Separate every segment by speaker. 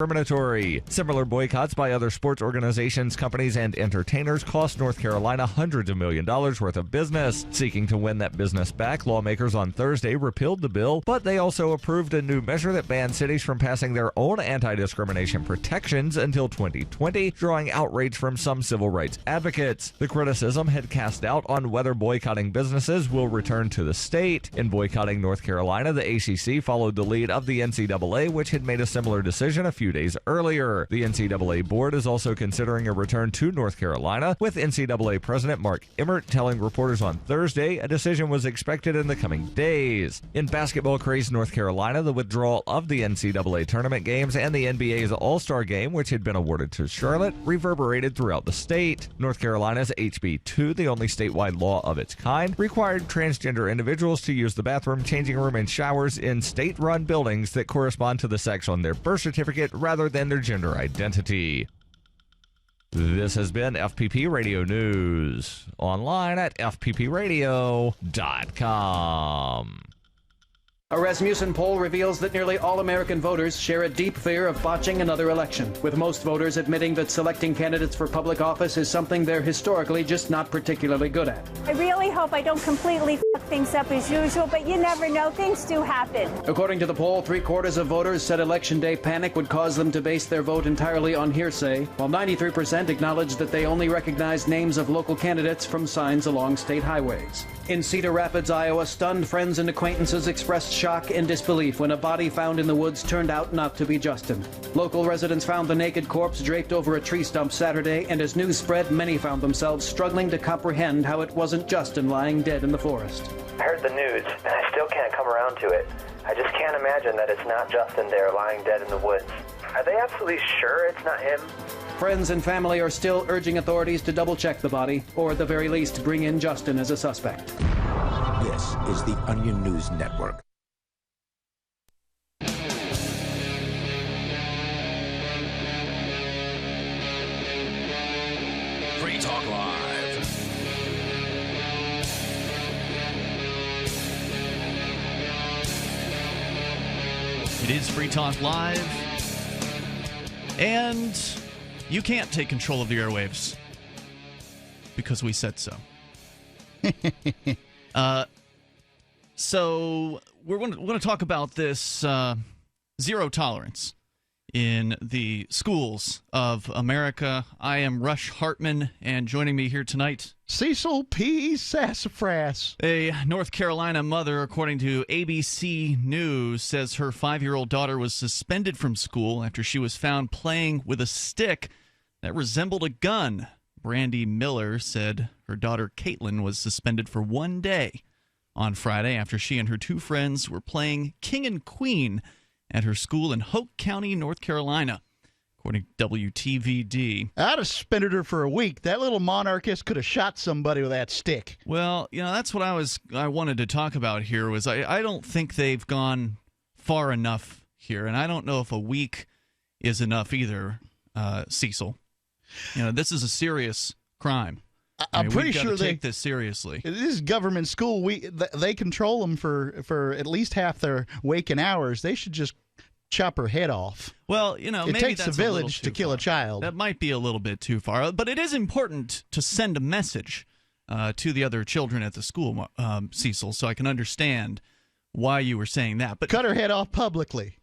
Speaker 1: discriminatory. Similar boycotts by other sports organizations, companies, and entertainers cost North Carolina hundreds of millions of dollars worth of business. Seeking to win that business back, lawmakers on Thursday repealed the bill, but they also approved a new measure that bans cities from passing their own anti-discrimination protections until 2020, drawing outrage from some civil rights advocates. The criticism had cast doubt on whether boycotting businesses will return to the state. In boycotting North Carolina, the ACC followed the lead of the NCAA, which had made a similar decision a few days earlier. The NCAA board is also considering a return to North Carolina, with NCAA President Mark Emmert telling reporters on Thursday a decision was expected in the coming days. In basketball-crazed North Carolina, the withdrawal of the NCAA tournament games and the NBA's All-Star Game, which had been awarded to Charlotte, reverberated throughout the state. North Carolina's HB 2, the only statewide law of its kind, required transgender individuals to use the bathroom, changing room, and showers in state-run buildings that correspond to the sex on their birth certificate rather than their gender identity. This has been FPP Radio News, online at fppradio.com.
Speaker 2: A Rasmussen poll reveals that nearly all American voters share a deep fear of botching another election, with most voters admitting that selecting candidates for public office is something they're historically just not particularly good at.
Speaker 3: I really hope I don't completely fuck things up as usual, but you never know. Things do happen.
Speaker 2: According to the poll, 3/4 of voters said Election Day panic would cause them to base their vote entirely on hearsay, while 93% acknowledged that they only recognized names of local candidates from signs along state highways. In Cedar Rapids, Iowa, stunned friends and acquaintances expressed shock and disbelief when a body found in the woods turned out not to be Justin. Local residents found the naked corpse draped over a tree stump Saturday, and as news spread, many found themselves struggling to comprehend how it wasn't Justin lying dead in the forest.
Speaker 4: I heard the news, and I still can't come around to it. I just can't imagine that it's not Justin there lying dead in the woods. Are they absolutely sure it's not him?
Speaker 2: Friends and family are still urging authorities to double-check the body, or at the very least, bring in Justin as a suspect.
Speaker 5: This is the Onion News Network.
Speaker 6: Free Talk Live.
Speaker 7: It is Free Talk Live. And you can't take control of the airwaves because we said so. So we're going to talk about this zero tolerance in the schools of America. I am Rush Hartmann, and joining me here tonight,
Speaker 8: Cecil P. Sassafras.
Speaker 7: A North Carolina mother, according to ABC News, says her 5-year-old daughter was suspended from school after she was found playing with a stick that resembled a gun. Brandy Miller said her daughter Caitlin was suspended for 1 day on Friday after she and her 2 friends were playing King and Queen at her school in Hoke County, North Carolina, according to WTVD.
Speaker 8: I'd have suspended her for a week. That little monarchist could have shot somebody with that stick.
Speaker 7: Well, that's what I wanted to talk about here. Was I don't think they've gone far enough here, and I don't know if a week is enough either, Cecil. This is a serious crime.
Speaker 8: I'm pretty sure they
Speaker 7: take this seriously.
Speaker 8: This is government school. They control them for at least half their waking hours. They should just chop her head off.
Speaker 7: Well,
Speaker 8: it
Speaker 7: maybe
Speaker 8: takes
Speaker 7: that's
Speaker 8: a village to kill a child.
Speaker 7: That might be a little bit too far, but it is important to send a message to the other children at the school, Cecil, so I can understand why you were saying that. But
Speaker 8: cut her head off publicly.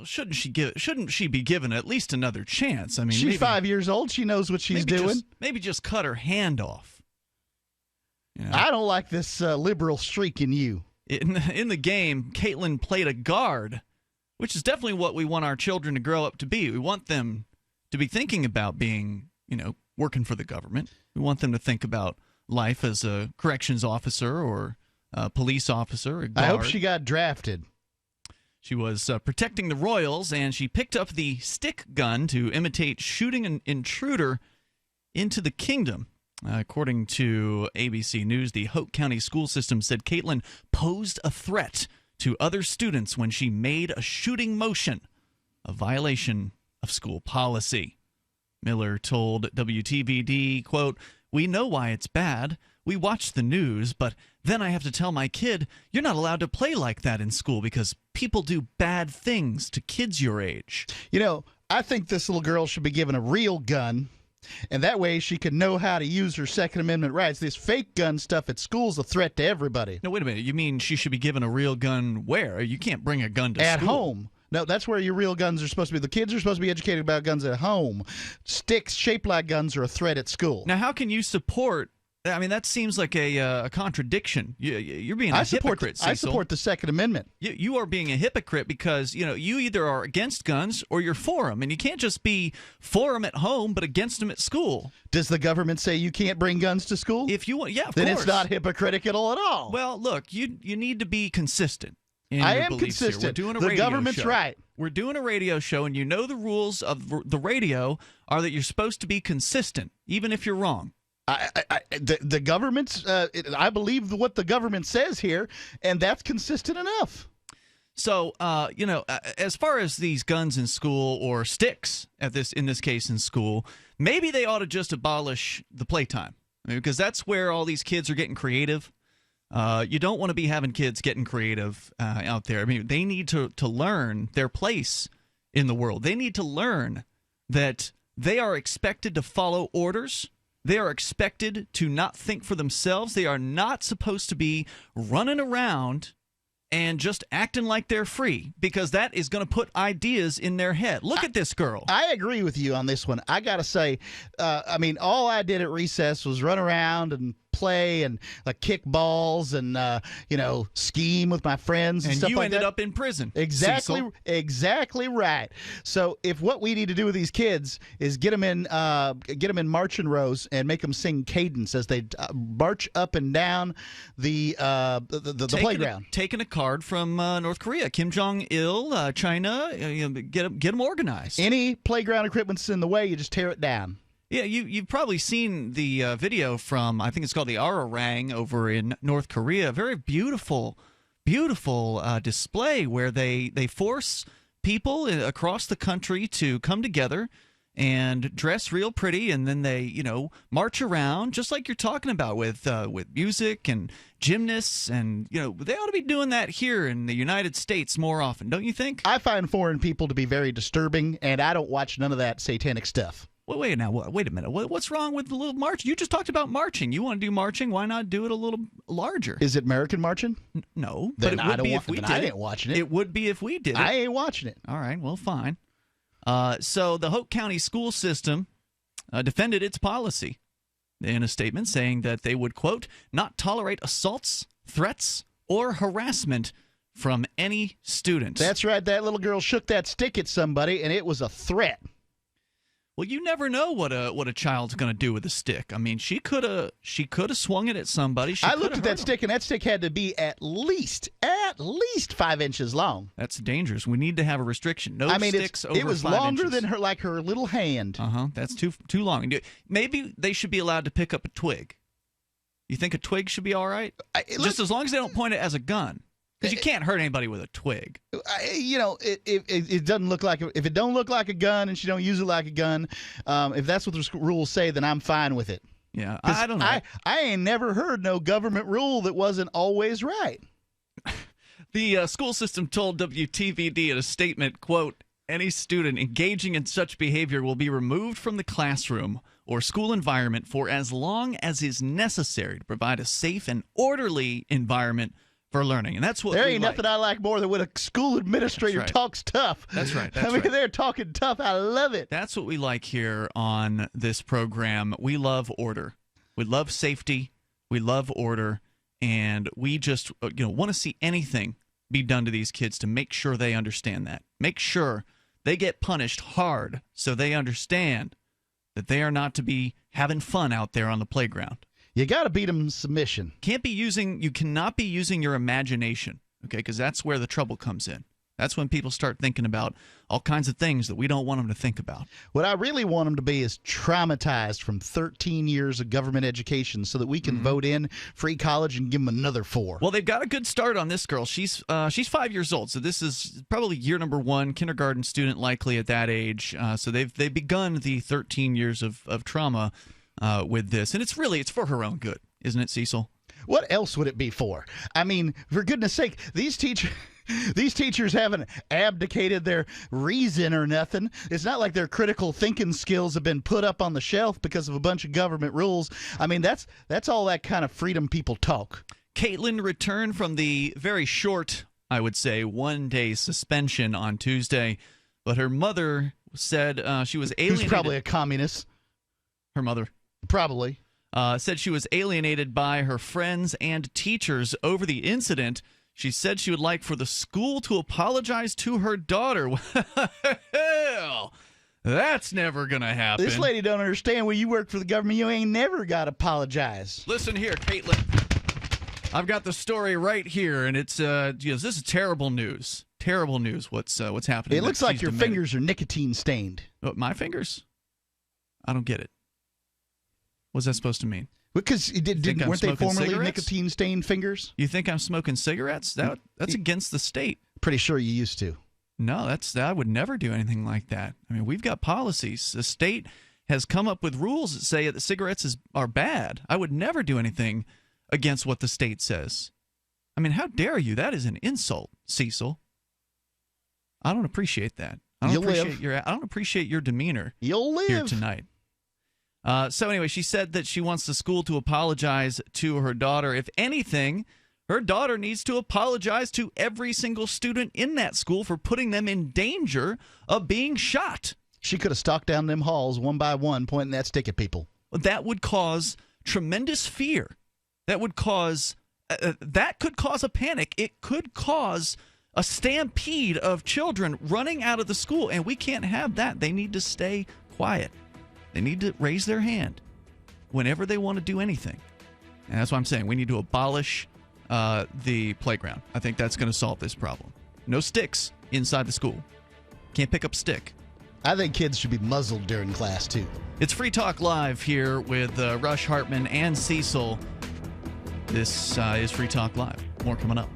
Speaker 7: Shouldn't she be given at least another chance? I mean,
Speaker 8: she's 5 years old. She knows what she's doing.
Speaker 7: Maybe just cut her hand off.
Speaker 8: I don't like this liberal streak in you.
Speaker 7: In the game, Caitlin played a guard, which is definitely what we want our children to grow up to be. We want them to be thinking about being, working for the government. We want them to think about life as a corrections officer or a police officer. A guard.
Speaker 8: I hope she got drafted.
Speaker 7: She was protecting the royals, and she picked up the stick gun to imitate shooting an intruder into the kingdom. According to ABC News, the Hoke County school system said Caitlin posed a threat to other students when she made a shooting motion, a violation of school policy. Miller told WTVD, quote, "We know why it's bad. We watch the news, but then I have to tell my kid, you're not allowed to play like that in school because people do bad things to kids your age.
Speaker 8: You know, I think this little girl should be given a real gun, and that way she can know how to use her Second Amendment rights. This fake gun stuff at school's a threat to everybody.
Speaker 7: No, wait a minute. You mean she should be given a real gun where? You can't bring a gun to
Speaker 8: at
Speaker 7: school.
Speaker 8: home. No, that's where your real guns are supposed to be. The kids are supposed to be educated about guns at home. Sticks shaped like guns are a threat at school.
Speaker 7: Now, how can you support? I mean, that seems like a contradiction. You're being a hypocrite, Cecil.
Speaker 8: I support the Second Amendment.
Speaker 7: You are being a hypocrite because you either are against guns or you're for them, and you can't just be for them at home but against them at school.
Speaker 8: Does the government say you can't bring guns to school?
Speaker 7: If you want, yeah, of
Speaker 8: then
Speaker 7: course.
Speaker 8: It's not hypocritical at all.
Speaker 7: Well, look, you need to be consistent.
Speaker 8: I am consistent.
Speaker 7: We're doing a
Speaker 8: the
Speaker 7: radio
Speaker 8: government's
Speaker 7: show.
Speaker 8: right.
Speaker 7: We're doing a radio show, and the rules of the radio are that you're supposed to be consistent, even if you're wrong.
Speaker 8: The government's. I believe what the government says here, and that's consistent enough.
Speaker 7: So, as far as these guns in school or sticks in this case in school, maybe they ought to just abolish the playtime, because that's where all these kids are getting creative. You don't want to be having kids getting creative out there. I mean, they need to learn their place in the world. They need to learn that they are expected to follow orders. They are expected to not think for themselves. They are not supposed to be running around and just acting like they're free, because that is going to put ideas in their head. Look at this girl.
Speaker 8: I agree with you on this one. I got to say, all I did at recess was run around and play and kick balls and scheme with my friends and stuff like that.
Speaker 7: And you ended up in prison.
Speaker 8: Exactly right. So if what we need to do with these kids is get them in marching rows and make them sing cadence as they march up and down the playground.
Speaker 7: Taking a card from North Korea, Kim Jong-il, China, get them organized.
Speaker 8: Any playground equipment's in the way, you just tear it down.
Speaker 7: Yeah, you've probably seen the video from, I think it's called the Arirang over in North Korea. Very beautiful display where they force people across the country to come together and dress real pretty, and then they march around just like you're talking about with music and gymnasts, and they ought to be doing that here in the United States more often, don't you think?
Speaker 8: I find foreign people to be very disturbing, and I don't watch none of that satanic stuff.
Speaker 7: Well, wait a minute. What's wrong with the little march? You just talked about marching. You want to do marching? Why not do it a little larger?
Speaker 8: Is it American marching?
Speaker 7: No,
Speaker 8: then
Speaker 7: but it would be if we did.
Speaker 8: I ain't watching it.
Speaker 7: It would be if we did it.
Speaker 8: I ain't watching it.
Speaker 7: All right, well, fine. So the Hope County school system defended its policy in a statement saying that they would, quote, not tolerate assaults, threats, or harassment from any student.
Speaker 8: That's right. That little girl shook that stick at somebody, and it was a threat.
Speaker 7: Well, you never know what a child's going to do with a stick. I mean, she could have swung it at somebody.
Speaker 8: I looked at that stick, and that stick had to be at least 5 inches long.
Speaker 7: That's dangerous. We need to have a restriction. No sticks over 5 inches.
Speaker 8: It was longer than her little hand.
Speaker 7: That's too long. Maybe they should be allowed to pick up a twig. You think a twig should be all right? Just as long as they don't point it as a gun. Because you can't hurt anybody with a twig.
Speaker 8: It doesn't look like if it don't look like a gun and she don't use it like a gun. If that's what the rules say, then I'm fine with it.
Speaker 7: Yeah, I don't know.
Speaker 8: I ain't never heard no government rule that wasn't always right.
Speaker 7: The school system told WTVD in a statement, quote, any student engaging in such behavior will be removed from the classroom or school environment for as long as is necessary to provide a safe and orderly environment for learning. And that's what
Speaker 8: there ain't nothing I like more than when a school administrator talks tough.
Speaker 7: That's right.
Speaker 8: They're talking tough. I love it.
Speaker 7: That's what we like here on this program. We love order. We love safety. We love order. And we just want to see anything be done to these kids to make sure they understand that. Make sure they get punished hard so they understand that they are not to be having fun out there on the playground.
Speaker 8: You got to beat them submission.
Speaker 7: You cannot be using your imagination, okay? Because that's where the trouble comes in. That's when people start thinking about all kinds of things that we don't want them to think about.
Speaker 8: What I really want them to be is traumatized from 13 years of government education so that we can vote in free college and give them another 4.
Speaker 7: Well, they've got a good start on this girl. She's 5 years old, so this is probably year number 1, kindergarten student likely at that age. So they've begun the 13 years of trauma with this, and it's for her own good, isn't it, Cecil?
Speaker 8: What else would it be for? I mean, for goodness sake, these teachers These teachers haven't abdicated their reason or nothing. It's not like their critical thinking skills have been put up on the shelf because of a bunch of government rules. I mean, that's all that kind of freedom people talk.
Speaker 7: Caitlin returned from the very short, I would say, one-day suspension on Tuesday, but her mother said she was alienated.
Speaker 8: Who's probably a communist.
Speaker 7: Her mother.
Speaker 8: Probably.
Speaker 7: Said she was alienated by her friends and teachers over the incident. She said she would like for the school to apologize to her daughter. Well, that's never going to happen.
Speaker 8: This lady don't understand. When you work for the government, you ain't never got to apologize.
Speaker 7: Listen here, Caitlin. I've got the story right here, and it's this is terrible news. Terrible news. What's happening?
Speaker 8: It looks like your fingers are nicotine stained.
Speaker 7: Oh, my fingers? I don't get it. What's that supposed to mean?
Speaker 8: Because weren't they formerly nicotine stained fingers?
Speaker 7: You think I'm smoking cigarettes? That's against the state.
Speaker 8: Pretty sure you used to.
Speaker 7: No, I would never do anything like that. I mean, we've got policies. The state has come up with rules that say that cigarettes are bad. I would never do anything against what the state says. I mean, how dare you? That is an insult, Cecil. I don't appreciate that. I don't appreciate your demeanor.
Speaker 8: You'll live
Speaker 7: here tonight. So anyway, she said that she wants the school to apologize to her daughter. If anything, her daughter needs to apologize to every single student in that school for putting them in danger of being shot.
Speaker 8: She could have stalked down them halls one by one, pointing that stick at people.
Speaker 7: That would cause tremendous fear. That would cause that could cause a panic. It could cause a stampede of children running out of the school, and we can't have that. They need to stay quiet. They need to raise their hand whenever they want to do anything. And that's why I'm saying we need to abolish the playground. I think that's going to solve this problem. No sticks inside the school. Can't pick up a stick.
Speaker 8: I think kids should be muzzled during class, too.
Speaker 7: It's Free Talk Live here with Rush, Hartmann, and Cecil. This is Free Talk Live. More coming up.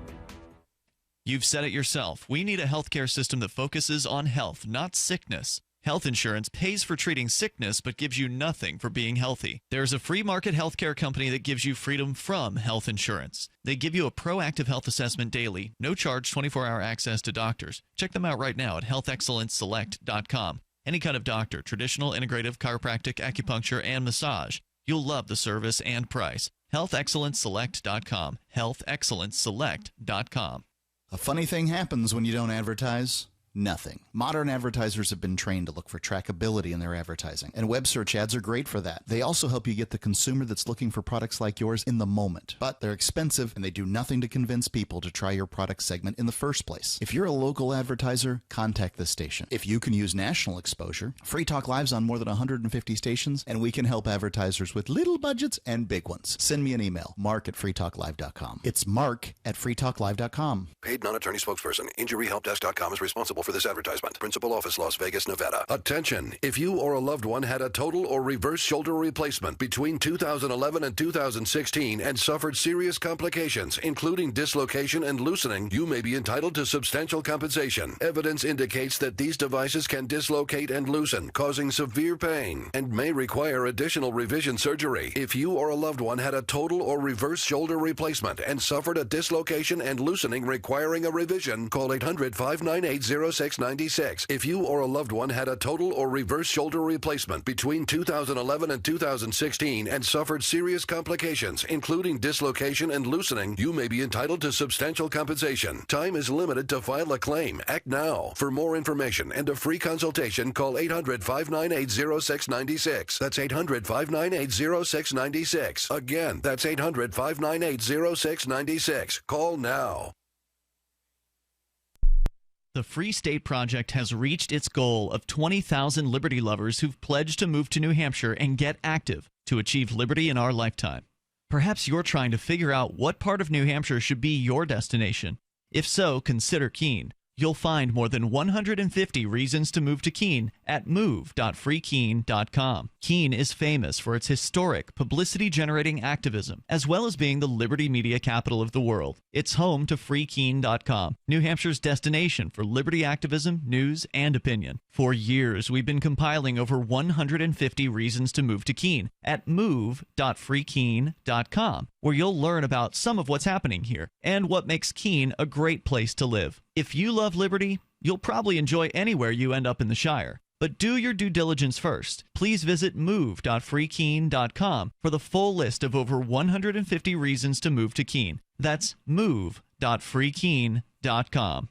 Speaker 7: You've said it yourself. We need a healthcare system that focuses on health, not sickness. Health insurance pays for treating sickness but gives you nothing for being healthy. There's a free market healthcare company that gives you freedom from health insurance. They give you a proactive health assessment daily, no charge 24-hour access to doctors. Check them out right now at healthexcellenceselect.com. Any kind of doctor, traditional, integrative, chiropractic, acupuncture, and massage. You'll love the service and price. healthexcellenceselect.com. healthexcellenceselect.com.
Speaker 9: A funny thing happens when you don't advertise. Nothing. Modern advertisers have been trained to look for trackability in their advertising, and web search ads are great for that. They also help you get the consumer that's looking for products like yours in the moment. But they're expensive, and they do nothing to convince people to try your product segment in the first place. If you're a local advertiser, contact this station. If you can use national exposure, Free Talk Live's on more than 150 stations, and we can help advertisers with little budgets and big ones. Send me an email, mark@freetalklive.com. It's mark@freetalklive.com.
Speaker 10: Paid non-attorney spokesperson. InjuryHelpDesk.com is responsible for this advertisement. Principal office, Las Vegas, Nevada. Attention! If you or a loved one had a total or reverse shoulder replacement between 2011 and 2016 and suffered serious complications, including dislocation and loosening, you may be entitled to substantial compensation. Evidence indicates that these devices can dislocate and loosen, causing severe pain, and may require additional revision surgery. If you or a loved one had a total or reverse shoulder replacement and suffered a dislocation and loosening requiring a revision, call 800-598-0696. If you or a loved one had a total or reverse shoulder replacement between 2011 and 2016 and suffered serious complications, including dislocation and loosening, you may be entitled to substantial compensation. Time is limited to file a claim. Act now. For more information and a free consultation, call 800-598-0696. That's 800-598-0696. Again, that's 800-598-0696. Call now.
Speaker 7: The Free State Project has reached its goal of 20,000 liberty lovers who've pledged to move to New Hampshire and get active to achieve liberty in our lifetime. Perhaps you're trying to figure out what part of New Hampshire should be your destination. If so, consider Keene. You'll find more than 150 reasons to move to Keene at move.freekeene.com. Keene is famous for its historic, publicity-generating activism, as well as being the liberty media capital of the world. It's home to freekeene.com, New Hampshire's destination for liberty activism, news, and opinion. For years, we've been compiling over 150 reasons to move to Keene at move.freekeene.com, where you'll learn about some of what's happening here and what makes Keene a great place to live. If you love liberty, you'll probably enjoy anywhere you end up in the Shire. But do your due diligence first. Please visit move.freekeene.com for the full list of over 150 reasons to move to Keene. That's move.freekeene.com.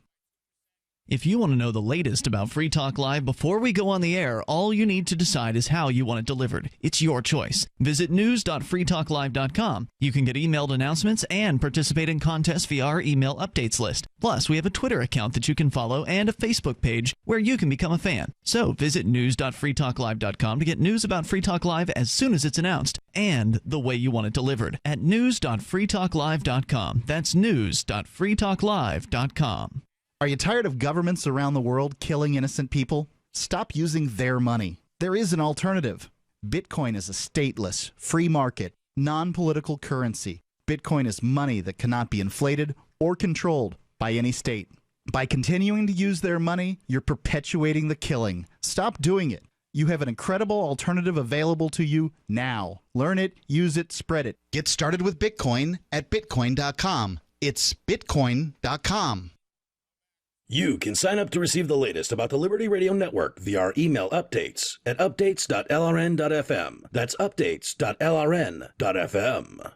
Speaker 7: If you want to know the latest about Free Talk Live before we go on the air, all you need to decide is how you want it delivered. It's your choice. Visit news.freetalklive.com. You can get emailed announcements and participate in contests via our email updates list. Plus, we have a Twitter account that you can follow and a Facebook page where you can become a fan. So visit news.freetalklive.com to get news about Free Talk Live as soon as it's announced and the way you want it delivered at news.freetalklive.com. That's news.freetalklive.com.
Speaker 8: Are you tired of governments around the world killing innocent people? Stop using their money. There is an alternative. Bitcoin is a stateless, free market, non-political currency. Bitcoin is money that cannot be inflated or controlled by any state. By continuing to use their money, you're perpetuating the killing. Stop doing it. You have an incredible alternative available to you now. Learn it, use it, spread it. Get started with Bitcoin at Bitcoin.com. It's Bitcoin.com.
Speaker 6: You can sign up to receive the latest about the Liberty Radio Network via our email updates at updates.lrn.fm. That's updates.lrn.fm.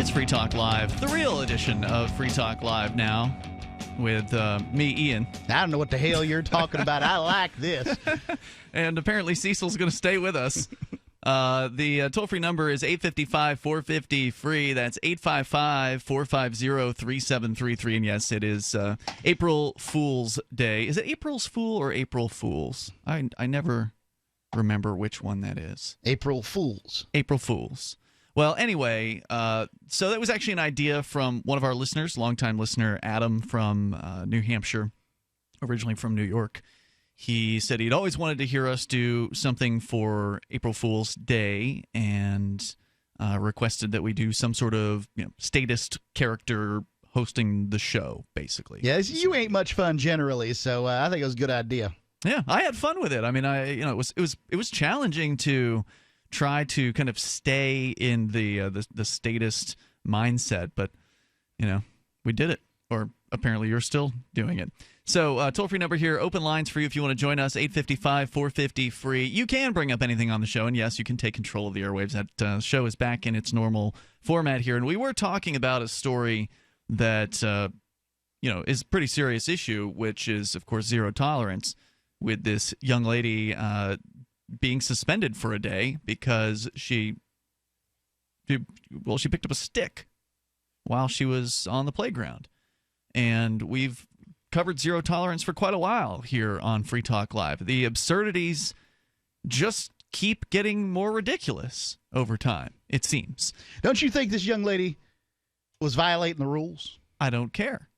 Speaker 7: It's Free Talk Live, the real edition of Free Talk Live now with me, Ian.
Speaker 8: I don't know what the hell you're talking about. I like this.
Speaker 7: And apparently Cecil's going to stay with us. The toll-free number is 855-450-FREE. That's 855-450-3733. And yes, it is April Fool's Day. Is it April's Fool or April Fools? I never remember which one that is.
Speaker 8: April Fools.
Speaker 7: April Fools. Well, anyway, so that was actually an idea from one of our listeners, longtime listener Adam from New Hampshire, originally from New York. He said he'd always wanted to hear us do something for April Fool's Day and requested that we do some sort of statist character hosting the show, basically.
Speaker 8: Yeah, you ain't much fun generally, so I think it was a good idea.
Speaker 7: Yeah, I had fun with it. I mean, it was challenging to try to kind of stay in the statist mindset, but we did it. Or apparently you're still doing it. So toll-free number here, open lines for you if you want to join us, 855-450-FREE. You can bring up anything on the show, and yes, you can take control of the airwaves. That show is back in its normal format here. And we were talking about a story that is a pretty serious issue, which is, of course, zero tolerance, with this young lady being suspended for a day because she picked up a stick while she was on the playground. And we've covered zero tolerance for quite a while here on Free Talk Live. The absurdities just keep getting more ridiculous over time, it seems.
Speaker 8: Don't you think this young lady was violating the rules?
Speaker 7: I don't care.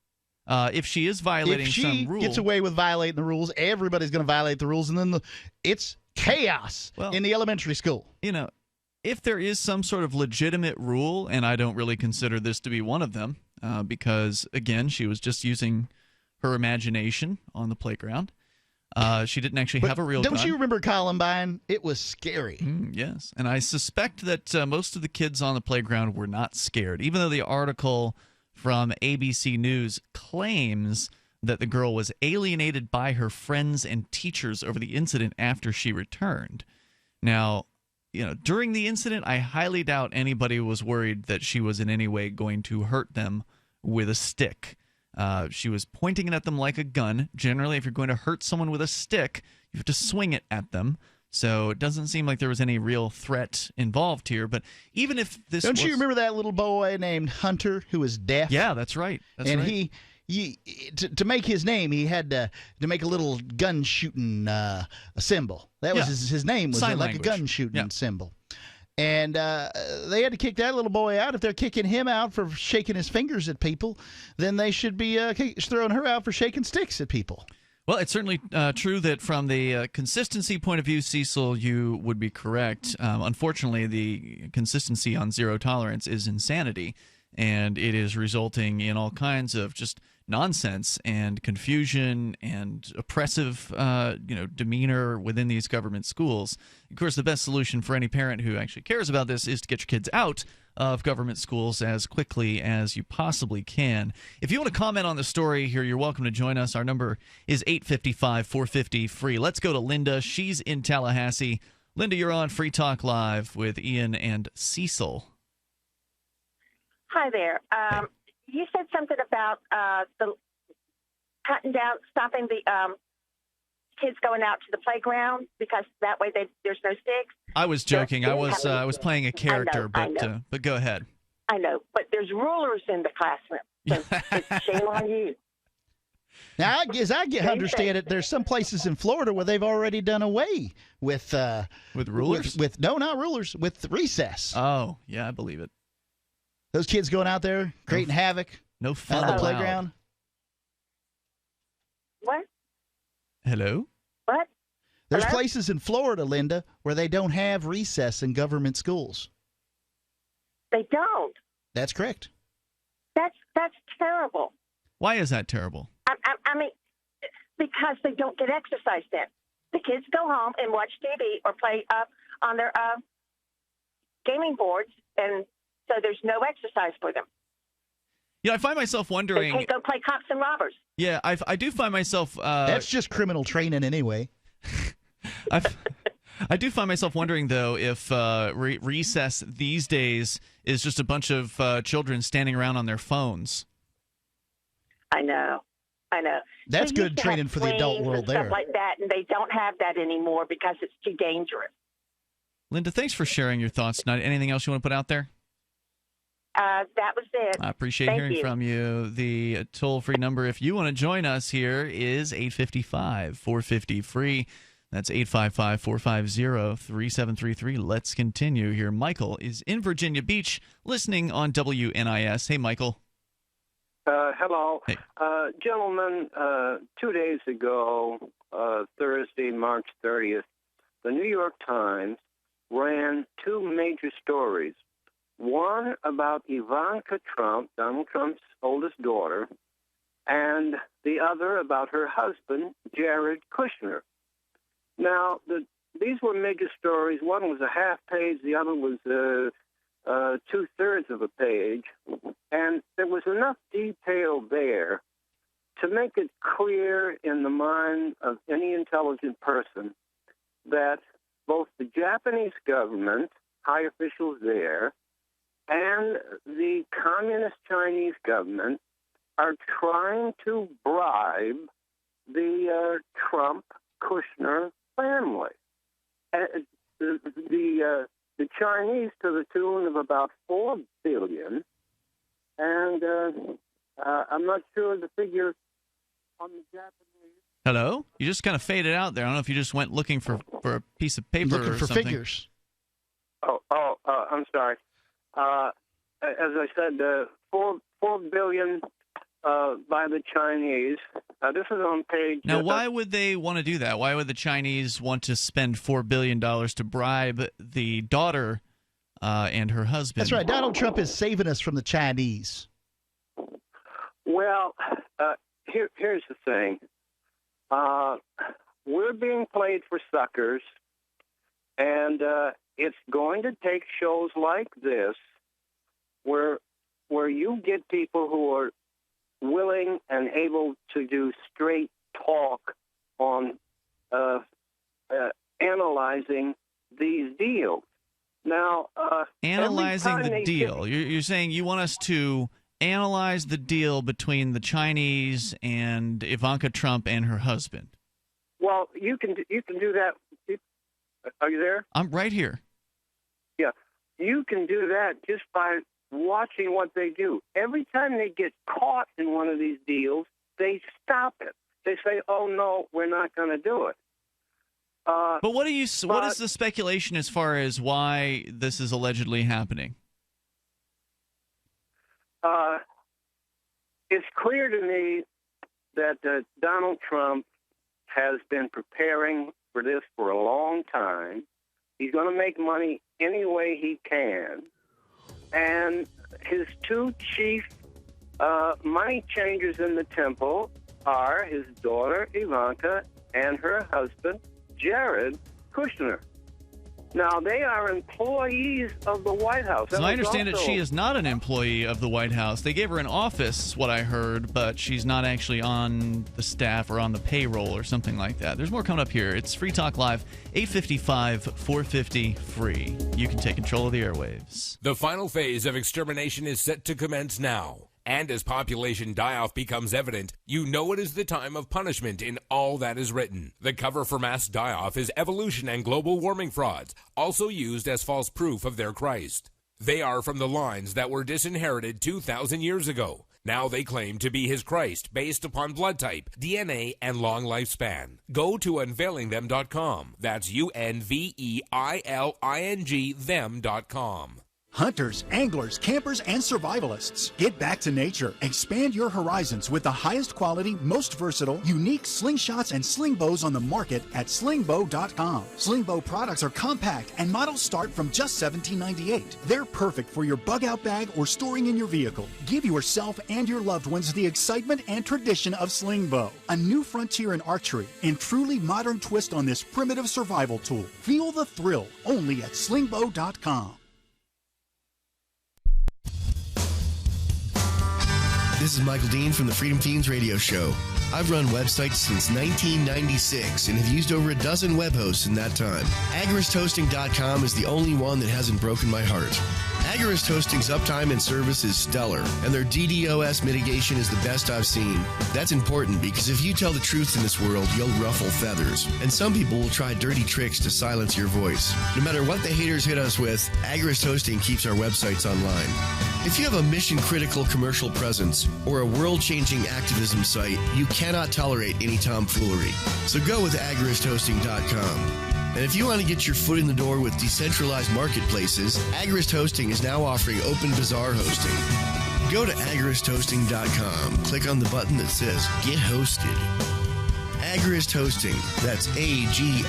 Speaker 7: If she is violating some rule...
Speaker 8: If she gets away with violating the rules, everybody's going to violate the rules, and then it's chaos in the elementary school.
Speaker 7: If there is some sort of legitimate rule, and I don't really consider this to be one of them, because, again, she was just using her imagination on the playground. She didn't actually have a real gun.
Speaker 8: Don't you remember Columbine? It was scary.
Speaker 7: Yes, and I suspect that most of the kids on the playground were not scared, even though the article from ABC News claims that the girl was alienated by her friends and teachers over the incident after she returned. Now, during the incident, I highly doubt anybody was worried that she was in any way going to hurt them with a stick. She was pointing it at them like a gun. Generally, if you're going to hurt someone with a stick, you have to swing it at them. So it doesn't seem like there was any real threat involved here. But even if this
Speaker 8: Don't you remember that little boy named Hunter who was deaf?
Speaker 7: Yeah, that's right.
Speaker 8: He to make his name, he had to make a little gun shooting a symbol. That was his name was like a gun shooting symbol. And they had to kick that little boy out. If they're kicking him out for shaking his fingers at people, then they should be throwing her out for shaking sticks at people.
Speaker 7: Well, it's certainly true that from the consistency point of view, Cecil, you would be correct. Unfortunately, the consistency on zero tolerance is insanity, and it is resulting in all kinds of just nonsense and confusion and oppressive demeanor within these government schools. Of course, the best solution for any parent who actually cares about this is to get your kids out of government schools as quickly as you possibly can. If you want to comment on the story here, you're welcome to join us. Our number is 855-450-FREE. Let's go to Linda. She's in Tallahassee. Linda, you're on Free Talk Live with Ian and Cecil.
Speaker 11: Hi there. You said something about the cutting down, stopping the kids going out to the playground because that way there's no sticks.
Speaker 7: I was joking. I was playing a character,
Speaker 11: I know.
Speaker 7: But go ahead.
Speaker 11: I know, but there's rulers in the classroom. So it's shame on you.
Speaker 8: Now, as I understand it, there's some places in Florida where they've already done away with
Speaker 7: rulers.
Speaker 8: No, not rulers. With recess.
Speaker 7: Oh, yeah, I believe it.
Speaker 8: Those kids going out there creating havoc.
Speaker 7: No fun
Speaker 8: on the
Speaker 7: allowed.
Speaker 8: playground.
Speaker 11: What?
Speaker 7: Hello?
Speaker 11: What?
Speaker 8: There's
Speaker 11: Hello?
Speaker 8: places in Florida, Linda, where they don't have recess in government schools.
Speaker 11: They don't.
Speaker 8: That's correct.
Speaker 11: That's terrible.
Speaker 7: Why is that terrible?
Speaker 11: I mean, because they don't get exercise then. The kids go home and watch TV or play on their gaming boards, and so there's no exercise for them.
Speaker 7: I find myself wondering.
Speaker 11: They can't go play cops and robbers.
Speaker 7: Yeah, I do find myself.
Speaker 8: That's just criminal training anyway.
Speaker 7: I do find myself wondering, though, if recess these days is just a bunch of children standing around on their phones.
Speaker 11: I know.
Speaker 8: That's good training for the adult world there.
Speaker 11: Stuff like that, and they don't have that anymore because it's too dangerous.
Speaker 7: Linda, thanks for sharing your thoughts tonight. Anything else you want to put out there?
Speaker 11: That was it.
Speaker 7: I appreciate hearing from you. The toll-free number, if you want to join us here, is 855-450-FREE. That's 855-450-3733. Let's continue here. Michael is in Virginia Beach, listening on WNIS. Hey, Michael.
Speaker 12: Hello.
Speaker 7: Hey.
Speaker 12: Gentlemen, 2 days ago, Thursday, March 30th, the New York Times ran two major stories. One about Ivanka Trump, Donald Trump's oldest daughter, and the other about her husband, Jared Kushner. Now, these were major stories. One was a half page, the other was two-thirds of a page, and there was enough detail there to make it clear in the mind of any intelligent person that both the Japanese government, high officials there, and the communist Chinese government are trying to bribe the Trump-Kushner family. The Chinese to the tune of about $4 billion, and I'm not sure the figure on the Japanese.
Speaker 7: Hello? You just kind of faded out there. I don't know if you just went looking for a piece of paper
Speaker 8: looking
Speaker 7: or
Speaker 8: for
Speaker 7: something.
Speaker 8: figures.
Speaker 12: I'm sorry. As I said, $4 billion by the Chinese. This is on page.
Speaker 7: Now, why would they want to do that? Why would the Chinese want to spend $4 billion to bribe the daughter and her husband?
Speaker 8: That's right. Donald Trump is saving us from the Chinese.
Speaker 12: Well, here's the thing. We're being played for suckers, and it's going to take shows like this where you get people who are willing and able to do straight talk on analyzing these deals. Now,
Speaker 7: analyzing the deal. You're saying you want us to analyze the deal between the Chinese and Ivanka Trump and her husband.
Speaker 12: Well, you can do that. Are you there?
Speaker 7: I'm right here.
Speaker 12: Yeah, you can do that just by watching what they do. Every time they get caught in one of these deals, they stop it. They say, "Oh no, we're not going to do it."
Speaker 7: But what is the speculation as far as why this is allegedly happening?
Speaker 12: It's clear to me that Donald Trump has been preparing for this for a long time. He's going to make money any way he can. And his two chief money changers in the temple are his daughter, Ivanka, and her husband, Jared Kushner. Now, they are employees of the White House.
Speaker 7: So I understand that she is not an employee of the White House. They gave her an office, what I heard, but she's not actually on the staff or on the payroll or something like that. There's more coming up here. It's Free Talk Live, 855-450-FREE. You can take control of the airwaves.
Speaker 13: The final phase of extermination is set to commence now. And as population die-off becomes evident, you know it is the time of punishment in all that is written. The cover for mass die-off is evolution and global warming frauds, also used as false proof of their Christ. They are from the lines that were disinherited 2,000 years ago. Now they claim to be his Christ based upon blood type, DNA, and long lifespan. Go to unveilingthem.com. That's UNVEILING them.com.
Speaker 14: Hunters, anglers, campers, and survivalists. Get back to nature. Expand your horizons with the highest quality, most versatile, unique slingshots and sling bows on the market at slingbow.com. Slingbow products are compact and models start from just $17.98. They're perfect for your bug-out bag or storing in your vehicle. Give yourself and your loved ones the excitement and tradition of Slingbow, a new frontier in archery and truly modern twist on this primitive survival tool. Feel the thrill only at slingbow.com.
Speaker 15: This is Michael Dean from the Freedom Fiends radio show. I've run websites since 1996 and have used over a dozen web hosts in that time. AgoristHosting.com is the only one that hasn't broken my heart. Agorist Hosting's uptime and service is stellar, and their DDoS mitigation is the best I've seen. That's important because if you tell the truth in this world, you'll ruffle feathers. And some people will try dirty tricks to silence your voice. No matter what the haters hit us with, Agorist Hosting keeps our websites online. If you have a mission-critical commercial presence or a world-changing activism site, you cannot tolerate any tomfoolery. So go with AgoristHosting.com. And if you want to get your foot in the door with decentralized marketplaces, Agorist Hosting is now offering Open Bazaar hosting. Go to AgoristHosting.com, click on the button that says Get Hosted. Agorist Hosting, that's AGORIST,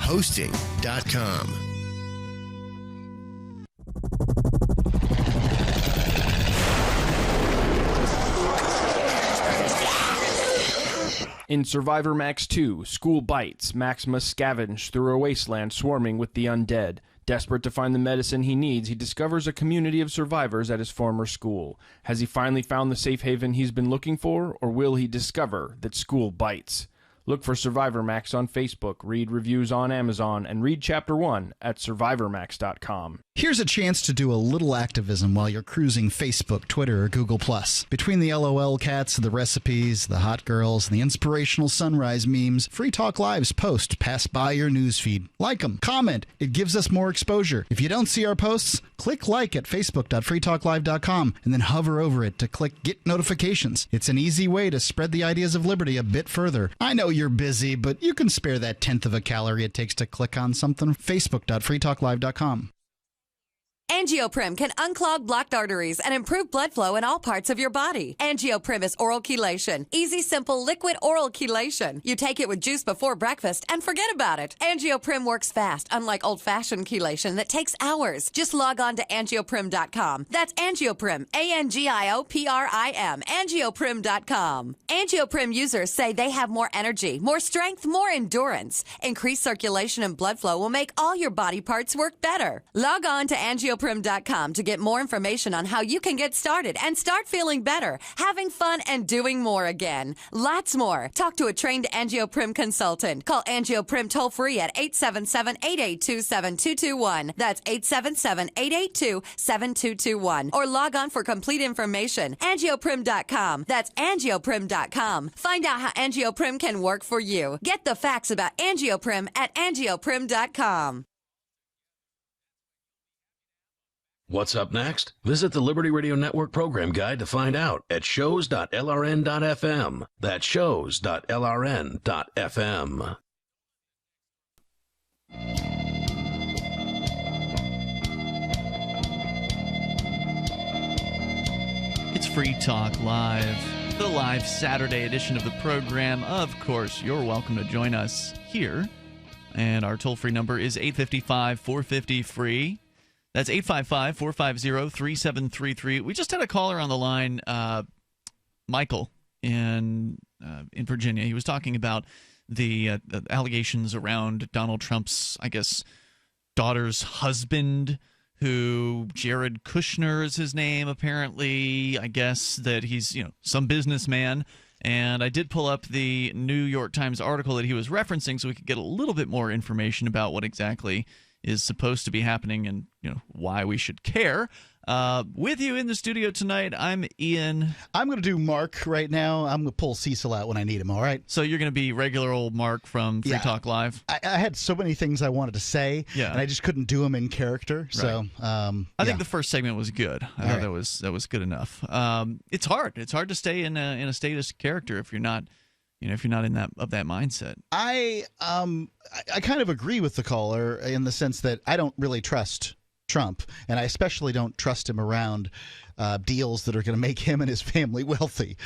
Speaker 15: hosting.com.
Speaker 16: In Survivor Max 2, School Bites, Max must scavenge through a wasteland swarming with the undead. Desperate to find the medicine he needs, he discovers a community of survivors at his former school. Has he finally found the safe haven he's been looking for, or will he discover that school bites? Look for Survivor Max on Facebook, read reviews on Amazon, and read Chapter 1 at SurvivorMax.com.
Speaker 8: Here's a chance to do a little activism while you're cruising Facebook, Twitter, or Google+. Between the LOL cats, the recipes, the hot girls, and the inspirational sunrise memes, Free Talk Live's posts pass by your newsfeed. Like them, comment. It gives us more exposure. If you don't see our posts, click like at facebook.freetalklive.com and then hover over it to click Get Notifications. It's an easy way to spread the ideas of liberty a bit further. I know you're busy, but you can spare that tenth of a calorie it takes to click on something. facebook.freetalklive.com.
Speaker 17: Angioprim can unclog blocked arteries and improve blood flow in all parts of your body. Angioprim is oral chelation. Easy, simple, liquid oral chelation. You take it with juice before breakfast and forget about it. Angioprim works fast, unlike old-fashioned chelation that takes hours. Just log on to angioprim.com. That's Angioprim, ANGIOPRIM, angioprim.com. Angioprim users say they have more energy, more strength, more endurance. Increased circulation and blood flow will make all your body parts work better. Log on to angioprim.com to get more information on how you can get started and start feeling better, having fun, and doing more again. Lots more. Talk to a trained Angioprim consultant. Call Angioprim toll-free at 877-882-7221. That's 877-882-7221. Or log on for complete information. Angioprim.com. That's Angioprim.com. Find out how Angioprim can work for you. Get the facts about Angioprim at Angioprim.com.
Speaker 6: What's up next? Visit the Liberty Radio Network program guide to find out at shows.lrn.fm. That's shows.lrn.fm.
Speaker 7: It's Free Talk Live, the live Saturday edition of the program. Of course, you're welcome to join us here. And our toll-free number is 855-450-FREE. That's 855-450-3733. We just had a caller on the line, Michael, in Virginia. He was talking about the allegations around Donald Trump's, I guess, daughter's husband, who Jared Kushner is his name, apparently. I guess that he's, some businessman. And I did pull up the New York Times article that he was referencing so we could get a little bit more information about what exactly is supposed to be happening and why we should care. With you in the studio tonight, I'm Ian.
Speaker 8: I'm going to do Mark right now. I'm going to pull Cecil out when I need him, all right?
Speaker 7: So you're going to be regular old Mark from Free Talk Live?
Speaker 8: I had so many things I wanted to say, and I just couldn't do them in character. Right. So
Speaker 7: I think the first segment was good. I thought that was good enough. It's hard. It's hard to stay in a status character if you're not if you're not in that mindset.
Speaker 8: I kind of agree with the caller in the sense that I don't really trust Trump, and I especially don't trust him around deals that are going to make him and his family wealthy.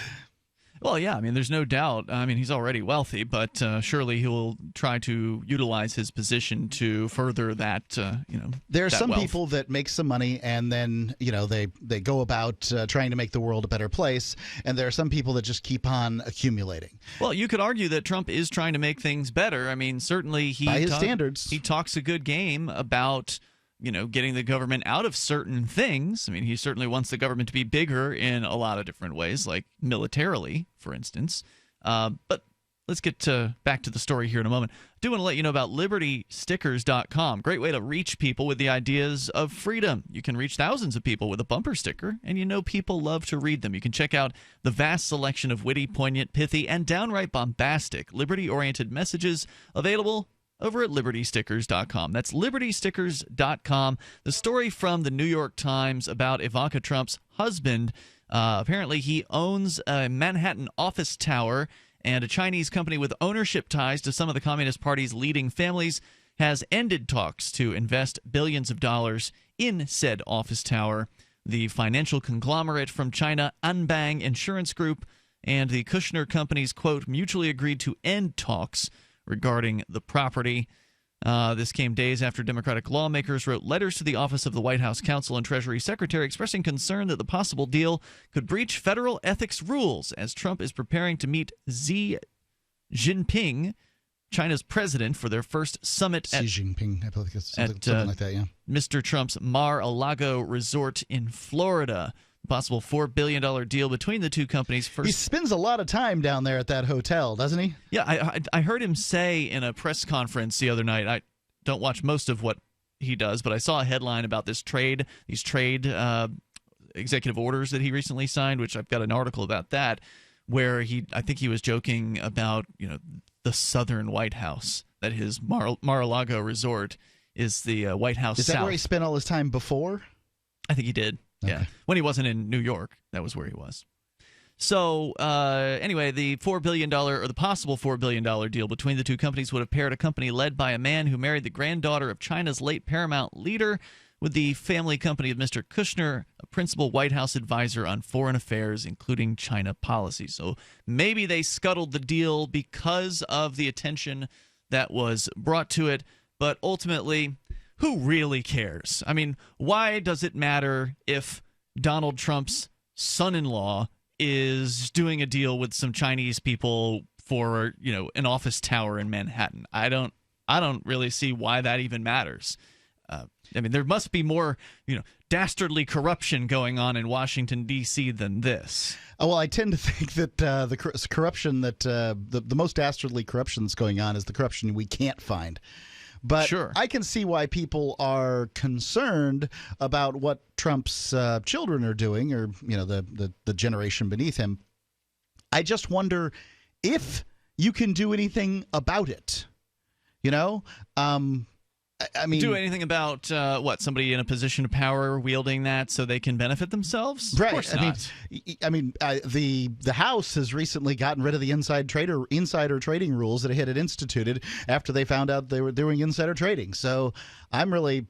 Speaker 7: Well, yeah, there's no doubt. He's already wealthy, but surely he will try to utilize his position to further that,
Speaker 8: There are
Speaker 7: that
Speaker 8: some
Speaker 7: wealth.
Speaker 8: people that make some money and then, they go about trying to make the world a better place, and there are some people that just keep on accumulating.
Speaker 7: Well, you could argue that Trump is trying to make things better. Certainly
Speaker 8: by his standards.
Speaker 7: He talks a good game about getting the government out of certain things. He certainly wants the government to be bigger in a lot of different ways, like militarily, for instance. But let's get back to the story here in a moment. I do want to let you know about LibertyStickers.com. Great way to reach people with the ideas of freedom. You can reach thousands of people with a bumper sticker, and people love to read them. You can check out the vast selection of witty, poignant, pithy, and downright bombastic, liberty-oriented messages available over at LibertyStickers.com. That's LibertyStickers.com. The story from the New York Times about Ivanka Trump's husband. Apparently, he owns a Manhattan office tower, and a Chinese company with ownership ties to some of the Communist Party's leading families has ended talks to invest billions of dollars in said office tower. The financial conglomerate from China, Anbang Insurance Group, and the Kushner companies, quote, mutually agreed to end talks regarding the property. This came days after Democratic lawmakers wrote letters to the Office of the White House Counsel and Treasury Secretary expressing concern that the possible deal could breach federal ethics rules as Trump is preparing to meet Xi Jinping, China's president, for their first summit
Speaker 8: Xi Jinping, I believe it's something like that, yeah.
Speaker 7: Mr. Trump's Mar-a-Lago resort in Florida. Possible $4 billion deal between the two companies.
Speaker 8: He spends a lot of time down there at that hotel, doesn't he?
Speaker 7: Yeah, I heard him say in a press conference the other night, I don't watch most of what he does, but I saw a headline about these trade executive orders that he recently signed, which I've got an article about that, where I think he was joking about, the Southern White House, that his Mar-a-Lago resort is the White House
Speaker 8: Is that
Speaker 7: South.
Speaker 8: where he spent all his time before?
Speaker 7: I think he did.
Speaker 8: Okay.
Speaker 7: Yeah. When he wasn't in New York, that was where he was. So, anyway, the $4 billion or the possible $4 billion deal between the two companies would have paired a company led by a man who married the granddaughter of China's late Paramount leader with the family company of Mr. Kushner, a principal White House advisor on foreign affairs, including China policy. So maybe they scuttled the deal because of the attention that was brought to it, but ultimately, who really cares? Why does it matter if Donald Trump's son-in-law is doing a deal with some Chinese people for, an office tower in Manhattan? I don't really see why that even matters. There must be more, dastardly corruption going on in Washington, D.C. than this.
Speaker 8: Well, I tend to think that the corruption that the most dastardly corruption that's going on is the corruption we can't find. But
Speaker 7: sure.
Speaker 8: I can see why people are concerned about what Trump's children are doing, or the generation beneath him. I just wonder if you can do anything about it.
Speaker 7: Do anything about somebody in a position of power wielding that so they can benefit themselves?
Speaker 8: Right.
Speaker 7: Of course not.
Speaker 8: The House has recently gotten rid of the insider trading rules that it had instituted after they found out they were doing insider trading. So I'm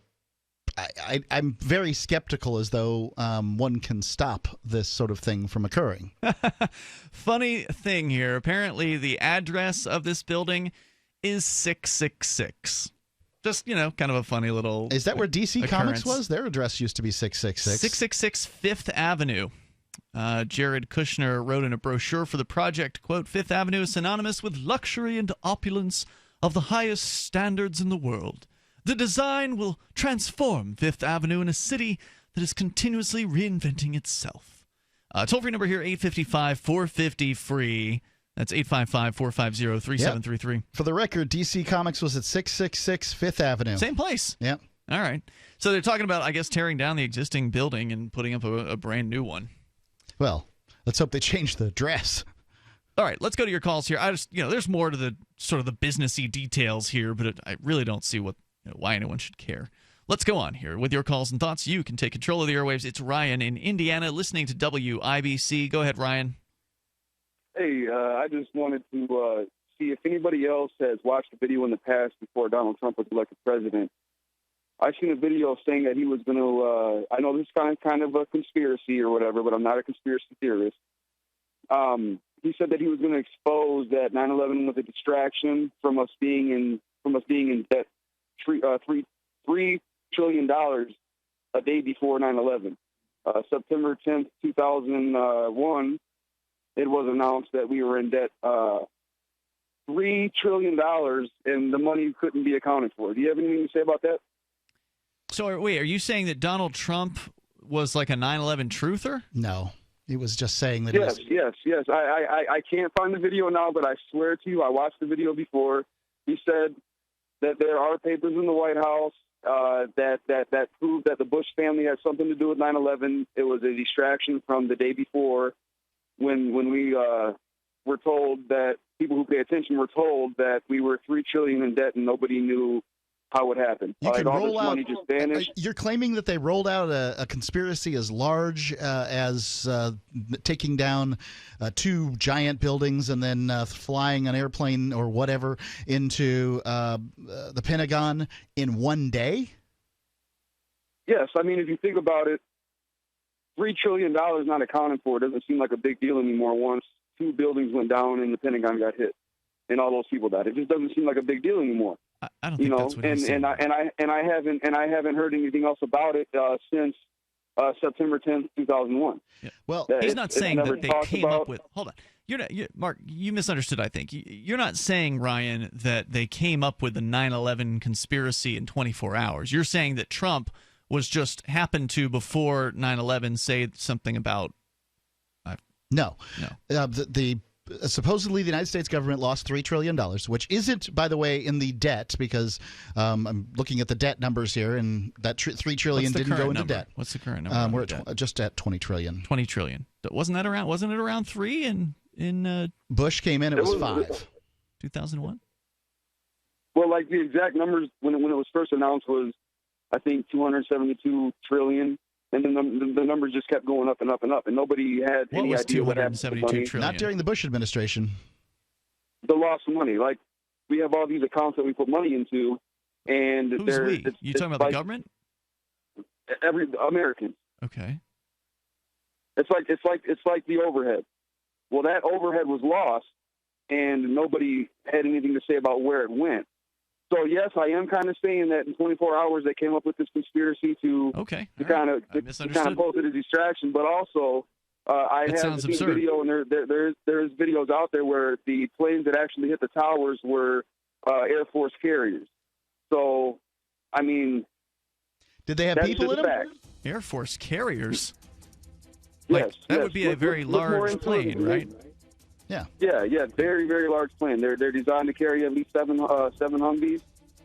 Speaker 8: very skeptical as though one can stop this sort of thing from occurring.
Speaker 7: Funny thing here. Apparently, the address of this building is 666. Just, kind of a funny little.
Speaker 8: Is that where DC Comics
Speaker 7: occurrence.
Speaker 8: was? Their address used to be 666.
Speaker 7: 666 Fifth Avenue. Jared Kushner wrote in a brochure for the project, quote, Fifth Avenue is synonymous with luxury and opulence of the highest standards in the world. The design will transform Fifth Avenue in a city that is continuously reinventing itself. Toll-free number here, 855-450-FREE. That's 855-450-3733.
Speaker 8: Yep. For the record, DC Comics was at 666 Fifth Avenue.
Speaker 7: Same place.
Speaker 8: Yep.
Speaker 7: All right. So they're talking about, I guess, tearing down the existing building and putting up a brand new one.
Speaker 8: Well, let's hope they change the dress.
Speaker 7: All right, let's go to your calls here. I just, there's more to the sort of the businessy details here, but I really don't see why anyone should care. Let's go on here with your calls and thoughts. You can take control of the airwaves. It's Ryan in Indiana, listening to WIBC. Go ahead, Ryan.
Speaker 18: Hey, I just wanted to see if anybody else has watched a video in the past before Donald Trump was elected president. I've seen a video saying that he was going to, I know this is kind of a conspiracy or whatever, but I'm not a conspiracy theorist. He said that he was going to expose that 9/11 was a distraction from us being in debt $3 trillion a day before 9/11. September 10th, 2001, it was announced that we were in debt $3 trillion, and the money couldn't be accounted for. Do you have anything to say about that?
Speaker 7: So, wait, are you saying that Donald Trump was like a 9/11 truther?
Speaker 8: No. He was just saying that.
Speaker 18: Yes. I can't find the video now, but I swear to you, I watched the video before. He said that there are papers in the White House that prove that the Bush family had something to do with 9/11. It was a distraction from the day before, when we were told that people who pay attention were told that we were $3 trillion in debt and nobody knew how it happened.
Speaker 8: You can
Speaker 18: all
Speaker 8: roll
Speaker 18: this
Speaker 8: out.
Speaker 18: money just vanished.
Speaker 8: You're claiming that they rolled out a conspiracy as large as taking down 2 giant buildings and then flying an airplane or whatever into the Pentagon in one day?
Speaker 18: Yes, I mean, if you think about it, $3 trillion not accounted for doesn't seem like a big deal anymore once 2 buildings went down and the Pentagon got hit and all those people died. It just doesn't seem like a big deal anymore.
Speaker 7: I don't think that's what he's saying.
Speaker 18: And I haven't heard anything else about it since September 10th, 2001.
Speaker 7: Yeah. Well, he's not saying that they came up with. Hold on, Mark. You misunderstood. I think you're not saying, Ryan, that they came up with the 9/11 conspiracy in 24 hours. You're saying that Trump was just happened to before 9/11 say something about.
Speaker 8: No. Supposedly, the United States government lost $3 trillion, which isn't, by the way, in the debt, because I'm looking at the debt numbers here, and that $3 trillion didn't go into debt.
Speaker 7: What's the current number?
Speaker 8: We're just at $20 trillion.
Speaker 7: $20 trillion. Wasn't it around 3 in
Speaker 8: Bush came in, it was 5.
Speaker 7: 2001?
Speaker 18: Well, like the exact numbers when it was first announced was, I think, 272 trillion. And then the numbers just kept going up and up and up, and nobody had any idea what happened to the money.
Speaker 8: Not during the Bush administration.
Speaker 18: The loss of money. Like, we have all these accounts that we put money into, and
Speaker 7: who's we? You talking about the government?
Speaker 18: Every American.
Speaker 7: Okay.
Speaker 18: It's like the overhead. Well, that overhead was lost, and nobody had anything to say about where it went. So, yes, I am kind of saying that in 24 hours they came up with this conspiracy to kind of pose it as a distraction. But also, I have seen video, and there's videos out there where the planes that actually hit the towers were Air Force carriers. So, I mean,
Speaker 8: did they have people in them?
Speaker 7: Air Force carriers?
Speaker 18: Yes.
Speaker 7: That would be a very large plane, right?
Speaker 8: Yeah.
Speaker 18: Yeah, very, very large plane. They're designed to carry at least seven Humvees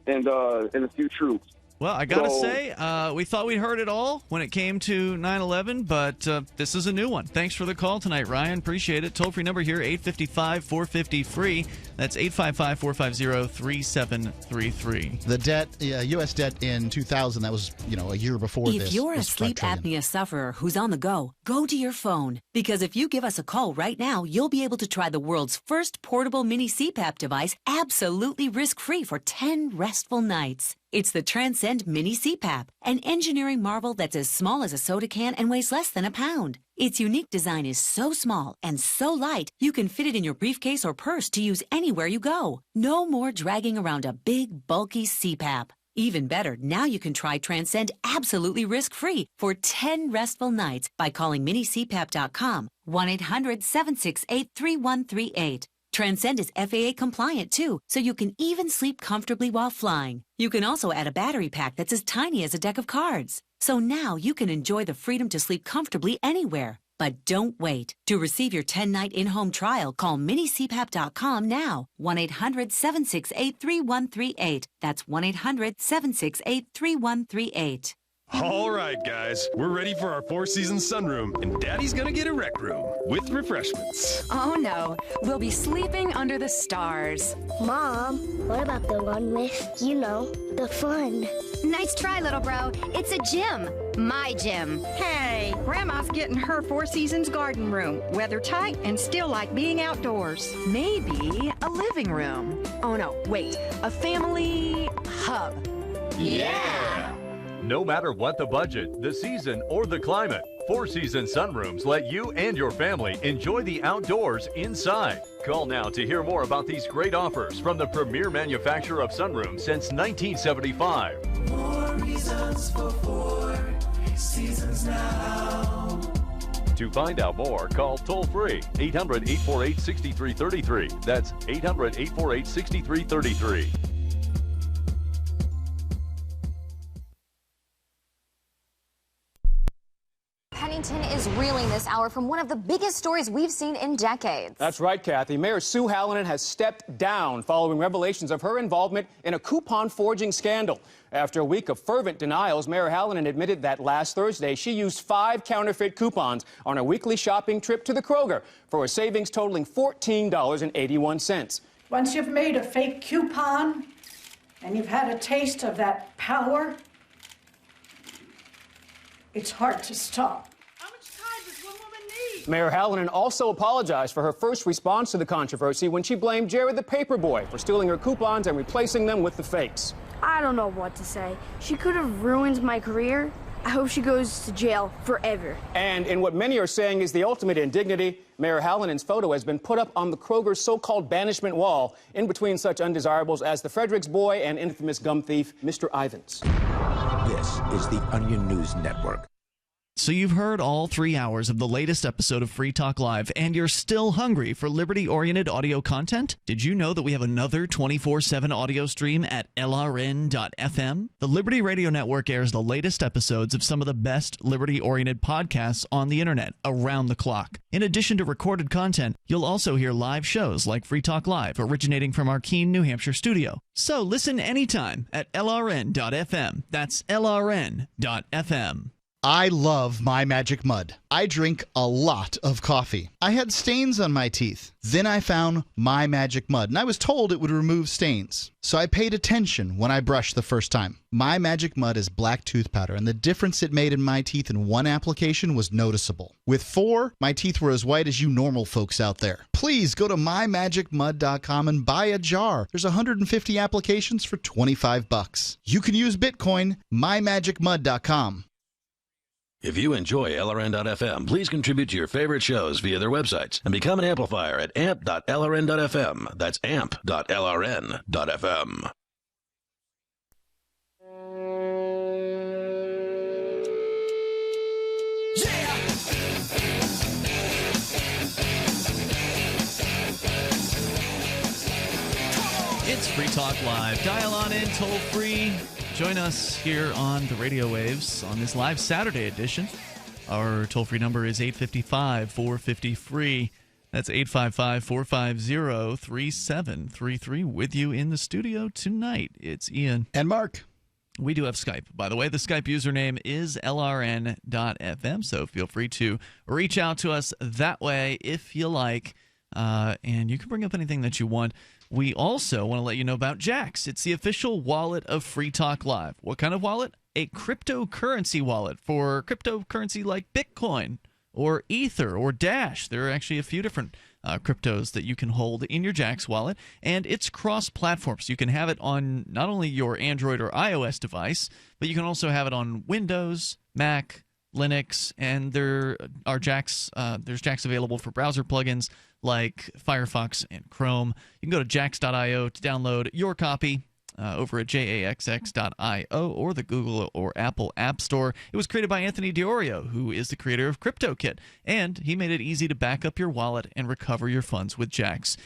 Speaker 18: and a few troops.
Speaker 7: Well, I gotta say, we thought we heard it all when it came to 9/11, but this is a new one. Thanks for the call tonight, Ryan. Appreciate it. Toll-free number here, 855-450-FREE. That's 855-450-3733.
Speaker 8: The debt, U.S. debt in 2000, that was, a year before this.
Speaker 19: If you're a sleep apnea sufferer who's on the go to your phone. Because if you give us a call right now, you'll be able to try the world's first portable mini CPAP device absolutely risk-free for 10 restful nights. It's the Transcend Mini CPAP, an engineering marvel that's as small as a soda can and weighs less than a pound. Its unique design is so small and so light, you can fit it in your briefcase or purse to use anywhere you go. No more dragging around a big, bulky CPAP. Even better, now you can try Transcend absolutely risk-free for 10 restful nights by calling minicpap.com, 1-800-768-3138. Transcend is FAA compliant too, so you can even sleep comfortably while flying. You can also add a battery pack that's as tiny as a deck of cards. So now you can enjoy the freedom to sleep comfortably anywhere. But don't wait. To receive your 10-night in-home trial, call minicpap.com now. 1-800-768-3138. That's 1-800-768-3138.
Speaker 20: All right, guys, we're ready for our Four Seasons sunroom, and Daddy's gonna get a rec room with refreshments.
Speaker 21: Oh no, we'll be sleeping under the stars.
Speaker 22: Mom, what about the one with, the fun?
Speaker 23: Nice try, little bro. It's a gym. My gym.
Speaker 24: Hey, Grandma's getting her Four Seasons garden room. Weather tight and still like being outdoors.
Speaker 21: Maybe a living room. Oh no, wait, a family hub.
Speaker 25: Yeah! No matter what the budget, the season, or the climate, Four Seasons sunrooms let you and your family enjoy the outdoors inside. Call now to hear more about these great offers from the premier manufacturer of sunrooms since 1975.
Speaker 26: More reasons for Four Seasons now.
Speaker 25: To find out more, call toll-free 800-848-6333. That's 800-848-6333.
Speaker 27: Pennington is reeling this hour from one of the biggest stories we've seen in decades.
Speaker 28: That's right, Kathy. Mayor Sue Hallinan has stepped down following revelations of her involvement in a coupon forging scandal. After a week of fervent denials, Mayor Hallinan admitted that last Thursday she used 5 counterfeit coupons on a weekly shopping trip to the Kroger for a savings totaling $14.81.
Speaker 29: Once you've made a fake coupon and you've had a taste of that power, it's hard to stop.
Speaker 28: Mayor Hallinan also apologized for her first response to the controversy when she blamed Jared the paperboy for stealing her coupons and replacing them with the fakes.
Speaker 30: I don't know what to say. She could have ruined my career. I hope she goes to jail forever.
Speaker 28: And in what many are saying is the ultimate indignity, Mayor Hallinan's photo has been put up on the Kroger's so-called banishment wall in between such undesirables as the Fredericks boy and infamous gum thief, Mr. Ivins.
Speaker 5: This is the Onion News Network.
Speaker 7: So you've heard all 3 hours of the latest episode of Free Talk Live, and you're still hungry for liberty-oriented audio content? Did you know that we have another 24/7 audio stream at LRN.FM? The Liberty Radio Network airs the latest episodes of some of the best liberty-oriented podcasts on the internet around the clock. In addition to recorded content, you'll also hear live shows like Free Talk Live, originating from our Keene, New Hampshire studio. So listen anytime at LRN.FM. That's LRN.FM.
Speaker 8: I love My Magic Mud. I drink a lot of coffee. I had stains on my teeth. Then I found My Magic Mud, and I was told it would remove stains. So I paid attention when I brushed the first time. My Magic Mud is black tooth powder, and the difference it made in my teeth in one application was noticeable. With 4, my teeth were as white as you normal folks out there. Please go to mymagicmud.com and buy a jar. There's 150 applications for $25. You can use Bitcoin, mymagicmud.com.
Speaker 6: If you enjoy LRN.FM, please contribute to your favorite shows via their websites and become an amplifier at amp.lrn.fm. That's amp.lrn.fm.
Speaker 7: It's Free Talk Live. Dial on in toll free. Join us here on the radio waves on this live Saturday edition. Our toll-free number is 855-450-FREE. That's 855-450-3733. With you in the studio tonight, it's Ian.
Speaker 8: And Mark.
Speaker 7: We do have Skype, by the way. The Skype username is LRN.FM, so feel free to reach out to us that way if you like. And you can bring up anything that you want. We also want to let you know about Jaxx. It's the official wallet of Free Talk Live. What kind of wallet? A cryptocurrency wallet for cryptocurrency like Bitcoin or Ether or Dash. There are actually a few different cryptos that you can hold in your Jaxx wallet, and it's cross-platform. So you can have it on not only your Android or iOS device, but you can also have it on Windows, Mac, Linux, and there are Jaxx. There's Jaxx available for browser plugins like Firefox and Chrome. You can go to jaxx.io to download your copy over at jaxx.io or the Google or Apple App Store. It was created by Anthony Diorio, who is the creator of CryptoKit, and he made it easy to back up your wallet and recover your funds with Jaxx.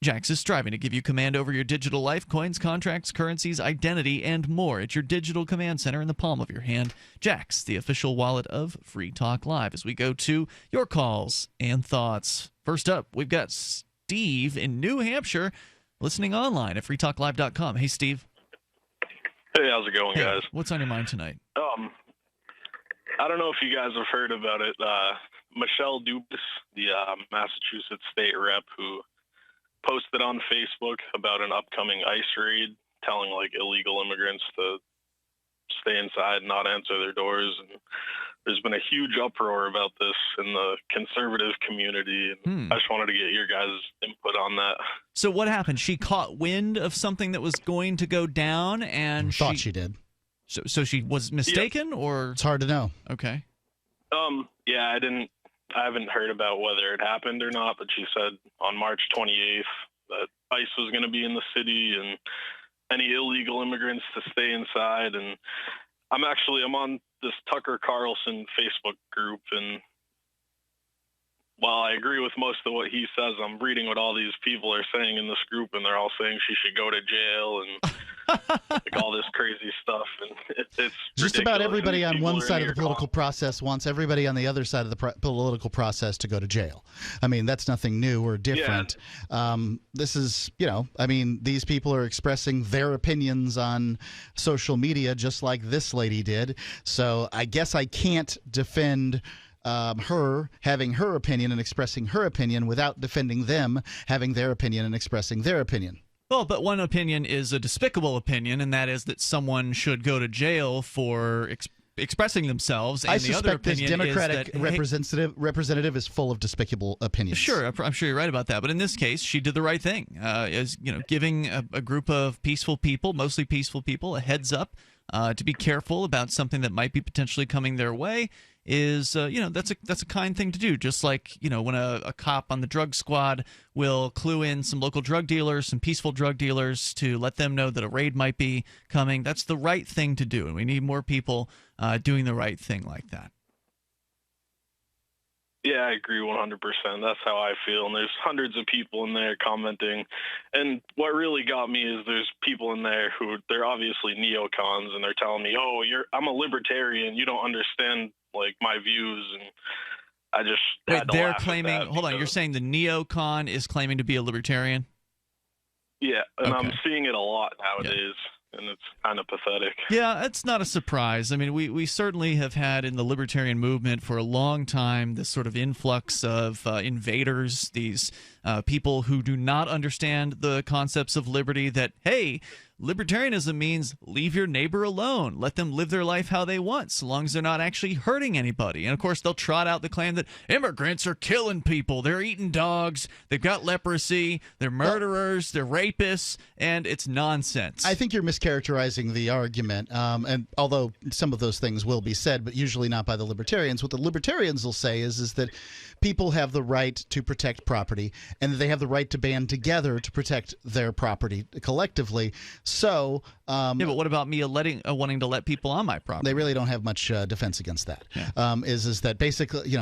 Speaker 7: Jaxx is striving to give you command over your digital life, coins, contracts, currencies, identity, and more. It's your digital command center in the palm of your hand. Jaxx, the official wallet of Free Talk Live. As we go to your calls and thoughts. First up, we've got Steve in New Hampshire, listening online at freetalklive.com. Hey, Steve.
Speaker 1: Hey, how's it going, guys?
Speaker 7: What's on your mind tonight?
Speaker 1: I don't know if you guys have heard about it. Michelle Dubas, the Massachusetts state rep, who posted on Facebook about an upcoming ICE raid, telling like illegal immigrants to stay inside and not answer their doors. And there's been a huge uproar about this in the conservative community. And I just wanted to get your guys' input on that.
Speaker 7: So what happened? She caught wind of something that was going to go down, and
Speaker 8: thought she did.
Speaker 7: So she was mistaken, or
Speaker 8: it's hard to know.
Speaker 7: Okay.
Speaker 1: Yeah, I haven't heard about whether it happened or not, but she said on March 28th that ICE was going to be in the city and any illegal immigrants to stay inside. And I'm on this Tucker Carlson Facebook group, and while I agree with most of what he says, I'm reading what all these people are saying in this group, and they're all saying she should go to jail and like all this crazy stuff. And it's
Speaker 8: just about
Speaker 1: ridiculous.
Speaker 8: everybody on
Speaker 1: People
Speaker 8: one
Speaker 1: are
Speaker 8: side
Speaker 1: in
Speaker 8: of the
Speaker 1: here
Speaker 8: political process wants everybody on the other side of the political process to go to jail. I mean, that's nothing new or different. This is, these people are expressing their opinions on social media just like this lady did. So I guess I can't defend her having her opinion and expressing her opinion without defending them having their opinion and expressing their opinion.
Speaker 7: Well, but one opinion is a despicable opinion, and that is that someone should go to jail for expressing themselves. And
Speaker 8: I
Speaker 7: the other
Speaker 8: suspect this
Speaker 7: opinion
Speaker 8: Democratic
Speaker 7: is that,
Speaker 8: representative is full of despicable opinions.
Speaker 7: Sure, I'm sure you're right about that. But in this case, she did the right thing. Giving a group of peaceful people, mostly peaceful people, a heads up to be careful about something that might be potentially coming their way is that's a kind thing to do. Just like when a cop on the drug squad will clue in some local drug dealers, some peaceful drug dealers, to let them know that a raid might be coming. That's the right thing to do, and we need more people doing the right thing like that.
Speaker 1: Yeah, I agree 100%. That's how I feel. And there's hundreds of people in there commenting. And what really got me is there's people in there who they're obviously neocons, and they're telling me, "Oh, I'm a libertarian. You don't understand like my views." And I just had to
Speaker 7: they're
Speaker 1: laugh at
Speaker 7: claiming.
Speaker 1: that
Speaker 7: Hold on, you're saying the neocon is claiming to be a libertarian?
Speaker 1: Yeah, and
Speaker 7: Okay.
Speaker 1: I'm seeing it a lot nowadays. And it's kind of pathetic.
Speaker 7: Yeah, it's not a surprise. I mean, we certainly have had in the libertarian movement for a long time this sort of influx of invaders, these people who do not understand the concepts of liberty, that, hey, libertarianism means leave your neighbor alone. Let them live their life how they want, so long as they're not actually hurting anybody. And, of course, they'll trot out the claim that immigrants are killing people. They're eating dogs. They've got leprosy. They're murderers. They're rapists. And it's nonsense.
Speaker 8: I think you're mischaracterizing the argument. And although some of those things will be said, but usually not by the libertarians, what the libertarians will say is that people have the right to protect property, and they have the right to band together to protect their property collectively. So,
Speaker 7: yeah, but what about me wanting to let people on my property?
Speaker 8: They really don't have much defense against that. Yeah. Is that basically,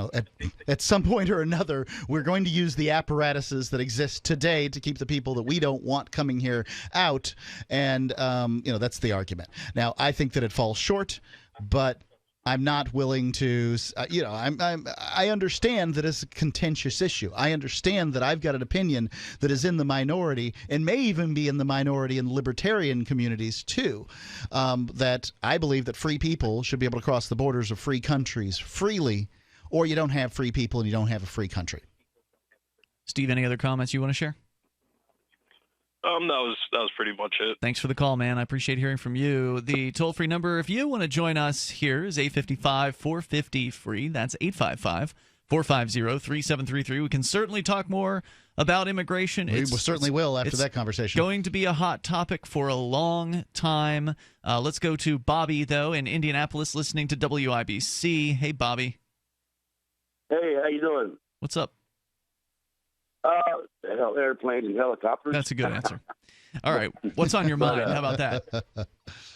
Speaker 8: at some point or another, we're going to use the apparatuses that exist today to keep the people that we don't want coming here out, and that's the argument. Now, I think that it falls short, but I'm not willing to, I understand that it's a contentious issue. I understand that I've got an opinion that is in the minority and may even be in the minority in libertarian communities too, that I believe that free people should be able to cross the borders of free countries freely, or you don't have free people and you don't have a free country.
Speaker 7: Steve, any other comments you want to share?
Speaker 1: That was pretty much it.
Speaker 7: Thanks for the call, man. I appreciate hearing from you. The toll-free number, if you want to join us here, is 855-450-FREE. That's 855-450-3733. We can certainly talk more about immigration.
Speaker 8: We certainly will after that conversation.
Speaker 7: Going to be a hot topic for a long time. Let's go to Bobby, though, in Indianapolis, listening to WIBC. Hey, Bobby.
Speaker 2: Hey, how you doing?
Speaker 7: What's up?
Speaker 2: Airplanes and helicopters.
Speaker 7: That's a good answer. All right. What's on your mind? How about that?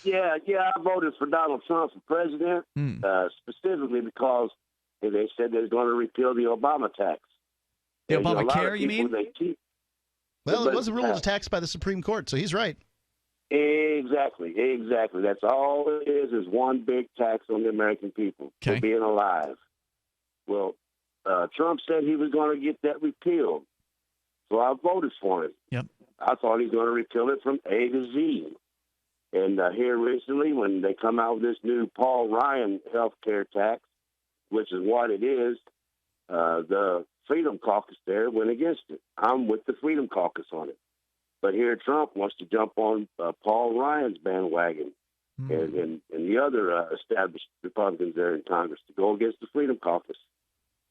Speaker 2: Yeah, I voted for Donald Trump for president, specifically because they said they're going to repeal the Obama tax.
Speaker 7: The Obamacare, you mean?
Speaker 8: Well, it was ruled a tax by the Supreme Court, so he's right.
Speaker 2: Exactly. That's all it is one big tax on the American people for being alive. Well, Trump said he was going to get that repealed, so I voted for him.
Speaker 7: Yep.
Speaker 2: I thought he was going to repeal it from A to Z. And here recently, when they come out with this new Paul Ryan health care tax, which is what it is, the Freedom Caucus there went against it. I'm with the Freedom Caucus on it. But here Trump wants to jump on Paul Ryan's bandwagon and the other established Republicans there in Congress to go against the Freedom Caucus.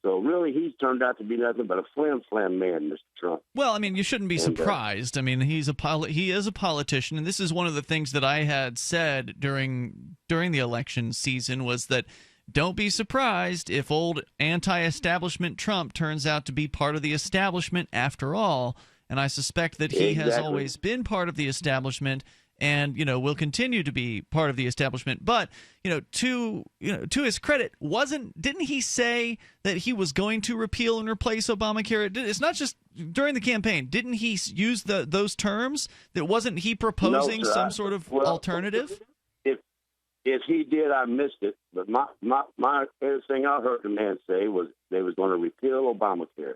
Speaker 2: So really, he's turned out to be nothing but a flim-flam man, Mr. Trump.
Speaker 7: Well, I mean, you shouldn't be surprised. I mean, he is a politician, and this is one of the things that I had said during the election season was that don't be surprised if old anti-establishment Trump turns out to be part of the establishment after all. And I suspect that he has always been part of the establishment and, will continue to be part of the establishment. But, to his credit, didn't he say that he was going to repeal and replace Obamacare? It's not just during the campaign. Didn't he use those terms? That wasn't he proposing some sort of alternative?
Speaker 2: If he did, I missed it. But my everything I heard the man say was they was going to repeal Obamacare.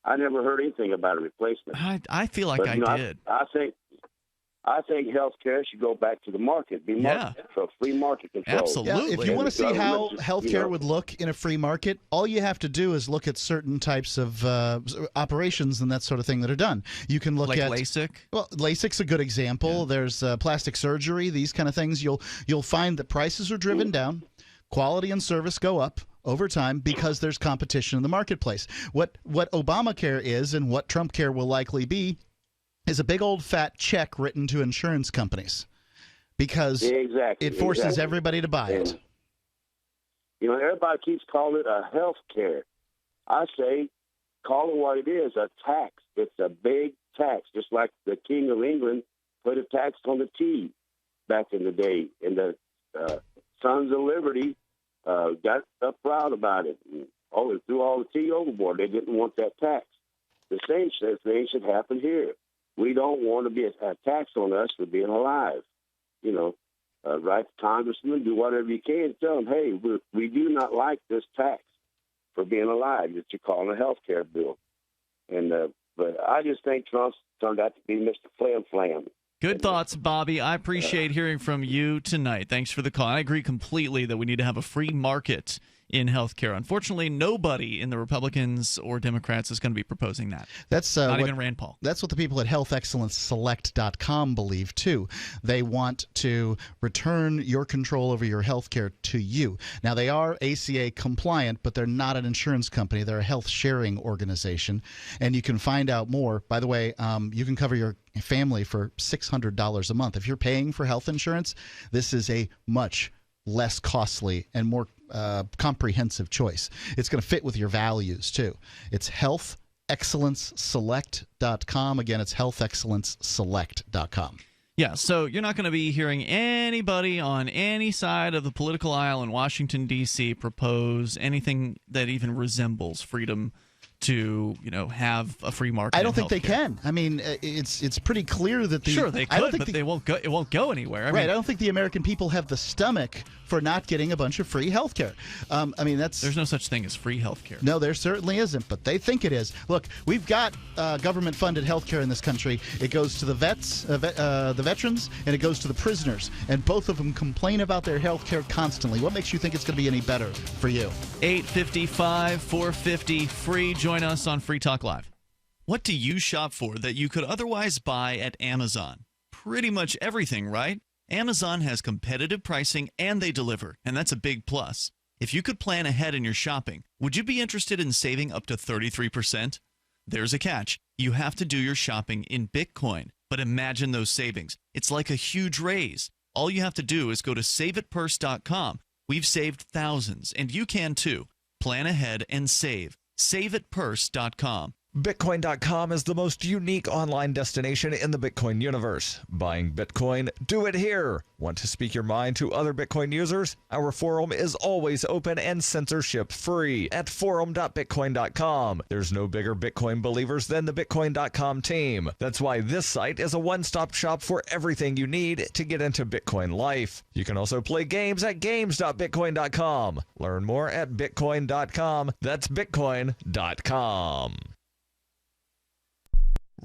Speaker 2: I never heard anything about a replacement.
Speaker 7: I feel like I did.
Speaker 2: I think health care should go back to the market, be for free market control.
Speaker 7: Absolutely.
Speaker 8: Yeah, if you want to see how health care would look in a free market, all you have to do is look at certain types of operations and that sort of thing that are done. You can look at
Speaker 7: LASIK.
Speaker 8: Well, LASIK's a good example. Yeah. There's plastic surgery, these kind of things. You'll find that prices are driven down, quality and service go up over time because there's competition in the marketplace. What Obamacare is and what Trump care will likely be is a big old fat check written to insurance companies because it forces everybody to buy it.
Speaker 2: Everybody keeps calling it a health care. I say call it what it is, a tax. It's a big tax, just like the King of England put a tax on the tea back in the day. And the Sons of Liberty got up proud about it. And threw all the tea overboard. They didn't want that tax. The same thing should happen here. We don't want to be a tax on us for being alive. Write the congressman, do whatever you can. Tell them, hey, we do not like this tax for being alive that you're calling a health care bill. But I just think Trump's turned out to be Mr. Flam Flam.
Speaker 7: Good thoughts, Bobby. I appreciate hearing from you tonight. Thanks for the call. I agree completely that we need to have a free market in healthcare. Unfortunately, nobody in the Republicans or Democrats is going to be proposing that.
Speaker 8: That's
Speaker 7: not even Rand Paul.
Speaker 8: That's what the people at healthexcellenceselect.com believe too. They want to return your control over your healthcare to you. Now they are ACA compliant, but they're not an insurance company. They're a health sharing organization, and you can find out more. By the way, you can cover your family for $600 a month. If you're paying for health insurance, this is a much less costly and more comprehensive choice. It's going to fit with your values too. It's healthexcellenceselect.com. Again, it's healthexcellenceselect.com.
Speaker 7: Yeah, so you're not going to be hearing anybody on any side of the political aisle in Washington, D.C. propose anything that even resembles freedom to have a free market.
Speaker 8: I don't think they can. I mean, it's pretty clear that
Speaker 7: sure they could, but they won't go. It won't go anywhere.
Speaker 8: I don't think the American people have the stomach for not getting a bunch of free health care.
Speaker 7: There's no such thing as free health care.
Speaker 8: No, there certainly isn't, but they think it is. Look, we've got government-funded health care in this country. It goes to the vets, the veterans, and it goes to the prisoners, and both of them complain about their health care constantly. What makes you think it's going to be any better for you?
Speaker 7: 855-450-FREE. Join us on Free Talk Live. What do you shop for that you could otherwise buy at Amazon? Pretty much everything, right? Amazon has competitive pricing and they deliver, and that's a big plus. If you could plan ahead in your shopping, would you be interested in saving up to 33%? There's a catch. You have to do your shopping in Bitcoin, but imagine those savings. It's like a huge raise. All you have to do is go to saveitpurse.com. We've saved thousands, and you can too. Plan ahead and save. Saveitpurse.com.
Speaker 3: Bitcoin.com is the most unique online destination in the Bitcoin universe. Buying Bitcoin? Do it here. Want to speak your mind to other Bitcoin users? Our forum is always open and censorship-free at forum.bitcoin.com. There's no bigger Bitcoin believers than the Bitcoin.com team. That's why this site is a one-stop shop for everything you need to get into Bitcoin life. You can also play games at games.bitcoin.com. Learn more at bitcoin.com. That's bitcoin.com.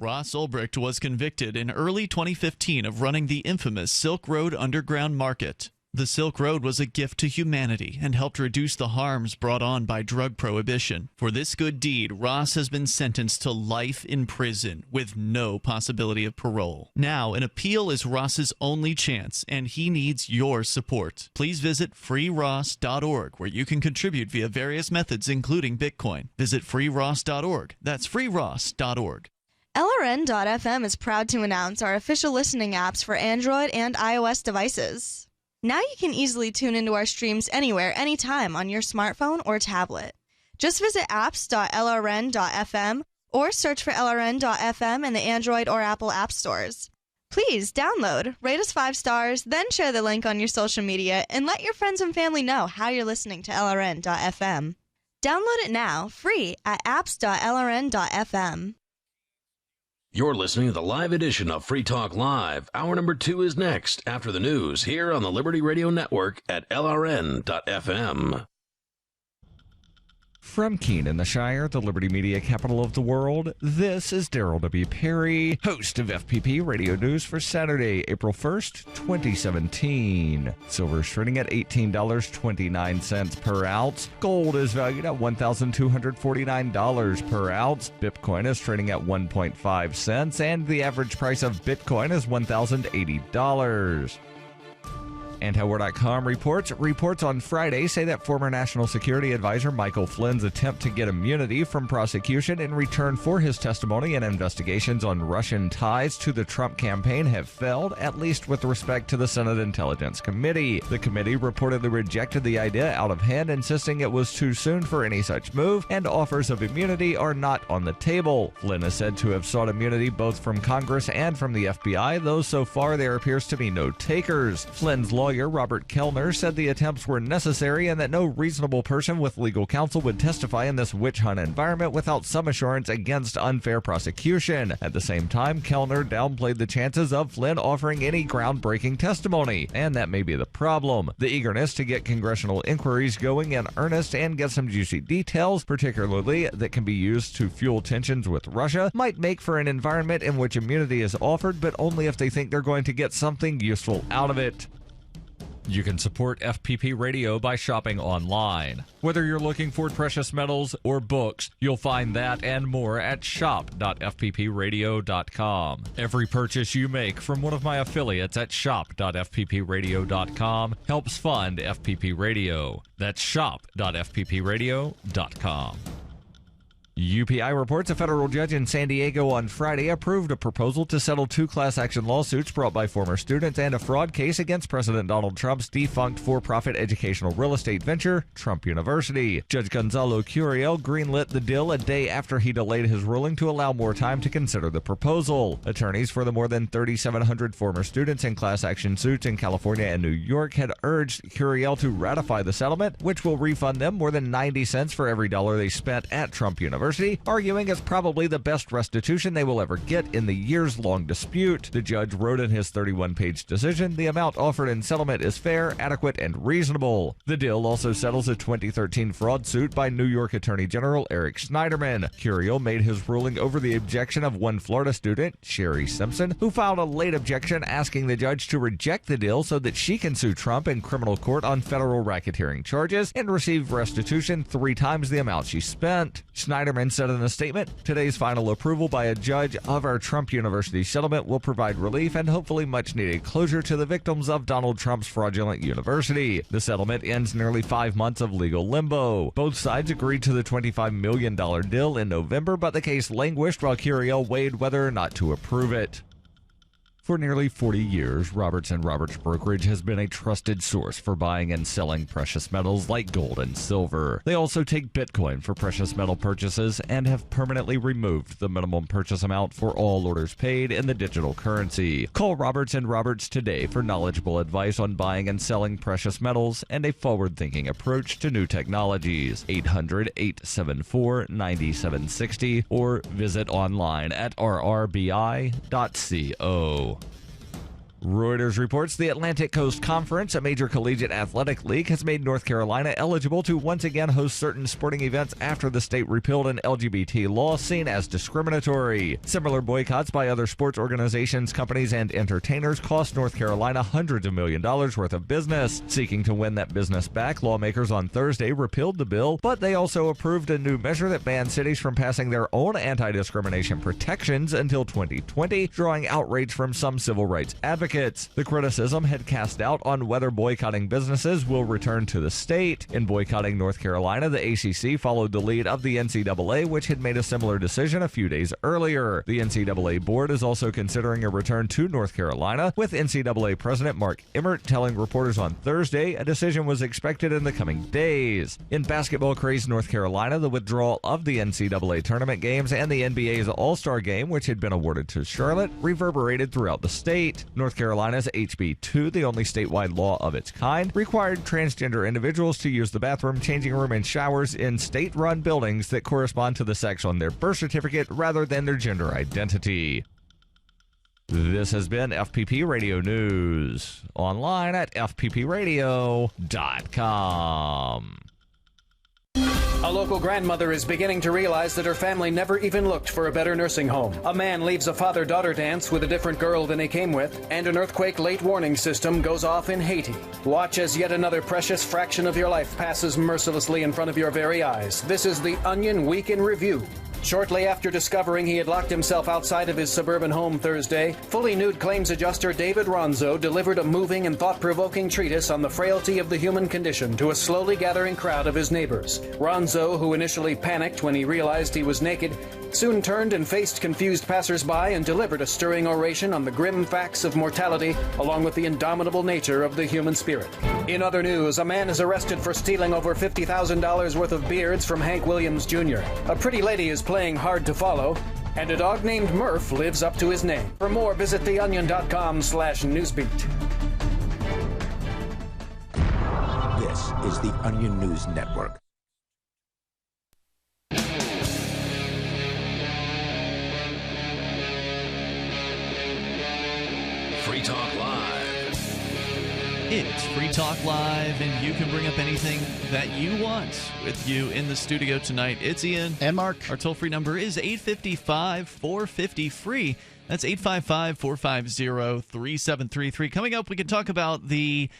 Speaker 7: Ross Ulbricht was convicted in early 2015 of running the infamous Silk Road Underground Market. The Silk Road was a gift to humanity and helped reduce the harms brought on by drug prohibition. For this good deed, Ross has been sentenced to life in prison with no possibility of parole. Now, an appeal is Ross's only chance, and he needs your support. Please visit freeross.org, where you can contribute via various methods, including Bitcoin. Visit freeross.org. That's freeross.org.
Speaker 4: LRN.FM is proud to announce our official listening apps for Android and iOS devices. Now you can easily tune into our streams anywhere, anytime on your smartphone or tablet. Just visit apps.lrn.fm or search for LRN.FM in the Android or Apple app stores. Please download, rate us 5 stars, then share the link on your social media and let your friends and family know how you're listening to LRN.FM. Download it now, free at apps.lrn.fm.
Speaker 6: You're listening to the live edition of Free Talk Live. Hour number 2 is next, after the news, here on the Liberty Radio Network at LRN.FM.
Speaker 3: From Keene in the Shire, the Liberty Media capital of the world, this is Daryl W. Perry, host of FPP Radio News for Saturday, April 1st, 2017. Silver is trading at $18.29 per ounce. Gold is valued at $1,249 per ounce. Bitcoin is trading at 1.5 cents, and the average price of Bitcoin is $1,080. Antiwar.com reports on Friday say that former National Security Advisor Michael Flynn's attempt to get immunity from prosecution in return for his testimony in investigations on Russian ties to the Trump campaign have failed, at least with respect to the Senate Intelligence Committee. The committee reportedly rejected the idea out of hand, insisting it was too soon for any such move, and offers of immunity are not on the table. Flynn is said to have sought immunity both from Congress and from the FBI, though so far there appears to be no takers. Flynn's lawyer, Robert Kellner, said the attempts were necessary and that no reasonable person with legal counsel would testify in this witch hunt environment without some assurance against unfair prosecution. At the same time, Kellner downplayed the chances of Flynn offering any groundbreaking testimony, and that may be the problem. The eagerness to get congressional inquiries going in earnest and get some juicy details, particularly that can be used to fuel tensions with Russia, might make for an environment in which immunity is offered, but only if they think they're going to get something useful out of it. You can support FPP Radio by shopping online. Whether you're looking for precious metals or books, you'll find that and more at shop.fppradio.com. Every purchase you make from one of my affiliates at shop.fppradio.com helps fund FPP Radio. That's shop.fppradio.com. UPI reports a federal judge in San Diego on Friday approved a proposal to settle 2 class action lawsuits brought by former students and a fraud case against President Donald Trump's defunct for-profit educational real estate venture, Trump University. Judge Gonzalo Curiel greenlit the deal a day after he delayed his ruling to allow more time to consider the proposal. Attorneys for the more than 3,700 former students in class action suits in California and New York had urged Curiel to ratify the settlement, which will refund them more than 90 cents for every dollar they spent at Trump University, arguing it's probably the best restitution they will ever get in the years-long dispute. The judge wrote in his 31-page decision, the amount offered in settlement is fair, adequate, and reasonable. The deal also settles a 2013 fraud suit by New York Attorney General Eric Schneiderman. Curiel made his ruling over the objection of one Florida student, Sherry Simpson, who filed a late objection asking the judge to reject the deal so that she can sue Trump in criminal court on federal racketeering charges and receive restitution 3 times the amount she spent. Schneiderman said in a statement, today's final approval by a judge of our Trump University settlement will provide relief and hopefully much needed closure to the victims of Donald Trump's fraudulent university. The settlement ends nearly 5 months of legal limbo. Both sides agreed to the $25 million deal in November, but the case languished while Curiel weighed whether or not to approve it. For nearly 40 years, Roberts & Roberts Brokerage has been a trusted source for buying and selling precious metals like gold and silver. They also take Bitcoin for precious metal purchases and have permanently removed the minimum purchase amount for all orders paid in the digital currency. Call Roberts & Roberts today for knowledgeable advice on buying and selling precious metals and a forward-thinking approach to new technologies. 800-874-9760 or visit online at rrbi.co. Reuters reports the Atlantic Coast Conference, a major collegiate athletic league, has made North Carolina eligible to once again host certain sporting events after the state repealed an LGBT law seen as discriminatory. Similar boycotts by other sports organizations, companies, and entertainers cost North Carolina hundreds of millions of dollars worth of business. Seeking to win that business back, lawmakers on Thursday repealed the bill, but they also approved a new measure that bans cities from passing their own anti-discrimination protections until 2020, drawing outrage from some civil rights advocates. The criticism had cast doubt on whether boycotting businesses will return to the state. In boycotting North Carolina, the ACC followed the lead of the NCAA, which had made a similar decision a few days earlier. The NCAA board is also considering a return to North Carolina, with NCAA President Mark Emmert telling reporters on Thursday a decision was expected in the coming days. In basketball-crazed North Carolina, the withdrawal of the NCAA tournament games and the NBA's All-Star Game, which had been awarded to Charlotte, reverberated throughout the state. North Carolina's HB 2, the only statewide law of its kind, required transgender individuals to use the bathroom, changing room, and showers in state-run buildings that correspond to the sex on their birth certificate rather than their gender identity. This has been FPP Radio News. Online at fppradio.com.
Speaker 9: A local grandmother is beginning to realize that her family never even looked for a better nursing home. A man leaves a father-daughter dance with a different girl than he came with, and an earthquake late warning system goes off in Haiti. Watch as yet another precious fraction of your life passes mercilessly in front of your very eyes. This is the Onion Week in Review. Shortly after discovering he had locked himself outside of his suburban home Thursday, fully nude claims adjuster David Ronzo delivered a moving and thought-provoking treatise on the frailty of the human condition to a slowly gathering crowd of his neighbors. Ronzo, who initially panicked when he realized he was naked, soon turned and faced confused passersby and delivered a stirring oration on the grim facts of mortality, along with the indomitable nature of the human spirit. In other news, a man is arrested for stealing over $50,000 worth of beards from Hank Williams Jr. A pretty lady is playing hard to follow, and a dog named Murph lives up to his name. For more, visit theonion.com/newsbeat.
Speaker 5: This is the Onion News Network.
Speaker 6: Free Talk Live.
Speaker 7: It's Free Talk Live, and you can bring up anything that you want. With you in the studio tonight, it's Ian.
Speaker 8: And Mark.
Speaker 7: Our toll-free number is 855-450-FREE. That's 855-450-3733. Coming up, we can talk about the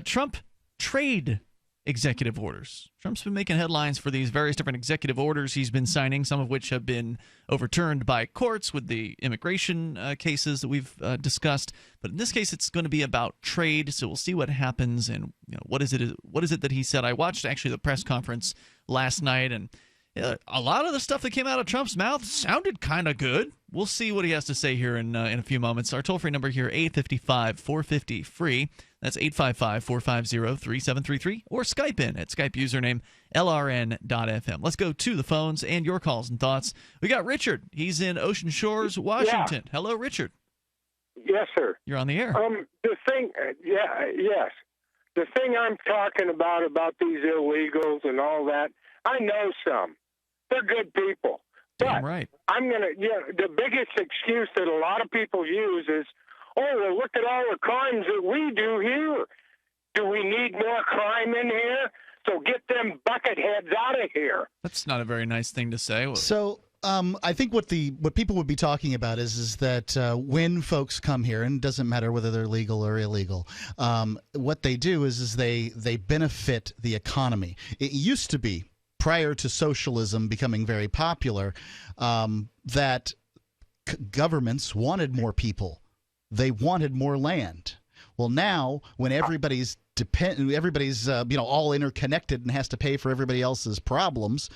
Speaker 7: Trump trade executive orders. Trump's been making headlines for these various different executive orders he's been signing, some of which have been overturned by courts with the immigration cases that we've discussed. But in this case, it's going to be about trade. So we'll see what happens and what is it that he said. I watched actually the press conference last night, and a lot of the stuff that came out of Trump's mouth sounded kind of good. We'll see what he has to say here in a few moments. Our toll-free number here, 855-450-FREE. That's 855-450-3733. Or Skype in at Skype username LRN.FM. Let's go to the phones and your calls and thoughts. We got Richard. He's in Ocean Shores, Washington. Yeah. Hello, Richard.
Speaker 10: Yes, sir.
Speaker 7: You're on the air.
Speaker 10: The thing I'm talking about these illegals and all that, I know some. They're good people.
Speaker 7: Damn right.
Speaker 10: The biggest excuse that a lot of people use is, oh, well, look at all the crimes that we do here. Do we need more crime in here? So get them bucket heads out of here.
Speaker 7: That's not a very nice thing to say.
Speaker 8: So I think what people would be talking about is that when folks come here, and it doesn't matter whether they're legal or illegal, what they do is they benefit the economy. It used to be, prior to socialism becoming very popular, that governments wanted more people. They wanted more land. Well, now when everybody's all interconnected and has to pay for everybody else's problems,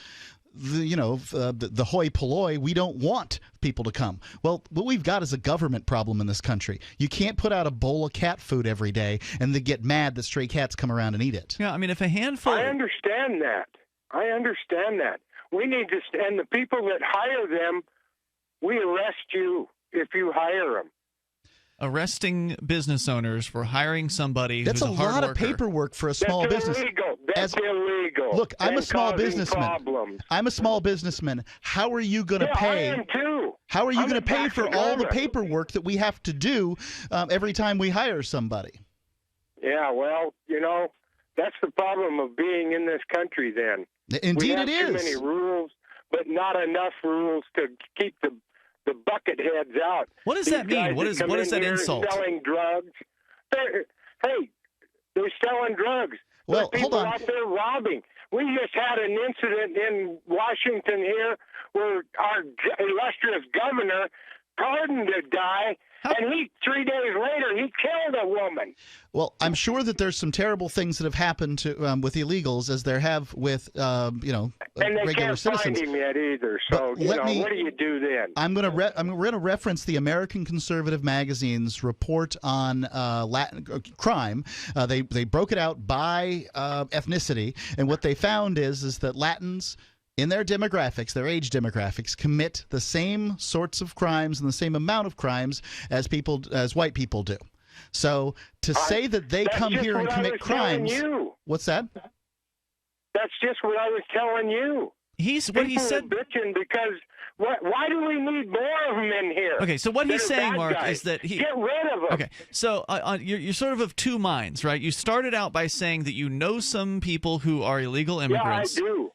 Speaker 8: the hoi polloi, we don't want people to come. Well, what we've got is a government problem in this country. You can't put out a bowl of cat food every day and then get mad that stray cats come around and eat it.
Speaker 7: Yeah, I mean, if a handful...
Speaker 10: I understand that. We need to, and the people that hire them, we arrest you if you hire them.
Speaker 7: Arresting business owners for hiring somebody
Speaker 8: That's
Speaker 7: who's a hard
Speaker 8: lot
Speaker 7: worker.
Speaker 8: of paperwork for a small business.
Speaker 10: That's illegal.
Speaker 8: Look, I'm a small
Speaker 10: causing
Speaker 8: businessman.
Speaker 10: problems.
Speaker 8: I'm a small businessman. How are you going to pay?
Speaker 10: I am too.
Speaker 8: How are you
Speaker 10: I'm
Speaker 8: going to pay for all the
Speaker 10: taxidermist.
Speaker 8: paperwork that we have to do every time we hire somebody?
Speaker 10: Yeah, well, that's the problem of being in this country then.
Speaker 8: Indeed,
Speaker 10: we have
Speaker 8: it is.
Speaker 10: too many rules, but not enough rules to keep the bucket heads out.
Speaker 7: What does that mean? What is that insult?
Speaker 10: Selling drugs. They're selling drugs.
Speaker 8: Well,
Speaker 10: There's people out there robbing. We just had an incident in Washington here where our illustrious governor pardoned a guy, and 3 days later he killed a woman.
Speaker 8: Well, I'm sure that there's some terrible things that have happened to with illegals, as there have with
Speaker 10: and they
Speaker 8: regular
Speaker 10: can't
Speaker 8: citizens.
Speaker 10: find him yet either. So what do you do then?
Speaker 8: I'm going to reference the American Conservative Magazine's report on Latin crime. They broke it out by ethnicity, and what they found is that Latins, in their demographics, their age demographics, commit the same sorts of crimes and the same amount of crimes as white people do. So to say that they come here and commit crimes, what's that?
Speaker 10: That's just what I was telling you. People are bitching because why do we need more of them in here?
Speaker 7: Okay, so what he's saying, Mark, is that
Speaker 10: get rid of them.
Speaker 7: Okay, so you're sort of two minds, right? You started out by saying that you know some people who are illegal immigrants,
Speaker 10: yeah, I do.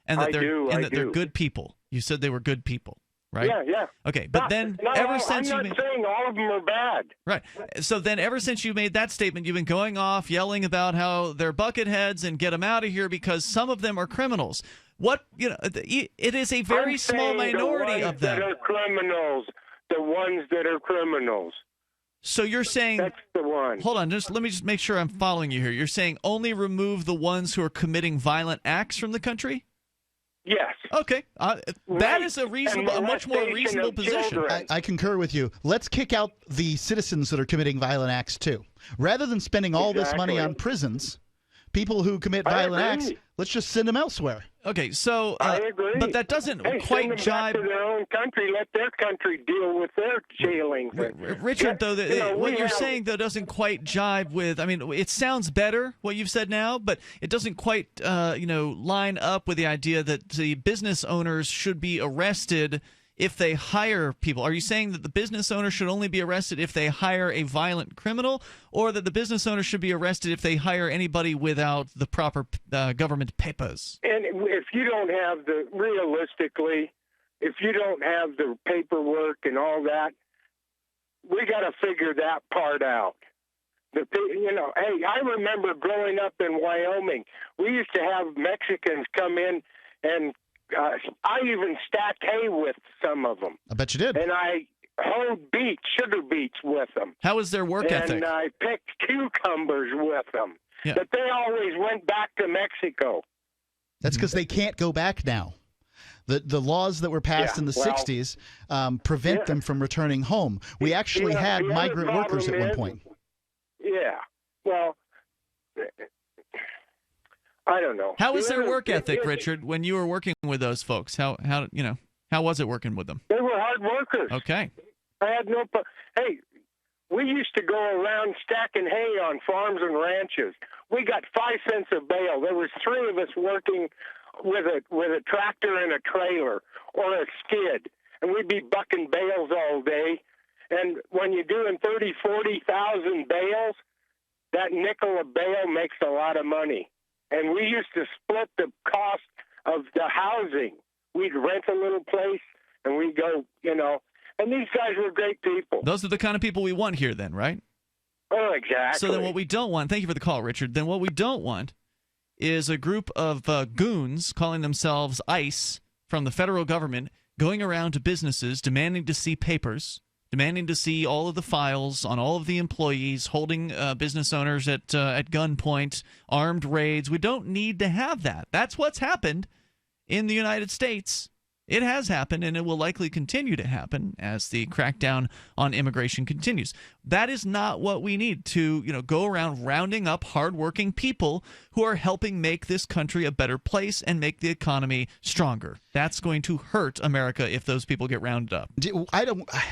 Speaker 7: and that they're good people. You said they were good people, right?
Speaker 10: Yeah.
Speaker 7: Okay, but then ever since
Speaker 10: I'm not saying all of them are bad.
Speaker 7: Right. So then ever since you made that statement, you've been going off yelling about how they're bucketheads and get them out of here because some of them are criminals. It is a very small minority of them.
Speaker 10: The ones that are criminals.
Speaker 7: So you're saying
Speaker 10: that's the one.
Speaker 7: Hold on, let me make sure I'm following you here. You're saying only remove the ones who are committing violent acts from the country?
Speaker 10: Yes.
Speaker 7: Okay. That is a much more reasonable position.
Speaker 8: I concur with you. Let's kick out the citizens that are committing violent acts too. Rather than spending all this money on prisons, people who commit violent acts, let's just send them elsewhere.
Speaker 7: Okay, so
Speaker 10: I agree.
Speaker 7: But that doesn't quite
Speaker 10: send them
Speaker 7: jibe
Speaker 10: back to their own country. Let their country deal with their jailing.
Speaker 7: Richard, though, what you're saying though doesn't quite jibe with. I mean, it sounds better what you've said now, but it doesn't quite line up with the idea that the business owners should be arrested if they hire people. Are you saying that the business owner should only be arrested if they hire a violent criminal, or that the business owner should be arrested if they hire anybody without the proper government papers?
Speaker 10: And if you don't have realistically, if you don't have the paperwork and all that, we got to figure that part out. Hey, I remember growing up in Wyoming, we used to have Mexicans come in and I even stacked hay with some of them.
Speaker 8: I bet you did.
Speaker 10: And I hoed sugar beets with them.
Speaker 7: How was their work ethic?
Speaker 10: And I picked cucumbers with them.
Speaker 7: Yeah.
Speaker 10: But they always went back to Mexico.
Speaker 8: That's because they can't go back now. The laws that were passed in the 60s prevent them from returning home. We actually had migrant workers at one point.
Speaker 10: Yeah. Well, I don't know.
Speaker 7: How was their work ethic, Richard, when you were working with those folks? How was it working with them?
Speaker 10: They were hard workers.
Speaker 7: Okay.
Speaker 10: I had no. Hey, we used to go around stacking hay on farms and ranches. We got 5 cents a bale. There was 3 of us working with a tractor and a trailer or a skid, and we'd be bucking bales all day. And when you're doing 40,000 bales, that nickel a bale makes a lot of money. And we used to split the cost of the housing. We'd rent a little place, and we'd go, and these guys were great people.
Speaker 7: Those are the kind of people we want here then, right?
Speaker 10: Oh, exactly.
Speaker 7: So then what we don't want, thank you for the call, Richard, then what we don't want is a group of goons calling themselves ICE from the federal government going around to businesses demanding to see papers, demanding to see all of the files on all of the employees, holding business owners at gunpoint, armed raids. We don't need to have that. That's what's happened in the United States It has happened, and it will likely continue to happen as the crackdown on immigration continues. That is not what we need to, go around rounding up hardworking people who are helping make this country a better place and make the economy stronger. That's going to hurt America if those people get rounded up.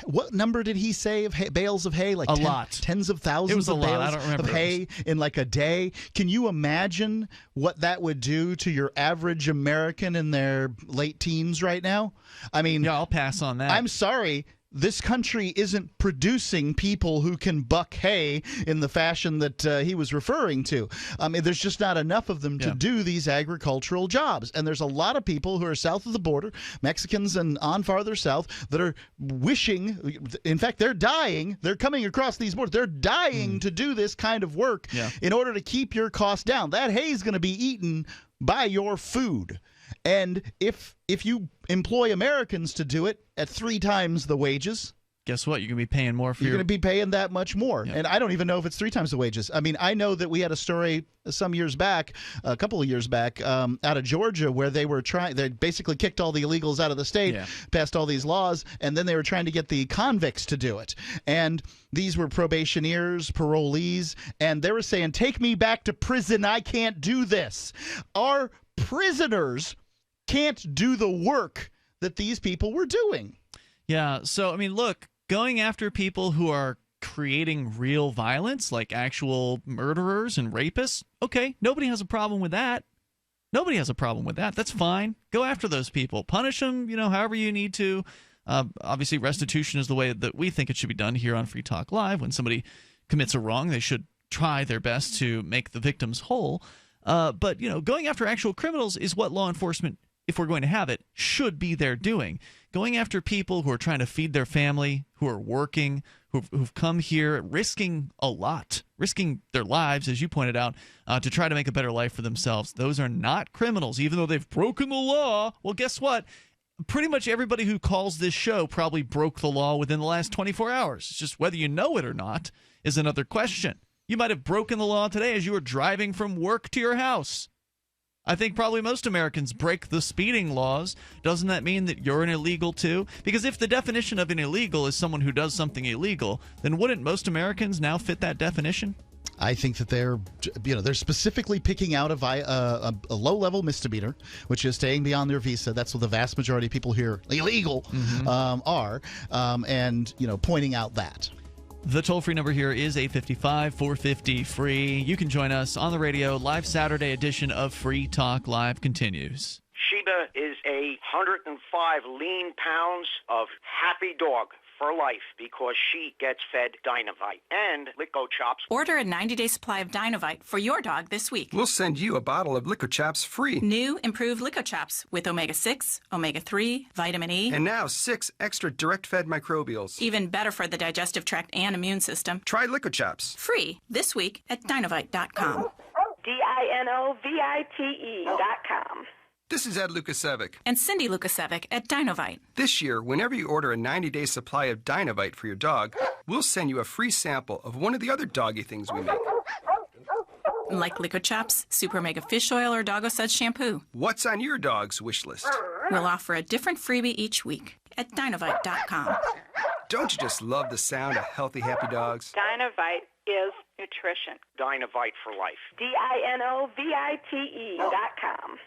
Speaker 8: What number did he say of bales of hay? Like
Speaker 7: a lot.
Speaker 8: Tens of thousands
Speaker 7: it was a
Speaker 8: of
Speaker 7: lot.
Speaker 8: bales
Speaker 7: I don't remember.
Speaker 8: of hay in like a day. Can you imagine what that would do to your average American in their late teens right now? I mean,
Speaker 7: yeah, I'll pass on that.
Speaker 8: I'm sorry. This country isn't producing people who can buck hay in the fashion that he was referring to. There's just not enough of them to do these agricultural jobs. And there's a lot of people who are south of the border, Mexicans and on farther south, that are wishing, in fact, they're dying. They're coming across these borders. They're dying to do this kind of work in order to keep your costs down. That hay is going to be eaten by your food. And if you employ Americans to do it at 3 times the wages,
Speaker 7: guess what? You're going to be paying more for
Speaker 8: You're going to be paying that much more.
Speaker 7: Yep.
Speaker 8: And I don't even know if it's 3 times the wages. I mean, I know that we had a story some years back, a couple of years back, out of Georgia where they basically kicked all the illegals out of the state, passed all these laws, and then they were trying to get the convicts to do it. And these were probationers, parolees, and they were saying, take me back to prison. I can't do this. Our prisoners can't do the work that these people were doing.
Speaker 7: Yeah, so, I mean, look, going after people who are creating real violence, like actual murderers and rapists, okay, nobody has a problem with that. Nobody has a problem with that. That's fine. Go after those people. Punish them, however you need to. Obviously, restitution is the way that we think it should be done here on Free Talk Live. When somebody commits a wrong, they should try their best to make the victims whole. But, going after actual criminals is what law enforcement, if we're going to have it, should be there doing. Going after people who are trying to feed their family, who are working, who've come here risking a lot, risking their lives, as you pointed out, to try to make a better life for themselves. Those are not criminals, even though they've broken the law. Well, guess what? Pretty much everybody who calls this show probably broke the law within the last 24 hours. It's just whether you know it or not is another question. You might have broken the law today as you were driving from work to your house. I think probably most Americans break the speeding laws. Doesn't that mean that you're an illegal too? Because if the definition of an illegal is someone who does something illegal, then wouldn't most Americans now fit that definition?
Speaker 8: I think that they're specifically picking out a low-level misdemeanor, which is staying beyond their visa. That's what the vast majority of people here illegal are, and pointing out that.
Speaker 7: The toll-free number here is 855-450-FREE. You can join us on the radio. Live Saturday edition of Free Talk Live continues.
Speaker 11: Sheba is 105 lean pounds of happy dog for life because she gets fed Dynavite and Lico Chops.
Speaker 12: Order a 90-day supply of Dynavite for your dog this week.
Speaker 13: We'll send you a bottle of Lico Chops free.
Speaker 12: New improved Lico Chops with omega-6, omega-3, vitamin E.
Speaker 13: And now 6 extra direct-fed microbials.
Speaker 12: Even better for the digestive tract and immune system.
Speaker 13: Try Lico Chops.
Speaker 12: Free this week at Dynavite.com.
Speaker 11: DINOVITE.com.
Speaker 13: This is Ed Lukasevic.
Speaker 12: And Cindy Lukasevic at Dynavite.
Speaker 13: This year, whenever you order a 90-day supply of Dynavite for your dog, we'll send you a free sample of one of the other doggy things we make.
Speaker 12: Like Lico Chops, Super Mega Fish Oil, or Doggo Suds Shampoo.
Speaker 13: What's on your dog's wish list?
Speaker 12: We'll offer a different freebie each week at Dynavite.com.
Speaker 13: Don't you just love the sound of healthy, happy dogs?
Speaker 11: Dynavite is nutrition. Dynavite for life. DINOVITE.com.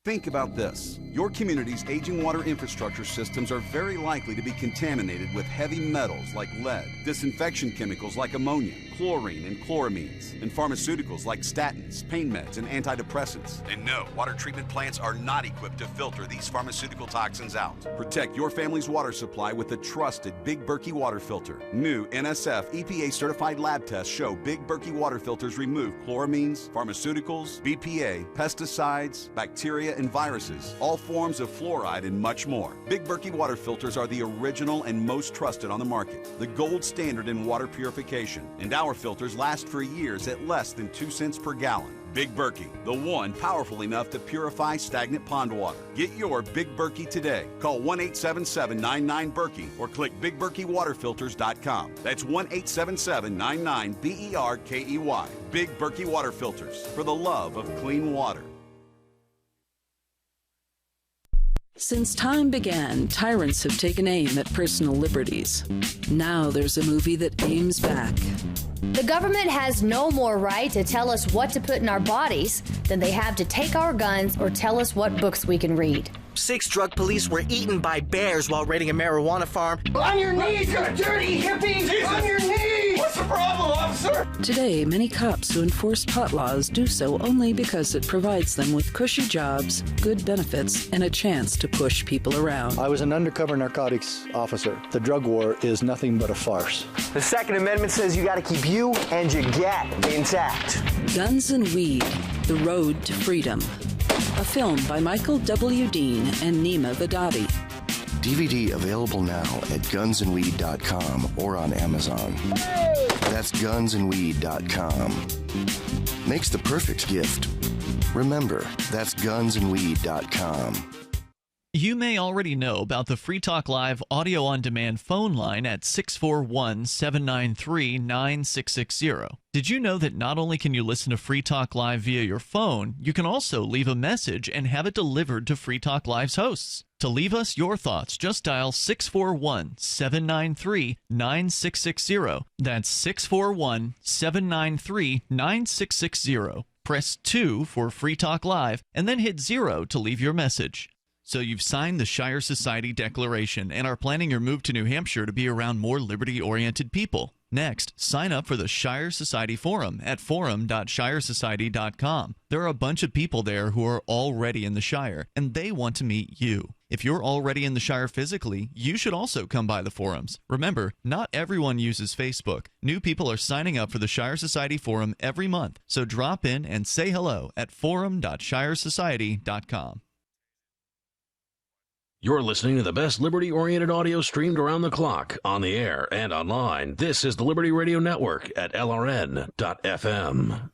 Speaker 14: Think about this. Your community's aging water infrastructure systems are very likely to be contaminated with heavy metals like lead, disinfection chemicals like ammonia, chlorine and chloramines, and pharmaceuticals like statins, pain meds, and antidepressants. And no, water treatment plants are not equipped to filter these pharmaceutical toxins out. Protect your family's water supply with the trusted Big Berkey water filter. New NSF EPA-certified lab tests show Big Berkey water filters remove chloramines, pharmaceuticals, BPA, pesticides, bacteria, and viruses, all forms of fluoride, and much more. Big Berkey water filters are the original and most trusted on the market, the gold standard in water purification, and our filters last for years at less than 2 cents per gallon. Big Berkey, the one powerful enough to purify stagnant pond water. Get your Big Berkey today. Call 1-877-99-BERKEY or click BigBerkeyWaterFilters.com. That's 1-877-99-BERKEY. Big Berkey Water Filters, for the love of clean water.
Speaker 15: Since time began, tyrants have taken aim at personal liberties. Now there's a movie that aims back.
Speaker 27: The government has no more right to tell us what to put in our bodies than they have to take our guns or tell us what books we can read.
Speaker 16: 6 drug police were eaten by bears while raiding a marijuana farm.
Speaker 17: On your knees, you dirty hippie! Jesus. On your knees! What's the problem, officer?
Speaker 15: Today, many cops who enforce pot laws do so only because it provides them with cushy jobs, good benefits, and a chance to push people around.
Speaker 18: I was an undercover narcotics officer. The drug war is nothing but a farce.
Speaker 16: The Second Amendment says you gotta keep you and your gat intact.
Speaker 15: Guns and Weed, The Road to Freedom. A film by Michael W. Dean and Nima Vadadi.
Speaker 19: DVD available now at gunsandweed.com or on Amazon. That's gunsandweed.com. Makes the perfect gift. Remember, that's gunsandweed.com.
Speaker 7: You may already know about the Free Talk Live audio-on-demand phone line at 641-793-9660. Did you know that not only can you listen to Free Talk Live via your phone, you can also leave a message and have it delivered to Free Talk Live's hosts? To leave us your thoughts, just dial 641-793-9660. That's 641-793-9660. Press 2 for Free Talk Live, and then hit 0 to leave your message. So you've signed the Shire Society Declaration and are planning your move to New Hampshire to be around more liberty-oriented people. Next, sign up for the Shire Society Forum at forum.shiresociety.com. There are a bunch of people there who are already in the Shire, and they want to meet you. If you're already in the Shire physically, you should also come by the forums. Remember, not everyone uses Facebook. New people are signing up for the Shire Society Forum every month, so drop in and say hello at forum.shiresociety.com.
Speaker 6: You're listening to the best liberty-oriented audio streamed around the clock, on the air and online. This is the Liberty Radio Network at LRN.FM.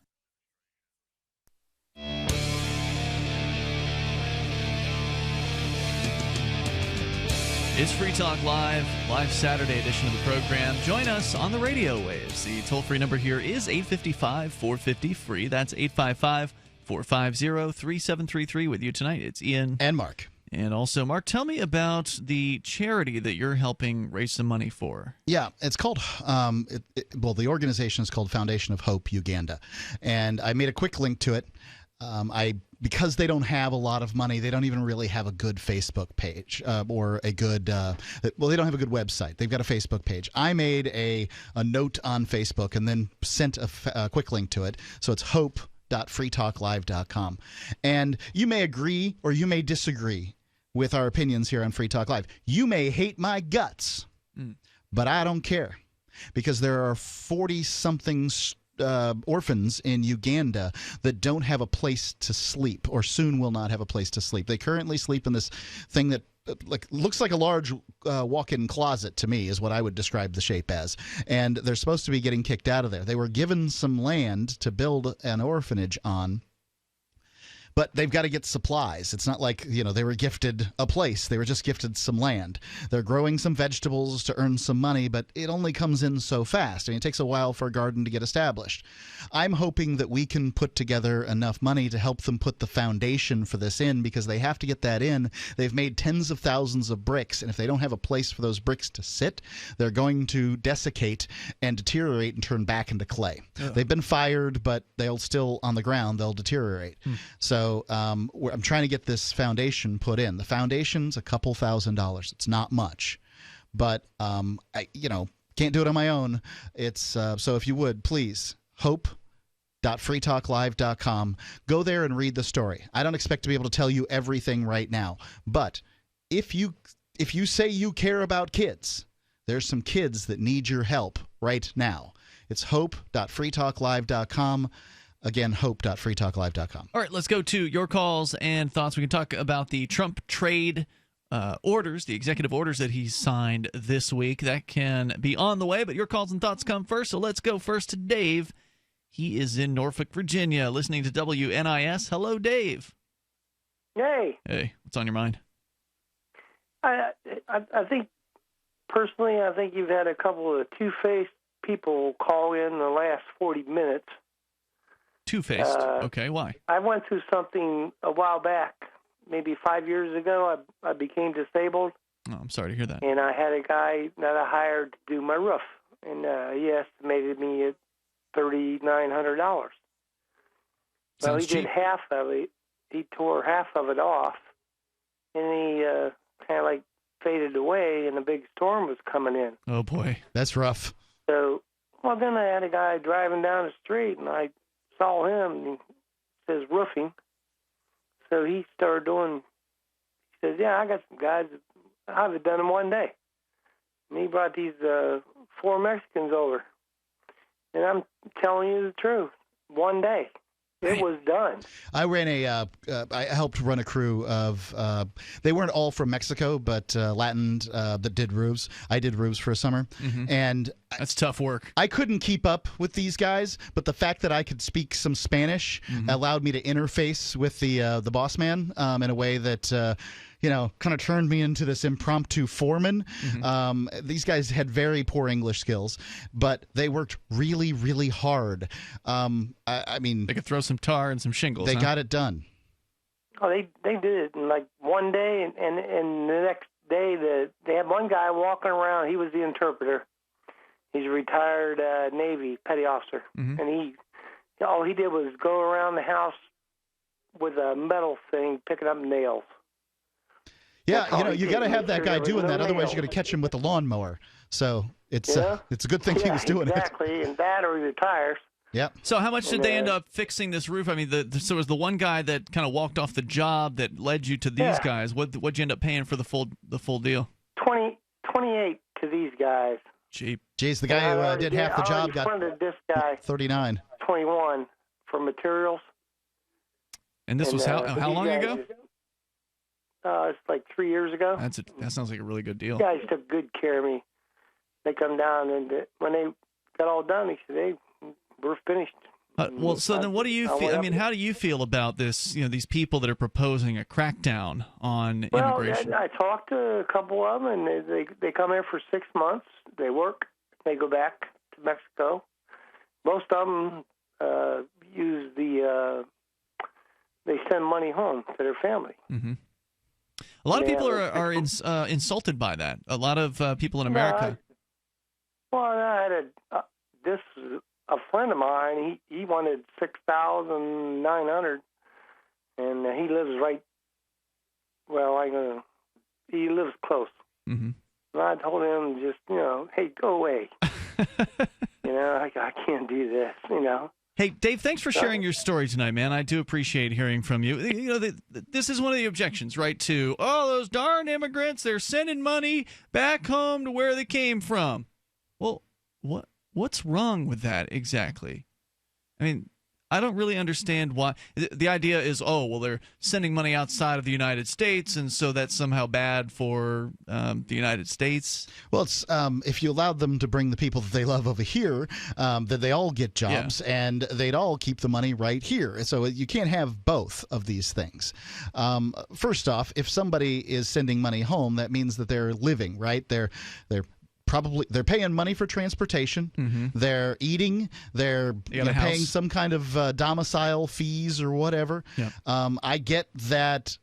Speaker 7: It's Free Talk Live Saturday edition of the program. Join us on the radio waves. The toll-free number here is 855-450-FREE. That's 855-450-3733. With you tonight, it's Ian.
Speaker 8: And Mark.
Speaker 7: And also, Mark, tell me about the charity that you're helping raise some money for.
Speaker 8: Yeah, it's called, the organization is called Foundation of Hope Uganda. And I made a quick link to it. Because they don't have a lot of money, they don't even really have a good Facebook page or a good, they don't have a good website. They've got a Facebook page. I made a note on Facebook and then sent a quick link to it. So it's hope.freetalklive.com. And you may agree or you may disagree with our opinions here on Free Talk Live. You may hate my guts, but I don't care, because there are 40-something orphans in Uganda that don't have a place to sleep, or soon will not have a place to sleep. They currently sleep in this thing that looks like a large walk-in closet to me, is what I would describe the shape as. And they're supposed to be getting kicked out of there. They were given some land to build an orphanage on, but they've got to get supplies. It's not like, they were gifted a place. They were just gifted some land. They're growing some vegetables to earn some money, but it only comes in so fast. I mean, it takes a while for a garden to get established. I'm hoping that we can put together enough money to help them put the foundation for this in, because they have to get that in. They've made tens of thousands of bricks, and if they don't have a place for those bricks to sit, they're going to desiccate and deteriorate and turn back into clay. Oh. They've been fired, but they'll still, on the ground, they'll deteriorate. So I'm trying to get this foundation put in. The foundation's a couple $1,000s. It's not much, but I can't do it on my own. It's so if you would please, hope.freetalklive.com. Go there and read the story. I don't expect to be able to tell you everything right now, but if you say you care about kids, there's some kids that need your help right now. It's hope.freetalklive.com. Again, hope.freetalklive.com.
Speaker 7: All right, let's go to your calls and thoughts. We can talk about the Trump trade orders, the executive orders that he signed this week. That can be on the way, but your calls and thoughts come first. So let's go first to Dave. He is in Norfolk, Virginia, listening to WNIS. Hello, Dave.
Speaker 20: Hey.
Speaker 7: Hey, what's on your mind?
Speaker 20: I think, personally, you've had a couple of two-faced people call in the last 40 minutes.
Speaker 7: Two-faced. Okay, why?
Speaker 20: I went through something a while back maybe 5 years ago, I became disabled,
Speaker 7: Oh, I'm sorry to hear that.
Speaker 20: and I had a guy that I hired to do my roof, and he estimated me at $3,900. Well,
Speaker 7: Sounds
Speaker 20: he did
Speaker 7: cheap.
Speaker 20: half of it. He tore half of it off, and he kind of like faded away, and a big storm was coming in.
Speaker 7: Oh, boy.
Speaker 8: That's rough.
Speaker 20: So, well, then I had a guy driving down the street, and I saw him, and he says roofing. So he started doing, he says, yeah, I got some guys, I've done them one day. And he brought these 4 Mexicans over. And I'm telling you the truth, one day. It was done.
Speaker 8: I ran I helped run a crew of, they weren't all from Mexico, but Latin that did roofs. I did roofs for a summer.
Speaker 7: Mhm.
Speaker 8: And
Speaker 7: That's tough work.
Speaker 8: I couldn't keep up with these guys, but the fact that I could speak some Spanish allowed me to interface with the boss man in a way that kind of turned me into this impromptu foreman. These guys had very poor English skills, but they worked really, really hard. I mean,
Speaker 7: they could throw some tar and some shingles.
Speaker 8: They got it done.
Speaker 20: Oh, they did it in like one day, and the next day they had one guy walking around. He was the interpreter. He's a retired Navy petty officer, and all he did was go around the house with a metal thing, picking up nails.
Speaker 8: Yeah, you got to have that guy doing that. Otherwise, you're going to catch him with the lawnmower. So it's a good thing he was doing
Speaker 20: exactly, and that or the tires.
Speaker 8: Yeah.
Speaker 7: So how much did they end up fixing this roof? I mean, so it was the one guy that kind of walked off the job that led you to these guys. What'd you end up paying for the full deal?
Speaker 20: 28 to these guys.
Speaker 7: Cheap.
Speaker 8: Jeez, the guy who did half the job got
Speaker 20: funded this guy
Speaker 8: 39.
Speaker 20: 21 for materials.
Speaker 7: And this was how long ago?
Speaker 20: It's like 3 years ago.
Speaker 7: That sounds like a really good deal.
Speaker 20: Guys took good care of me. They come down, and when they got all done, they said, "Hey, we're finished."
Speaker 7: Well, so then what do you feel? I mean, how do you feel about this? These people that are proposing a crackdown on immigration.
Speaker 20: I talked to a couple of them, and they come here for 6 months. They work. They go back to Mexico. Most of them use they send money home to their family.
Speaker 7: A lot of people are insulted by that. A lot of people in America.
Speaker 20: I had a friend of mine. He wanted $6,900, and he lives right. Well, he lives close. And I told him just, hey, go away. I can't do this.
Speaker 7: Hey, Dave, thanks for sharing your story tonight, man. I do appreciate hearing from you. This is one of the objections, right, to, those darn immigrants, they're sending money back home to where they came from. Well, what's wrong with that exactly? I mean, I don't really understand why. The idea is, they're sending money outside of the United States, and so that's somehow bad for the United States.
Speaker 8: Well, it's if you allowed them to bring the people that they love over here, that they all get jobs, and they'd all keep the money right here. So you can't have both of these things. First off, if somebody is sending money home, that means that they're living, right? They're paying money for transportation. They're eating. They're paying some kind of domicile fees or whatever. I get that.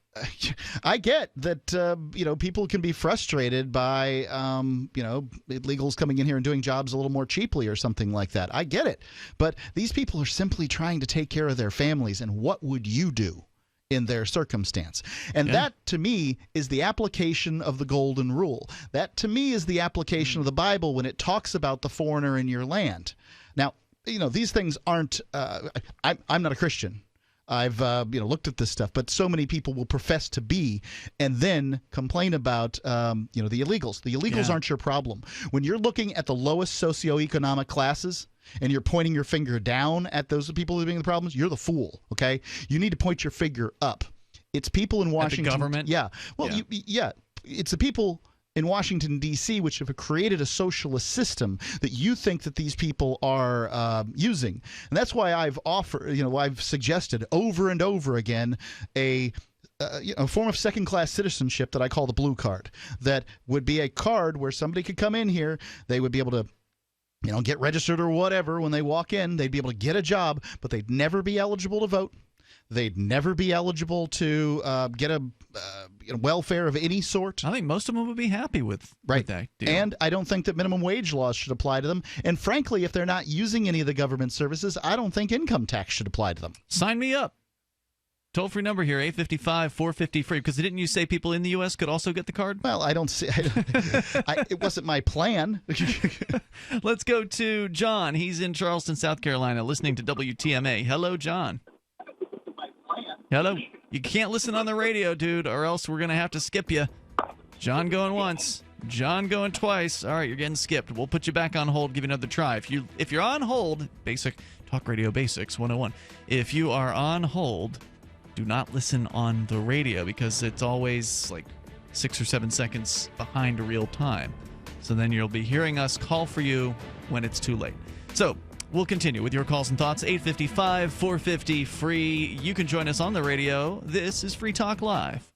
Speaker 8: People can be frustrated by illegals coming in here and doing jobs a little more cheaply or something like that. I get it, but these people are simply trying to take care of their families. And what would you do in their circumstance? And that, to me, is the application of the golden rule. That, to me, is the application of the Bible when it talks about the foreigner in your land. Now, these things aren't I'm not a Christian. I've looked at this stuff, but so many people will profess to be and then complain about the illegals. The illegals aren't your problem. When you're looking at the lowest socioeconomic classes and you're pointing your finger down at those people who are being the problems, you're the fool, okay? You need to point your finger up. It's people in Washington.
Speaker 7: At the government?
Speaker 8: Yeah. Well, it's the people in Washington, D.C., which have created a socialist system that you think that these people are using. And that's why I've I've suggested over and over again a form of second-class citizenship that I call the blue card. That would be a card where somebody could come in here, they would be able to get registered or whatever when they walk in. They'd be able to get a job, but they'd never be eligible to vote. They'd never be eligible to get a welfare of any sort.
Speaker 7: I think most of them would be happy with that deal.
Speaker 8: And I don't think that minimum wage laws should apply to them. And frankly, if they're not using any of the government services, I don't think income tax should apply to them.
Speaker 7: Sign me up. Toll-free number here, 855-450-FREE. Because didn't you say people in the U.S. could also get the card?
Speaker 8: Well, I don't see. It wasn't my plan.
Speaker 7: Let's go to John. He's in Charleston, South Carolina, listening to WTMA. Hello, John. Hello. You can't listen on the radio, dude, or else we're going to have to skip you. John going once. John going twice. All right, you're getting skipped. We'll put you back on hold, give you another try. If you're on hold, basic Talk Radio Basics 101. If you are on hold, do not listen on the radio because it's always like 6 or 7 seconds behind real time. So then you'll be hearing us call for you when it's too late. So we'll continue with your calls and thoughts. 855-450-FREE. You can join us on the radio. This is Free Talk Live.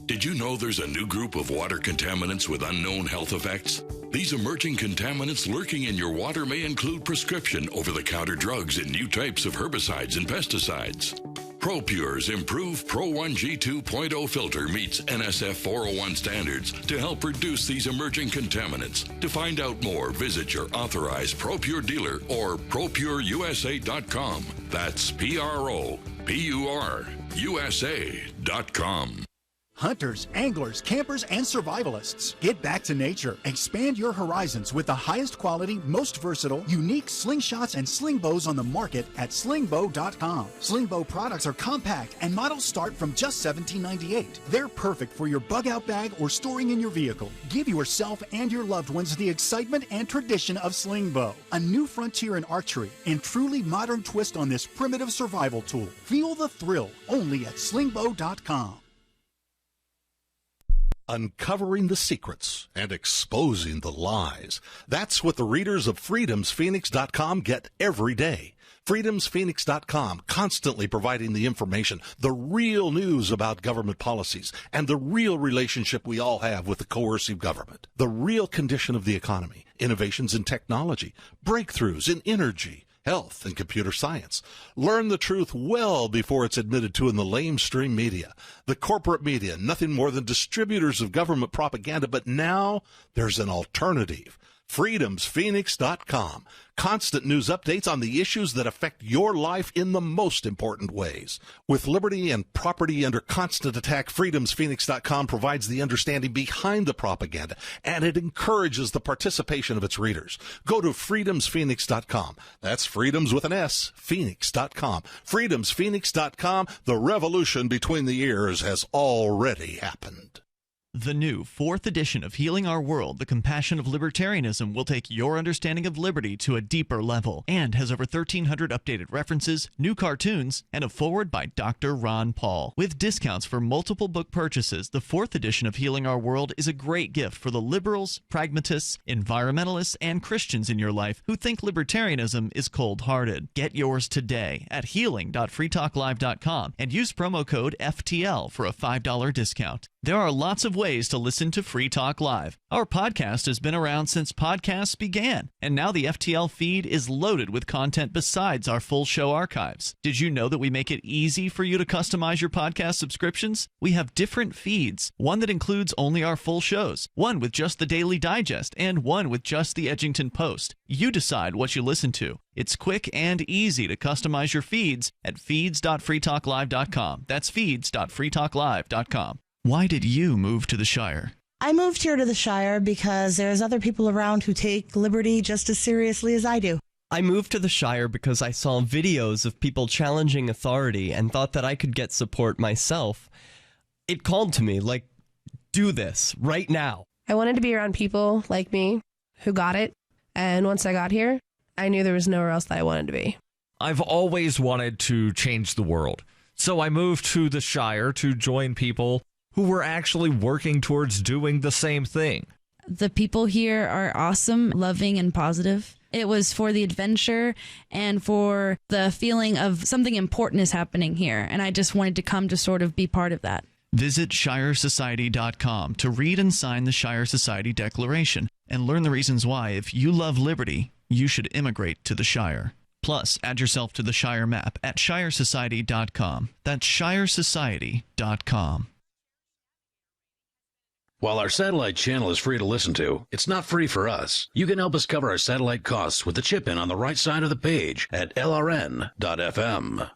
Speaker 1: Did you know there's a new group of water contaminants with unknown health effects? These emerging contaminants lurking in your water may include prescription over-the-counter drugs and new types of herbicides and pesticides. ProPure's improved Pro 1G 2.0 filter meets NSF 401 standards to help reduce these emerging contaminants. To find out more, visit your authorized ProPure dealer or ProPureUSA.com. That's PROPURUSA.com.
Speaker 21: Hunters, anglers, campers, and survivalists. Get back to nature. Expand your horizons with the highest quality, most versatile, unique slingshots and sling bows on the market at slingbow.com. Sling bow products are compact and models start from just $17.98. They're perfect for your bug out bag or storing in your vehicle. Give yourself and your loved ones the excitement and tradition of sling bow. A new frontier in archery and truly modern twist on this primitive survival tool. Feel the thrill only at slingbow.com.
Speaker 22: Uncovering the secrets and exposing the lies. That's what the readers of freedomsphoenix.com get every day. freedomsphoenix.com, constantly providing the information, the real news about government policies, and the real relationship we all have with the coercive government. The real condition of the economy, innovations in technology, breakthroughs in energy, health, and computer science. Learn the truth well before it's admitted to in the lamestream media. The corporate media, nothing more than distributors of government propaganda, but now there's an alternative. freedomsphoenix.com. Constant news updates on the issues that affect your life in the most important ways. With liberty and property under constant attack, freedomsphoenix.com provides the understanding behind the propaganda, and it encourages the participation of its readers. Go to freedomsphoenix.com. That's freedoms with an S, phoenix.com. freedomsphoenix.com. The revolution between the ears has already happened.
Speaker 7: The new 4th edition of Healing Our World, The Compassion of Libertarianism, will take your understanding of liberty to a deeper level and has over 1,300 updated references, new cartoons, and a foreword by Dr. Ron Paul. With discounts for multiple book purchases, the 4th edition of Healing Our World is a great gift for the liberals, pragmatists, environmentalists, and Christians in your life who think libertarianism is cold-hearted. Get yours today at healing.freetalklive.com and use promo code FTL for a $5 discount. There are lots of ways to listen to Free Talk Live. Our podcast has been around since podcasts began, and now the FTL feed is loaded with content besides our full show archives. Did you know that we make it easy for you to customize your podcast subscriptions? We have different feeds, one that includes only our full shows, one with just the Daily Digest, and one with just the Edgington Post. You decide what you listen to. It's quick and easy to customize your feeds at feeds.freetalklive.com. That's feeds.freetalklive.com. Why did you move to the Shire?
Speaker 23: I moved here to the Shire because there's other people around who take liberty just as seriously as I do.
Speaker 24: I moved to the Shire because I saw videos of people challenging authority and thought that I could get support myself. It called to me, like, do this right now.
Speaker 25: I wanted to be around people like me who got it, and once I got here, I knew there was nowhere else that I wanted to be.
Speaker 3: I've always wanted to change the world, so I moved to the Shire to join people who were actually working towards doing the same thing.
Speaker 26: The people here are awesome, loving, and positive. It was for the adventure and for the feeling of something important is happening here, and I just wanted to come to sort of be part of that.
Speaker 7: Visit ShireSociety.com to read and sign the Shire Society Declaration and learn the reasons why, if you love liberty, you should immigrate to the Shire. Plus, add yourself to the Shire map at shiresociety.com. That's shiresociety.com.
Speaker 6: While our satellite channel is free to listen to, it's not free for us. You can help us cover our satellite costs with the chip-in on the right side of the page at lrn.fm.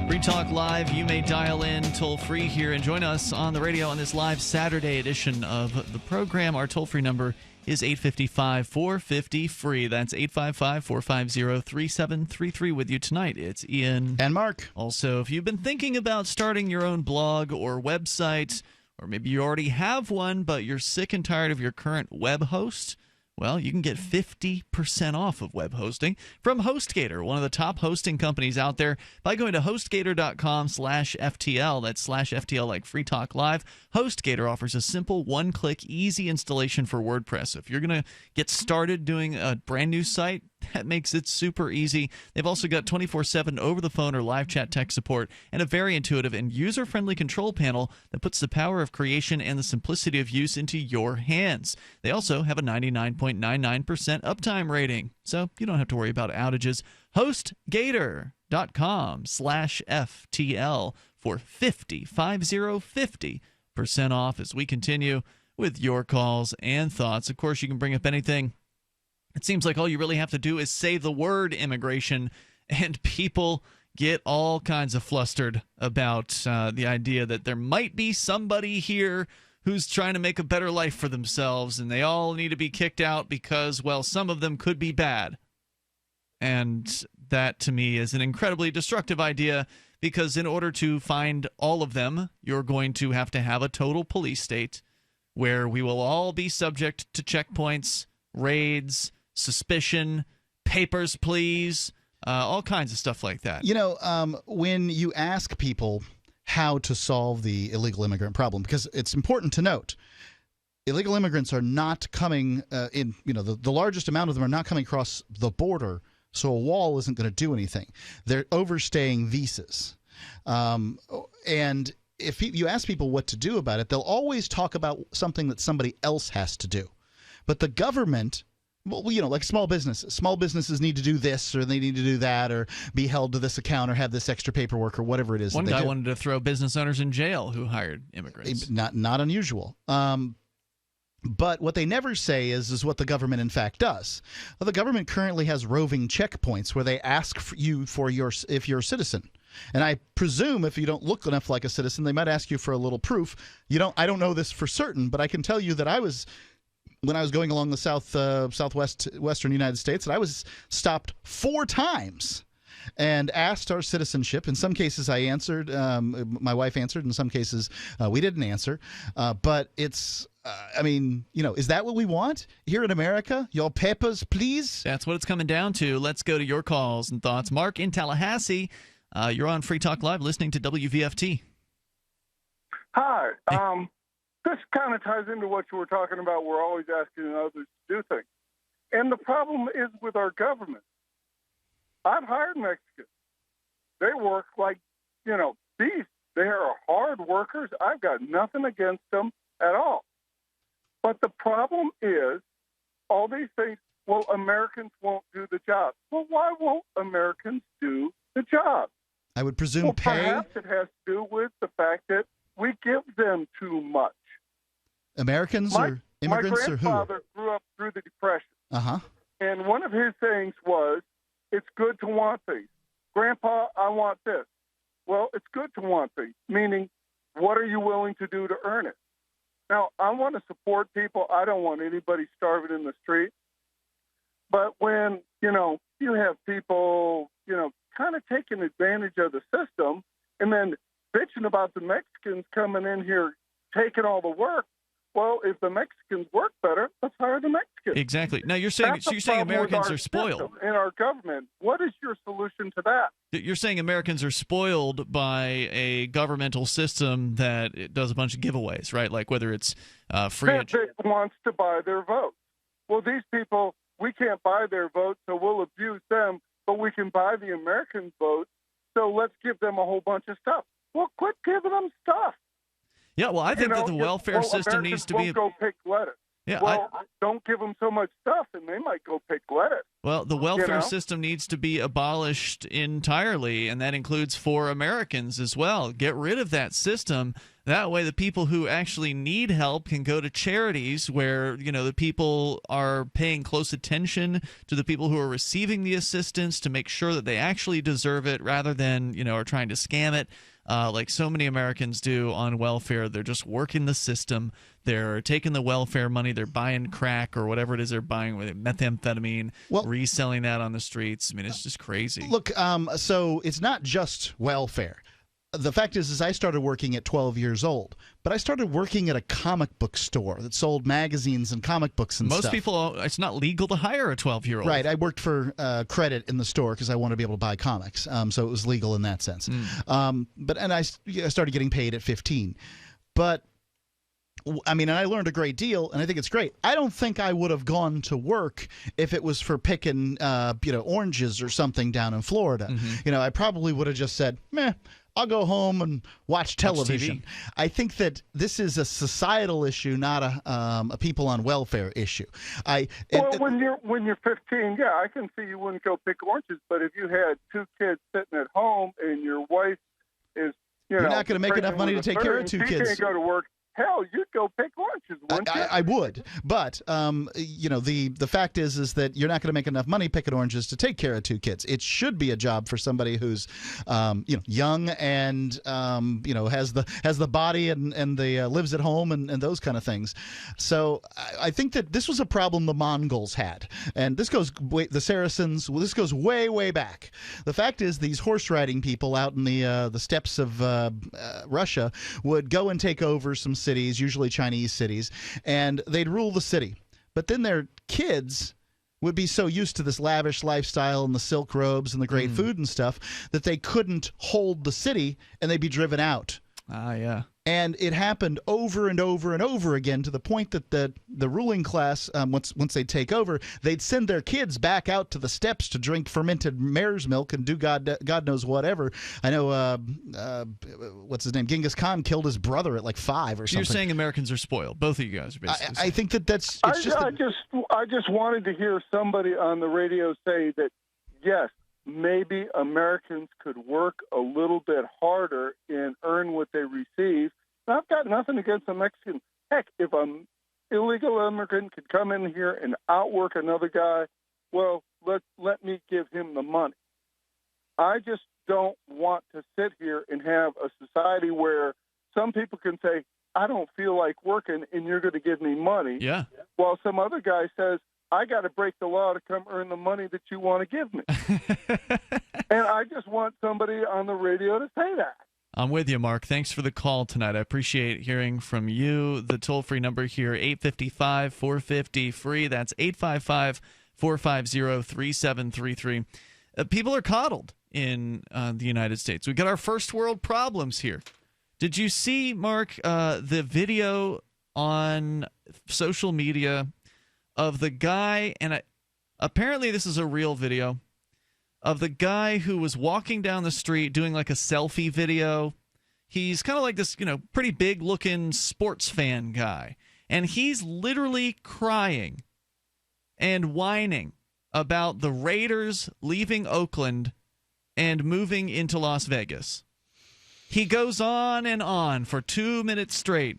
Speaker 7: Free Talk Live, you may dial in toll-free here and join us on the radio on this live Saturday edition of the program. Our toll-free number is 855-450-FREE. That's 855-450-3733. With you tonight, it's Ian.
Speaker 8: And Mark.
Speaker 7: Also, if you've been thinking about starting your own blog or website, or maybe you already have one, but you're sick and tired of your current web host, well, you can get 50% off of web hosting from HostGator, one of the top hosting companies out there, by going to hostgator.com/FTL. That's /FTL like Free Talk Live. HostGator offers a simple one-click, easy installation for WordPress. If you're going to get started doing a brand new site, that makes it super easy. They've also got 24/7 over-the-phone or live chat tech support and a very intuitive and user-friendly control panel that puts the power of creation and the simplicity of use into your hands. They also have a 99.99% uptime rating, so you don't have to worry about outages. HostGator.com/FTL for 50% off as we continue with your calls and thoughts. Of course, you can bring up anything. It seems like all you really have to do is say the word immigration, and people get all kinds of flustered about the idea that there might be somebody here who's trying to make a better life for themselves, and they all need to be kicked out because, well, some of them could be bad. And that, to me, is an incredibly destructive idea, because in order to find all of them, you're going to have a total police state where we will all be subject to checkpoints, raids, suspicion, papers, please, all kinds of stuff like that.
Speaker 8: You know, when you ask people how to solve the illegal immigrant problem, because it's important to note, illegal immigrants are not coming in, you know, the largest amount of them are not coming across the border, so a wall isn't going to do anything. They're overstaying visas. And if you ask people what to do about it, they'll always talk about something that somebody else has to do. But the government, well, you know, like small businesses need to do this, or they need to do that, or be held to this account, or have this extra paperwork, or whatever it is.
Speaker 7: One guy wanted to throw business owners in jail who hired immigrants.
Speaker 8: Not unusual. But what they never say is what the government in fact does. Well, the government currently has roving checkpoints where they ask you if you're a citizen. And I presume if you don't look enough like a citizen, they might ask you for a little proof. I don't know this for certain, but I can tell you that when I was going along the western United States, that I was stopped 4 times and asked our citizenship. In some cases I answered, my wife answered. In some cases we didn't answer. But it's, I mean, you know, is that what we want here in America? Your papers, please?
Speaker 7: That's what it's coming down to. Let's go to your calls and thoughts. Mark in Tallahassee, you're on Free Talk Live listening to WVFT.
Speaker 2: Hi. This kind of ties into what you were talking about. We're always asking others to do things. And the problem is with our government. I've hired Mexicans. They work like, you know, beasts. They are hard workers. I've got nothing against them at all. But the problem is all these things, well, Americans won't do the job. Well, why won't Americans do the job?
Speaker 8: I would presume
Speaker 2: perhaps it has to do with the fact that we give them too much.
Speaker 8: Americans or immigrants or who?
Speaker 2: My grandfather grew up through the Depression.
Speaker 8: Uh-huh.
Speaker 2: And one of his sayings was, it's good to want things. Grandpa, I want this. Well, it's good to want things, meaning what are you willing to do to earn it? Now, I want to support people. I don't want anybody starving in the street. But when, you know, you have people, you know, kind of taking advantage of the system and then bitching about the Mexicans coming in here taking all the work, well, if the Mexicans work better, let's hire the Mexicans.
Speaker 7: Exactly. Now, you're saying Americans are spoiled.
Speaker 2: In our government, what is your solution to that?
Speaker 7: You're saying Americans are spoiled by a governmental system that does a bunch of giveaways, right? Like whether it's free.
Speaker 2: That wants to buy their votes. Well, these people, we can't buy their votes, so we'll abuse them, but we can buy the American vote, so let's give them a whole bunch of stuff. Well, quit giving them stuff.
Speaker 7: Yeah, well, I think that the welfare system needs to be.
Speaker 2: Go pick lettuce.
Speaker 7: Yeah,
Speaker 2: well, don't give them so much stuff, and they might go pick lettuce.
Speaker 7: Well, the welfare system needs to be abolished entirely, and that includes for Americans as well. Get rid of that system. That way, the people who actually need help can go to charities where, the people are paying close attention to the people who are receiving the assistance to make sure that they actually deserve it rather than, are trying to scam it. Like so many Americans do on welfare. They're just working the system. They're taking the welfare money. They're buying crack or whatever it is they're buying, methamphetamine, reselling that on the streets. I mean, it's just crazy.
Speaker 8: Look, so it's not just welfare. The fact is I started working at 12 years old, but I started working at a comic book store that sold magazines and comic books and
Speaker 7: Most
Speaker 8: stuff.
Speaker 7: people, it's not legal to hire a 12-year-old.
Speaker 8: Right. I worked for credit in the store because I wanted to be able to buy comics, so it was legal in that sense. And I started getting paid at 15. But I mean, and I learned a great deal, and I think it's great. I don't think I would have gone to work if it was for picking, oranges or something down in Florida. I probably would have just said, meh. I'll go home and watch television. I think that this is a societal issue, not a people on welfare issue.
Speaker 2: When you're 15, yeah, I can see you wouldn't go pick oranges. But if you had two kids sitting at home and your wife is,
Speaker 8: you're not going to make enough money to take care of two kids.
Speaker 2: You can't go to work. Hell, you'd go pick oranges, wouldn't you?
Speaker 8: I would, but the fact is that you're not going to make enough money picking oranges to take care of two kids. It should be a job for somebody who's, young and has the body and lives at home and those kind of things. So I think that this was a problem the Mongols had, and this goes the Saracens. Well, this goes way back. The fact is, these horse riding people out in the steppes of Russia would go and take over some cities, usually Chinese cities, and they'd rule the city. But then their kids would be so used to this lavish lifestyle and the silk robes and the great food and stuff that they couldn't hold the city, and they'd be driven out.
Speaker 7: Yeah.
Speaker 8: And it happened over and over and over again to the point that the ruling class, once they take over, they'd send their kids back out to the steppes to drink fermented mare's milk and do God knows whatever. I know, what's his name? Genghis Khan killed his brother at like 5 or something.
Speaker 7: You're saying Americans are spoiled. Both of you guys are basically
Speaker 8: I think that's.
Speaker 2: I just wanted to hear somebody on the radio say that, yes, maybe Americans could work a little bit harder and earn what they receive. Now, I've got nothing against the Mexicans. Heck, if an illegal immigrant could come in here and outwork another guy, well, let me give him the money. I just don't want to sit here and have a society where some people can say, I don't feel like working and you're going to give me money.
Speaker 7: Yeah.
Speaker 2: While some other guy says, I got to break the law to come earn the money that you want to give me. And I just want somebody on the radio to say that.
Speaker 7: I'm with you, Mark. Thanks for the call tonight. I appreciate hearing from you. The toll-free number here, 855-450-FREE. That's 855-450-3733. People are coddled in the United States. We've got our first world problems here. Did you see, Mark, the video on social media of the guy, and apparently this is a real video, of the guy who was walking down the street doing like a selfie video. He's kind of like this, pretty big looking sports fan guy. And he's literally crying and whining about the Raiders leaving Oakland and moving into Las Vegas. He goes on and on for 2 minutes straight,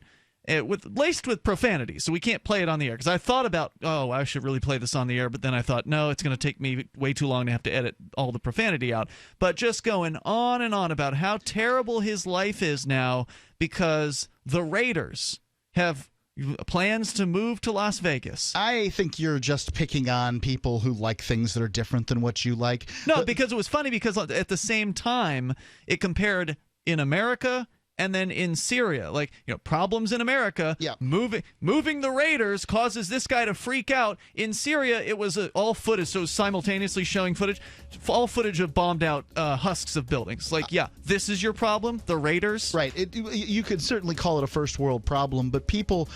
Speaker 7: laced with profanity, so we can't play it on the air. Because I thought about, I should really play this on the air, but then I thought, no, it's going to take me way too long to have to edit all the profanity out. But just going on and on about how terrible his life is now because the Raiders have plans to move to Las Vegas.
Speaker 8: I think you're just picking on people who like things that are different than what you like.
Speaker 7: No, because it was funny because at the same time, it compared in America And then in Syria, problems in America, moving the raiders causes this guy to freak out. In Syria, it was all footage, so simultaneously showing all footage of bombed out husks of buildings. This is your problem, the raiders?
Speaker 8: Right. You could certainly call it a first world problem, but people,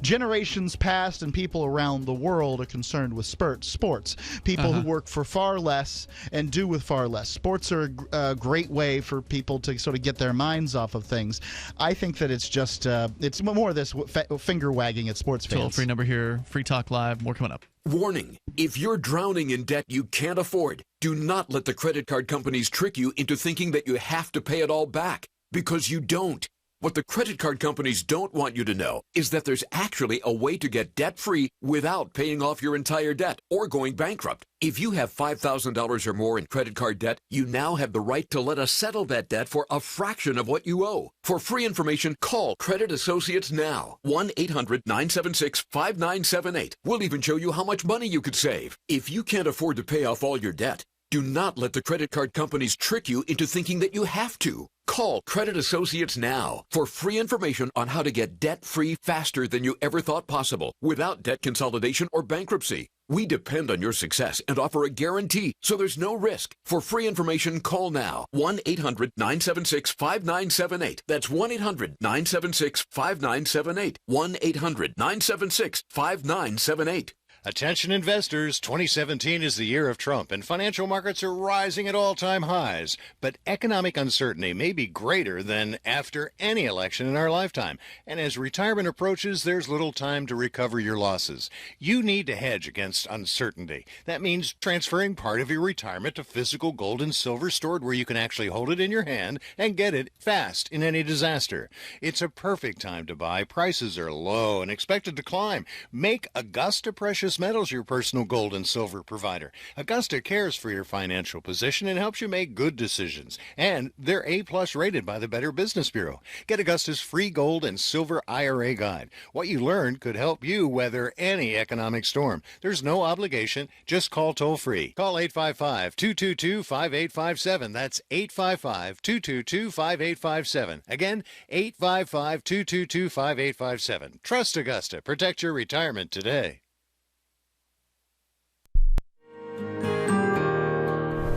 Speaker 8: generations past and people around the world are concerned with sports. People who work for far less and do with far less. Sports are a great way for people to sort of get their minds off of things. I think that it's just it's more of this finger wagging at sports fans.
Speaker 7: Toll-free number here, Free Talk Live. More coming up.
Speaker 4: Warning, if you're drowning in debt you can't afford, do not let the credit card companies trick you into thinking that you have to pay it all back, because you don't. What the credit card companies don't want you to know is that there's actually a way to get debt-free without paying off your entire debt or going bankrupt. If you have $5,000 or more in credit card debt, you now have the right to let us settle that debt for a fraction of what you owe. For free information, call Credit Associates now. 1-800-976-5978. We'll even show you how much money you could save. If you can't afford to pay off all your debt, do not let the credit card companies trick you into thinking that you have to. Call Credit Associates now for free information on how to get debt-free faster than you ever thought possible without debt consolidation or bankruptcy. We depend on your success and offer a guarantee, so there's no risk. For free information, call now. 1-800-976-5978. That's 1-800-976-5978. 1-800-976-5978.
Speaker 5: Attention investors, 2017 is the year of Trump, and financial markets are rising at all-time highs. But economic uncertainty may be greater than after any election in our lifetime. And as retirement approaches, there's little time to recover your losses. You need to hedge against uncertainty. That means transferring part of your retirement to physical gold and silver stored where you can actually hold it in your hand and get it fast in any disaster. It's a perfect time to buy. Prices are low and expected to climb. Make Augusta Precious Metals your personal gold and silver provider. Augusta cares for your financial position and helps you make good decisions. And they're A+ rated by the Better Business Bureau. Get Augusta's free gold and silver IRA guide. What you learn could help you weather any economic storm. There's no obligation. Just call toll-free. Call 855-222-5857. That's 855-222-5857. Again, 855-222-5857. Trust Augusta. Protect your retirement today.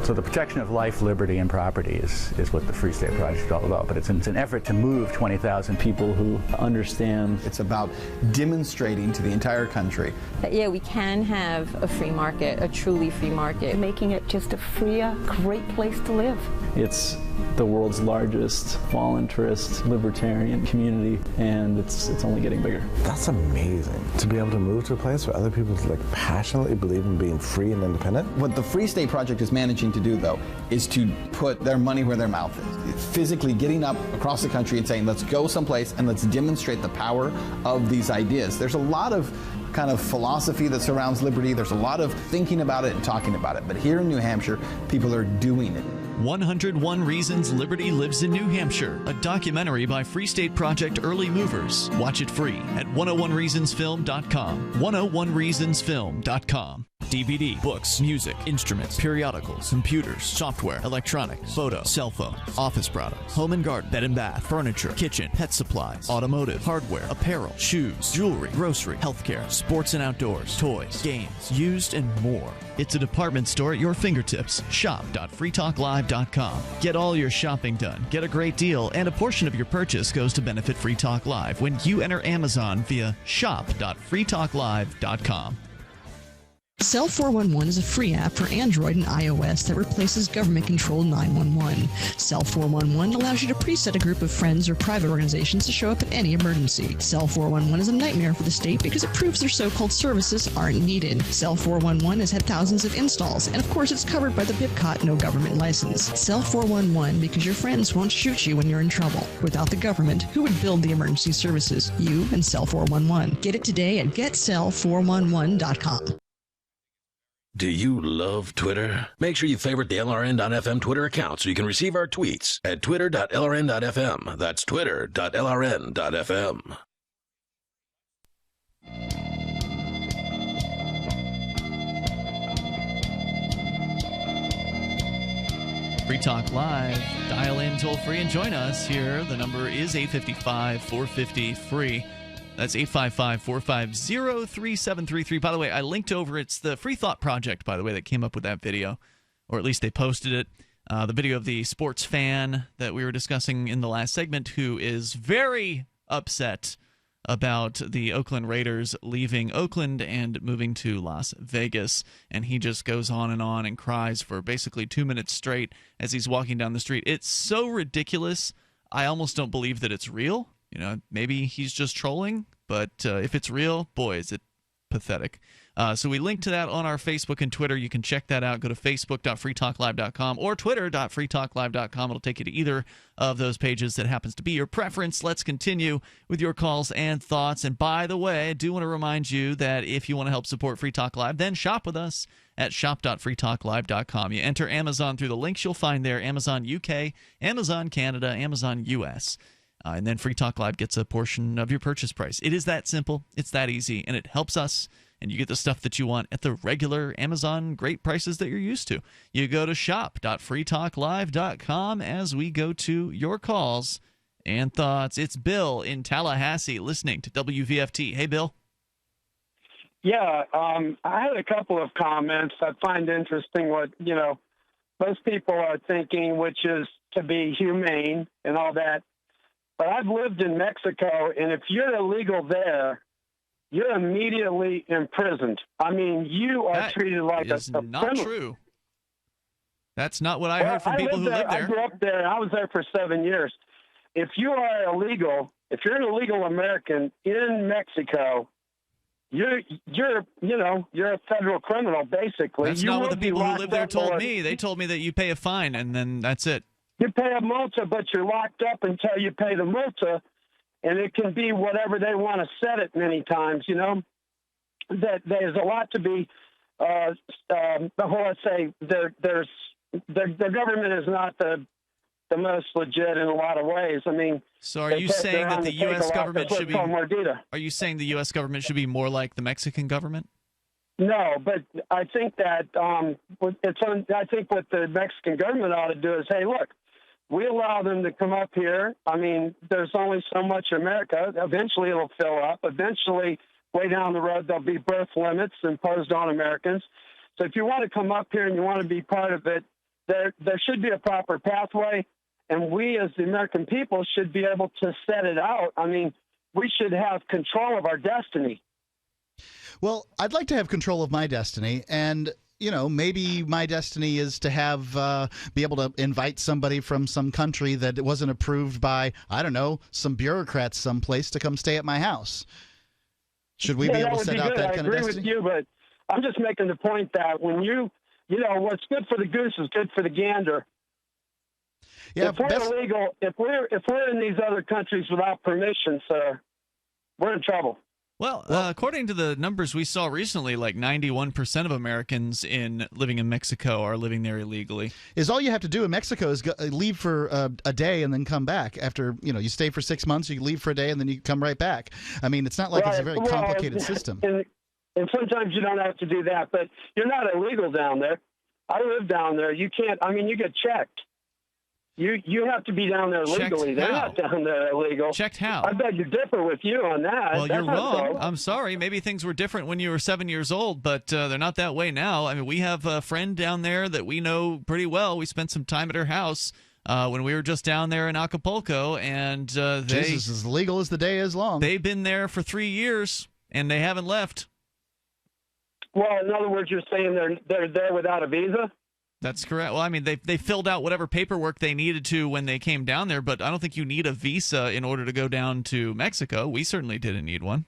Speaker 9: So the protection of life, liberty, and property is what the Free State Project is all about. But it's an effort to move 20,000 people who understand.
Speaker 10: It's about demonstrating to the entire country
Speaker 11: that, yeah, we can have a free market, a truly free market.
Speaker 12: Making it just a freer, great place to live.
Speaker 9: It's the world's largest voluntarist libertarian community, and it's only getting bigger.
Speaker 13: That's amazing, to be able to move to a place where other people passionately believe in being free and independent.
Speaker 10: What the Free State Project is managing to do, though, is to put their money where their mouth is. Physically getting up across the country and saying, let's go someplace and let's demonstrate the power of these ideas. There's a lot of kind of philosophy that surrounds liberty. There's a lot of thinking about it and talking about it. But here in New Hampshire, people are doing it.
Speaker 7: 101 Reasons Liberty Lives in New Hampshire, a documentary by Free State Project early movers. Watch it free at 101reasonsfilm.com. 101reasonsfilm.com. DVD, books, music, instruments, periodicals, computers, software, electronics, photo, cell phone, office products, home and garden, bed and bath, furniture, kitchen, pet supplies, automotive, hardware, apparel, shoes, jewelry, grocery, healthcare, sports and outdoors, toys, games, used, and more. It's a department store at your fingertips. Shop.freetalklive.com. Get all your shopping done, get a great deal, and a portion of your purchase goes to benefit Free Talk Live when you enter Amazon via shop.freetalklive.com.
Speaker 28: Cell 411 is a free app for Android and iOS that replaces government-controlled 911. Cell 411 allows you to preset a group of friends or private organizations to show up at any emergency. Cell 411 is a nightmare for the state because it proves their so-called services aren't needed. Cell 411 has had thousands of installs, and of course it's covered by the BIPCOT no government license. Cell 411 because your friends won't shoot you when you're in trouble. Without the government, who would build the emergency services? You and Cell 411. Get it today at getcell411.com.
Speaker 6: Do you love Twitter? Make sure you favorite the LRN.FM Twitter account so you can receive our tweets at twitter.lrn.fm. That's twitter.lrn.fm.
Speaker 7: Free Talk Live. Dial in toll free and join us here. The number is 855-450-FREE. That's 855-450-3733. By the way, I linked over. It's the Free Thought Project, by the way, that came up with that video. Or at least they posted it. The video of the sports fan that we were discussing in the last segment who is very upset about the Oakland Raiders leaving Oakland and moving to Las Vegas. And he just goes on and cries for basically 2 minutes straight as he's walking down the street. It's so ridiculous, I almost don't believe that it's real. You know, maybe he's just trolling, but if it's real, boy, is it pathetic. So we link to that on our Facebook and Twitter. You can check that out. Go to facebook.freetalklive.com or twitter.freetalklive.com. It'll take you to either of those pages that happens to be your preference. Let's continue with your calls and thoughts. And by the way, I do want to remind you that if you want to help support Free Talk Live, then shop with us at shop.freetalklive.com. You enter Amazon through the links you'll find there, Amazon UK, Amazon Canada, Amazon US. And then Free Talk Live gets a portion of your purchase price. It is that simple. It's that easy. And it helps us. And you get the stuff that you want at the regular Amazon great prices that you're used to. You go to shop.freetalklive.com as we go to your calls and thoughts. It's Bill in Tallahassee listening to WVFT. Hey, Bill.
Speaker 14: Yeah, I had a couple of comments. I find interesting what, most people are thinking, which is to be humane and all that. But I've lived in Mexico, and if you're illegal there, you're immediately imprisoned. I mean, you are treated like a criminal. That's not true.
Speaker 7: That's not what I heard from people who live there.
Speaker 14: I grew up there, and I was there for 7 years. If you are illegal, if you're an illegal American in Mexico, you're a federal criminal, basically.
Speaker 7: That's not what the people who live there told me. They told me that you pay a fine, and then that's it.
Speaker 14: You pay a multa, but you're locked up until you pay the multa. And it can be whatever they want to set it many times, that there's a lot to be, the government is not the most legit in a lot of ways. I mean,
Speaker 7: so are you saying that the U.S. government should be, are you saying the U.S. government should be more like the Mexican government?
Speaker 14: No, but I think that, I think what the Mexican government ought to do is, hey, look, we allow them to come up here. I mean, there's only so much America. Eventually it'll fill up. Eventually, way down the road, there'll be birth limits imposed on Americans. So if you want to come up here and you want to be part of it, there should be a proper pathway, and we as the American people should be able to set it out. I mean, we should have control of our destiny.
Speaker 8: Well, I'd like to have control of my destiny, and maybe my destiny is to have be able to invite somebody from some country that wasn't approved by, I don't know, some bureaucrats someplace to come stay at my house. Should we be able to set out that kind of destiny? I agree with
Speaker 14: you, but I'm just making the point that when what's good for the goose is good for the gander. Yeah, if we're illegal, if we're in these other countries without permission, sir, we're in trouble.
Speaker 7: Well, according to the numbers we saw recently, like 91% of Americans living in Mexico are living there illegally.
Speaker 8: Is all you have to do in Mexico is leave for a day and then come back. After you stay for 6 months, you leave for a day and then you come right back. I mean, it's not like it's a very complicated system.
Speaker 14: And sometimes you don't have to do that, but you're not illegal down there. I live down there. You can't. I mean, you get checked. You have to be down there legally. They're not down there illegal.
Speaker 7: Checked how?
Speaker 14: I beg to differ with you on that.
Speaker 7: Well, you're wrong. I'm sorry. Maybe things were different when you were 7 years old, but they're not that way now. I mean, we have a friend down there that we know pretty well. We spent some time at her house when we were just down there in Acapulco, and
Speaker 8: Jesus, as legal as the day is long.
Speaker 7: They've been there for 3 years, and they haven't left.
Speaker 14: Well, in other words, you're saying they're there without a visa?
Speaker 7: That's correct. Well, I mean, they filled out whatever paperwork they needed to when they came down there, but I don't think you need a visa in order to go down to Mexico. We certainly didn't need one.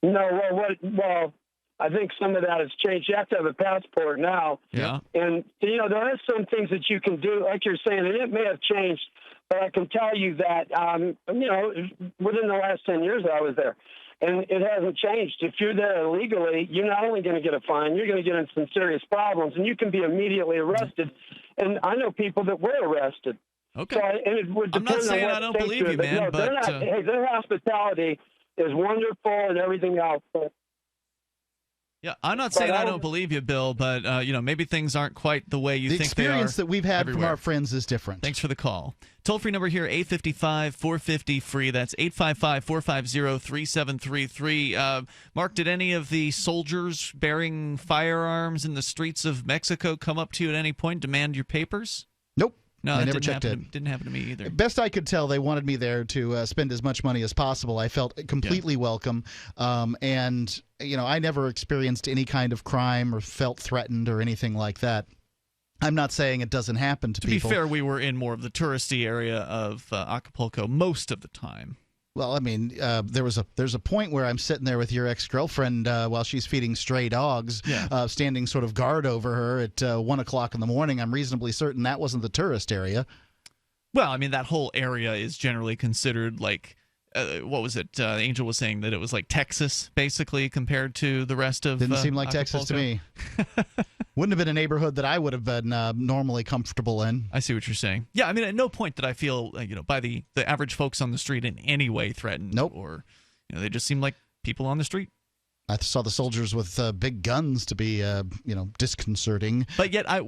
Speaker 14: No, well, I think some of that has changed. You have to have a passport now.
Speaker 7: Yeah.
Speaker 14: And, there are some things that you can do, like you're saying, and it may have changed, but I can tell you that, within the last 10 years that I was there, and it hasn't changed. If you're there illegally, you're not only going to get a fine, you're going to get in some serious problems, and you can be immediately arrested. And I know people that were arrested.
Speaker 7: Okay.
Speaker 14: So, and it would
Speaker 7: I'm not saying I don't believe you, man, but
Speaker 14: their hospitality is wonderful and everything else. But
Speaker 7: Yeah, I'm not saying I don't believe you, Bill, but maybe things aren't quite the way you think they are.
Speaker 8: The experience that we've had
Speaker 7: everywhere.
Speaker 8: from our friends is different.
Speaker 7: Thanks for the call. Toll-free number here, 855-450-FREE. That's 855-450-3733. Mark, did any of the soldiers bearing firearms in the streets of Mexico come up to you at any point, demand your papers?
Speaker 8: Nope.
Speaker 7: No,
Speaker 8: I
Speaker 7: that
Speaker 8: never checked it.
Speaker 7: Didn't happen to me either.
Speaker 8: Best I could tell, they wanted me there to spend as much money as possible. I felt completely welcome, and I never experienced any kind of crime or felt threatened or anything like that. I'm not saying it doesn't happen to people.
Speaker 7: To be fair, we were in more of the touristy area of Acapulco most of the time.
Speaker 8: Well, I mean, there's a point where I'm sitting there with your ex-girlfriend while she's feeding stray dogs, standing sort of guard over her at 1 o'clock in the morning. I'm reasonably certain that wasn't the tourist area.
Speaker 7: Well, I mean, that whole area is generally considered like, what was it? Angel was saying that it was like Texas, basically, compared to the rest of
Speaker 8: Didn't seem like
Speaker 7: Acapulco.
Speaker 8: Texas to me. Wouldn't have been a neighborhood that I would have been normally comfortable in.
Speaker 7: I see what you're saying. Yeah, I mean, at no point did I feel, by the average folks on the street in any way threatened.
Speaker 8: Nope.
Speaker 7: Or, they just seemed like people on the street.
Speaker 8: I saw the soldiers with big guns to be, disconcerting.
Speaker 7: But yet, I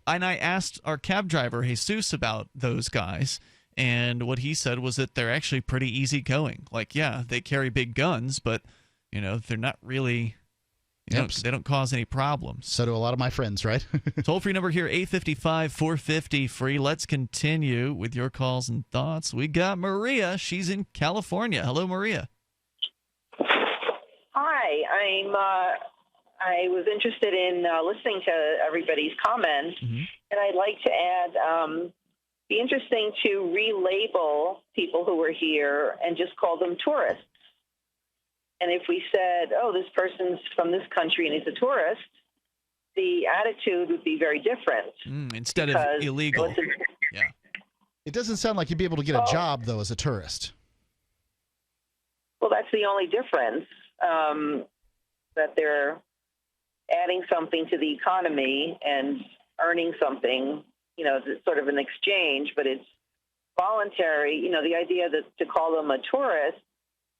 Speaker 7: asked our cab driver Jesus about those guys, and what he said was that they're actually pretty easygoing. Like, yeah, they carry big guns, but they're not really. They don't cause any problems.
Speaker 8: So do a lot of my friends, right?
Speaker 7: Toll-free number here, 855-450-FREE. Let's continue with your calls and thoughts. We got Maria. She's in California. Hello, Maria.
Speaker 1: Hi. I was interested in listening to everybody's comments, and I'd like to add, be interesting to relabel people who were here and just call them tourists. And if we said, oh, this person's from this country and he's a tourist, the attitude would be very different.
Speaker 7: Instead of illegal. Yeah.
Speaker 8: It doesn't sound like you'd be able to get a job, though, as a tourist.
Speaker 1: Well, that's the only difference, that they're adding something to the economy and earning something, sort of an exchange, but it's voluntary. The idea that to call them a tourist,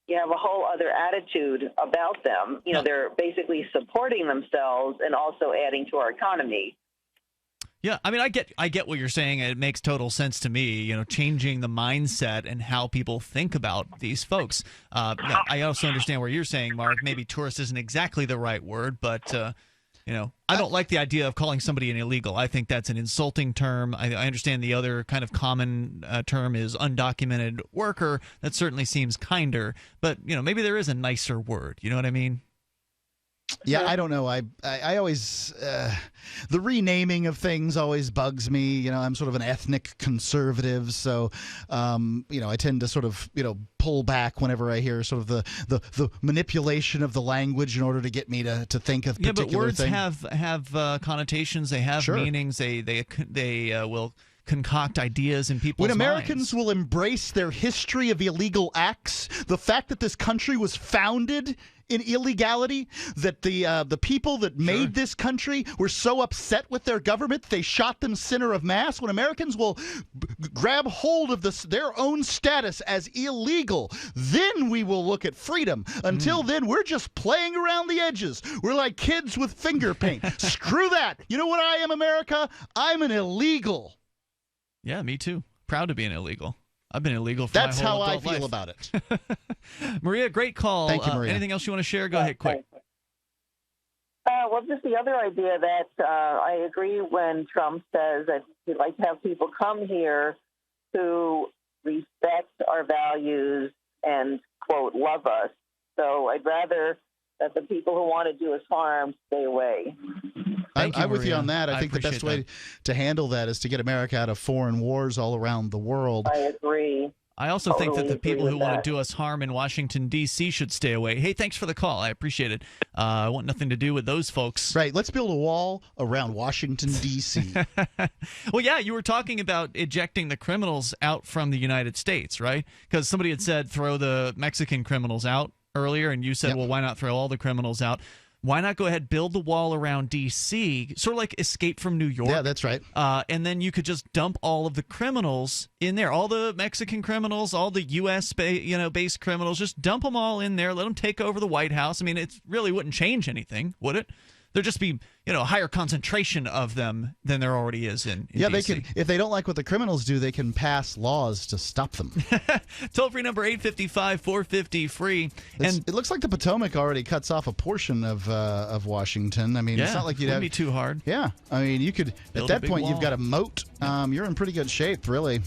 Speaker 1: you have a whole other attitude about them. They're basically supporting themselves and also adding to our economy.
Speaker 7: Yeah, I mean, I get what you're saying. It makes total sense to me, changing the mindset and how people think about these folks. I also understand where you're saying, Mark, maybe tourist isn't exactly the right word, but I don't like the idea of calling somebody an illegal. I think that's an insulting term. I understand the other kind of common term is undocumented worker. That certainly seems kinder, but maybe there is a nicer word. You know what I mean?
Speaker 8: Yeah, I don't know. I always the renaming of things always bugs me. I'm sort of an ethnic conservative, so I tend to sort of pull back whenever I hear sort of the manipulation of the language in order to get me to think of particular
Speaker 7: things. Yeah, but words
Speaker 8: thing.
Speaker 7: have connotations. They have meanings. They will concoct ideas in people's
Speaker 8: minds. When Americans
Speaker 7: minds.
Speaker 8: will embrace their history of illegal acts, the fact that this country was founded in illegality, that the people that made this country were so upset with their government they shot them center of mass. When Americans will grab hold of their own status as illegal, then we will look at freedom. Until then, we're just playing around the edges. We're like kids with finger paint. Screw that. You know what I am, America? I'm an illegal.
Speaker 7: Yeah, me too. Proud to be an illegal. I've been illegal for
Speaker 8: That's
Speaker 7: my whole
Speaker 8: how I
Speaker 7: adult
Speaker 8: feel
Speaker 7: life.
Speaker 8: about it.
Speaker 7: Maria, great call.
Speaker 8: Thank you, Maria.
Speaker 7: Anything else you want to share? Go ahead, quick.
Speaker 1: Well, just the other idea that I agree when Trump says that he'd like to have people come here who respect our values and, quote, love us. So I'd rather that the people who want to do us harm stay away.
Speaker 8: I'm with you on that. I think the best way to handle that is to get America out of foreign wars all around the world.
Speaker 1: I agree.
Speaker 7: I also think that the people who want to do us harm in Washington, D.C. should stay away. Hey, thanks for the call. I appreciate it. I want nothing to do with those folks.
Speaker 8: Right. Let's build a wall around Washington, D.C.
Speaker 7: Well, yeah, you were talking about ejecting the criminals out from the United States, right? Because somebody had said throw the Mexican criminals out earlier, and you said, well, why not throw all the criminals out? Why not go ahead, build the wall around D.C., sort of like Escape from New York?
Speaker 8: Yeah, that's right.
Speaker 7: And then you could just dump all of the criminals in there, all the Mexican criminals, all the U.S. based criminals, just dump them all in there, let them take over the White House. I mean, it really wouldn't change anything, would it? There'd just be, a higher concentration of them than there already is in
Speaker 8: yeah,
Speaker 7: DC.
Speaker 8: They can. If they don't like what the criminals do, they can pass laws to stop them.
Speaker 7: Toll-free number 855-450-FREE. And
Speaker 8: it looks like the Potomac already cuts off a portion of Washington. I mean, it's not like you'd have
Speaker 7: be too hard.
Speaker 8: Yeah, I mean, you could
Speaker 7: Build
Speaker 8: at that
Speaker 7: a
Speaker 8: point
Speaker 7: big
Speaker 8: you've got a moat. You're in pretty good shape, really.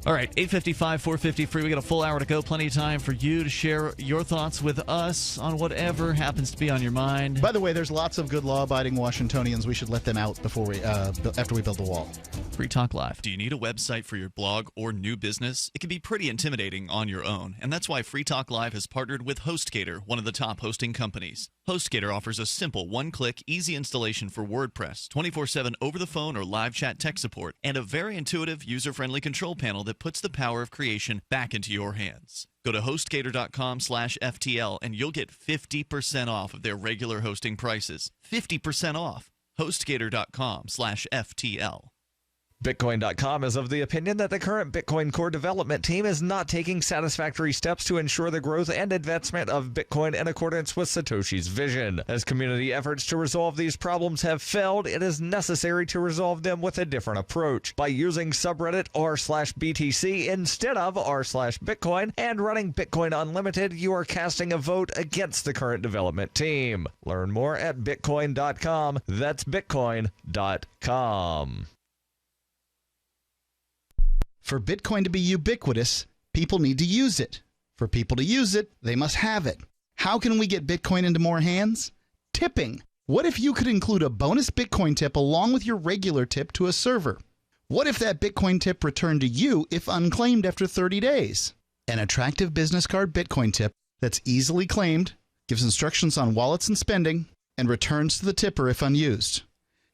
Speaker 7: All right, 855-450-FREE. We got a full hour to go. Plenty of time for you to share your thoughts with us on whatever happens to be on your mind.
Speaker 8: By the way, there's lots of good law-abiding Washingtonians. We should let them out before after we build the wall.
Speaker 7: Free Talk Live. Do you need a website for your blog or new business? It can be pretty intimidating on your own, and that's why Free Talk Live has partnered with HostGator, one of the top hosting companies. HostGator offers a simple one-click, easy installation for WordPress, 24/7 over the phone or live chat tech support, and a very intuitive, user-friendly control panel that puts the power of creation back into your hands. Go to HostGator.com/FTL and you'll get 50% off of their regular hosting prices. 50% off. HostGator.com/FTL.
Speaker 3: Bitcoin.com is of the opinion that the current Bitcoin core development team is not taking satisfactory steps to ensure the growth and advancement of Bitcoin in accordance with Satoshi's vision. As community efforts to resolve these problems have failed, it is necessary to resolve them with a different approach. By using subreddit r/BTC instead of r/Bitcoin and running Bitcoin Unlimited, you are casting a vote against the current development team. Learn more at Bitcoin.com. That's Bitcoin.com.
Speaker 8: For Bitcoin to be ubiquitous, people need to use it. For people to use it, they must have it. How can we get Bitcoin into more hands? Tipping. What if you could include a bonus Bitcoin tip along with your regular tip to a server? What if that Bitcoin tip returned to you if unclaimed after 30 days? An attractive business card Bitcoin tip that's easily claimed, gives instructions on wallets and spending, and returns to the tipper if unused.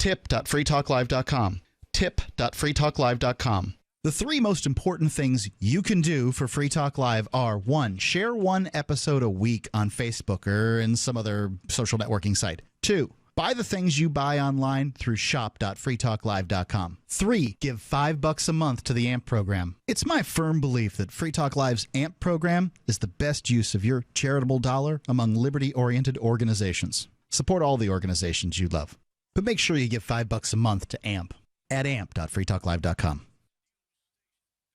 Speaker 8: Tip.freetalklive.com. Tip.freetalklive.com. The three most important things you can do for Free Talk Live are: 1. Share one episode a week on Facebook or in some other social networking site. 2. Buy the things you buy online through shop.freetalklive.com. 3. Give $5 a month to the AMP program. It's my firm belief that Free Talk Live's AMP program is the best use of your charitable dollar among liberty-oriented organizations. Support all the organizations you love, but make sure you give $5 a month to AMP at amp.freetalklive.com.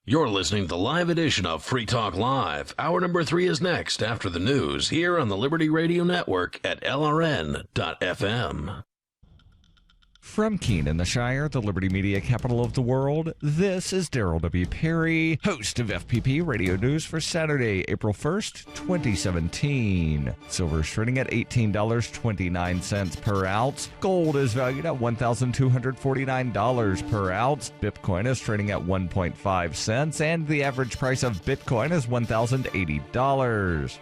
Speaker 6: You're listening to the live edition of Free Talk Live. Hour number 3 is next after the news here on the Liberty Radio Network at LRN.FM.
Speaker 3: From Keene in the Shire, the Liberty Media capital of the world, this is Daryl W. Perry, host of FPP Radio News for Saturday, April 1st, 2017. Silver is trading at $18.29 per ounce. Gold is valued at $1,249 per ounce. Bitcoin is trading at 1.5 cents, and the average price of Bitcoin is $1,080.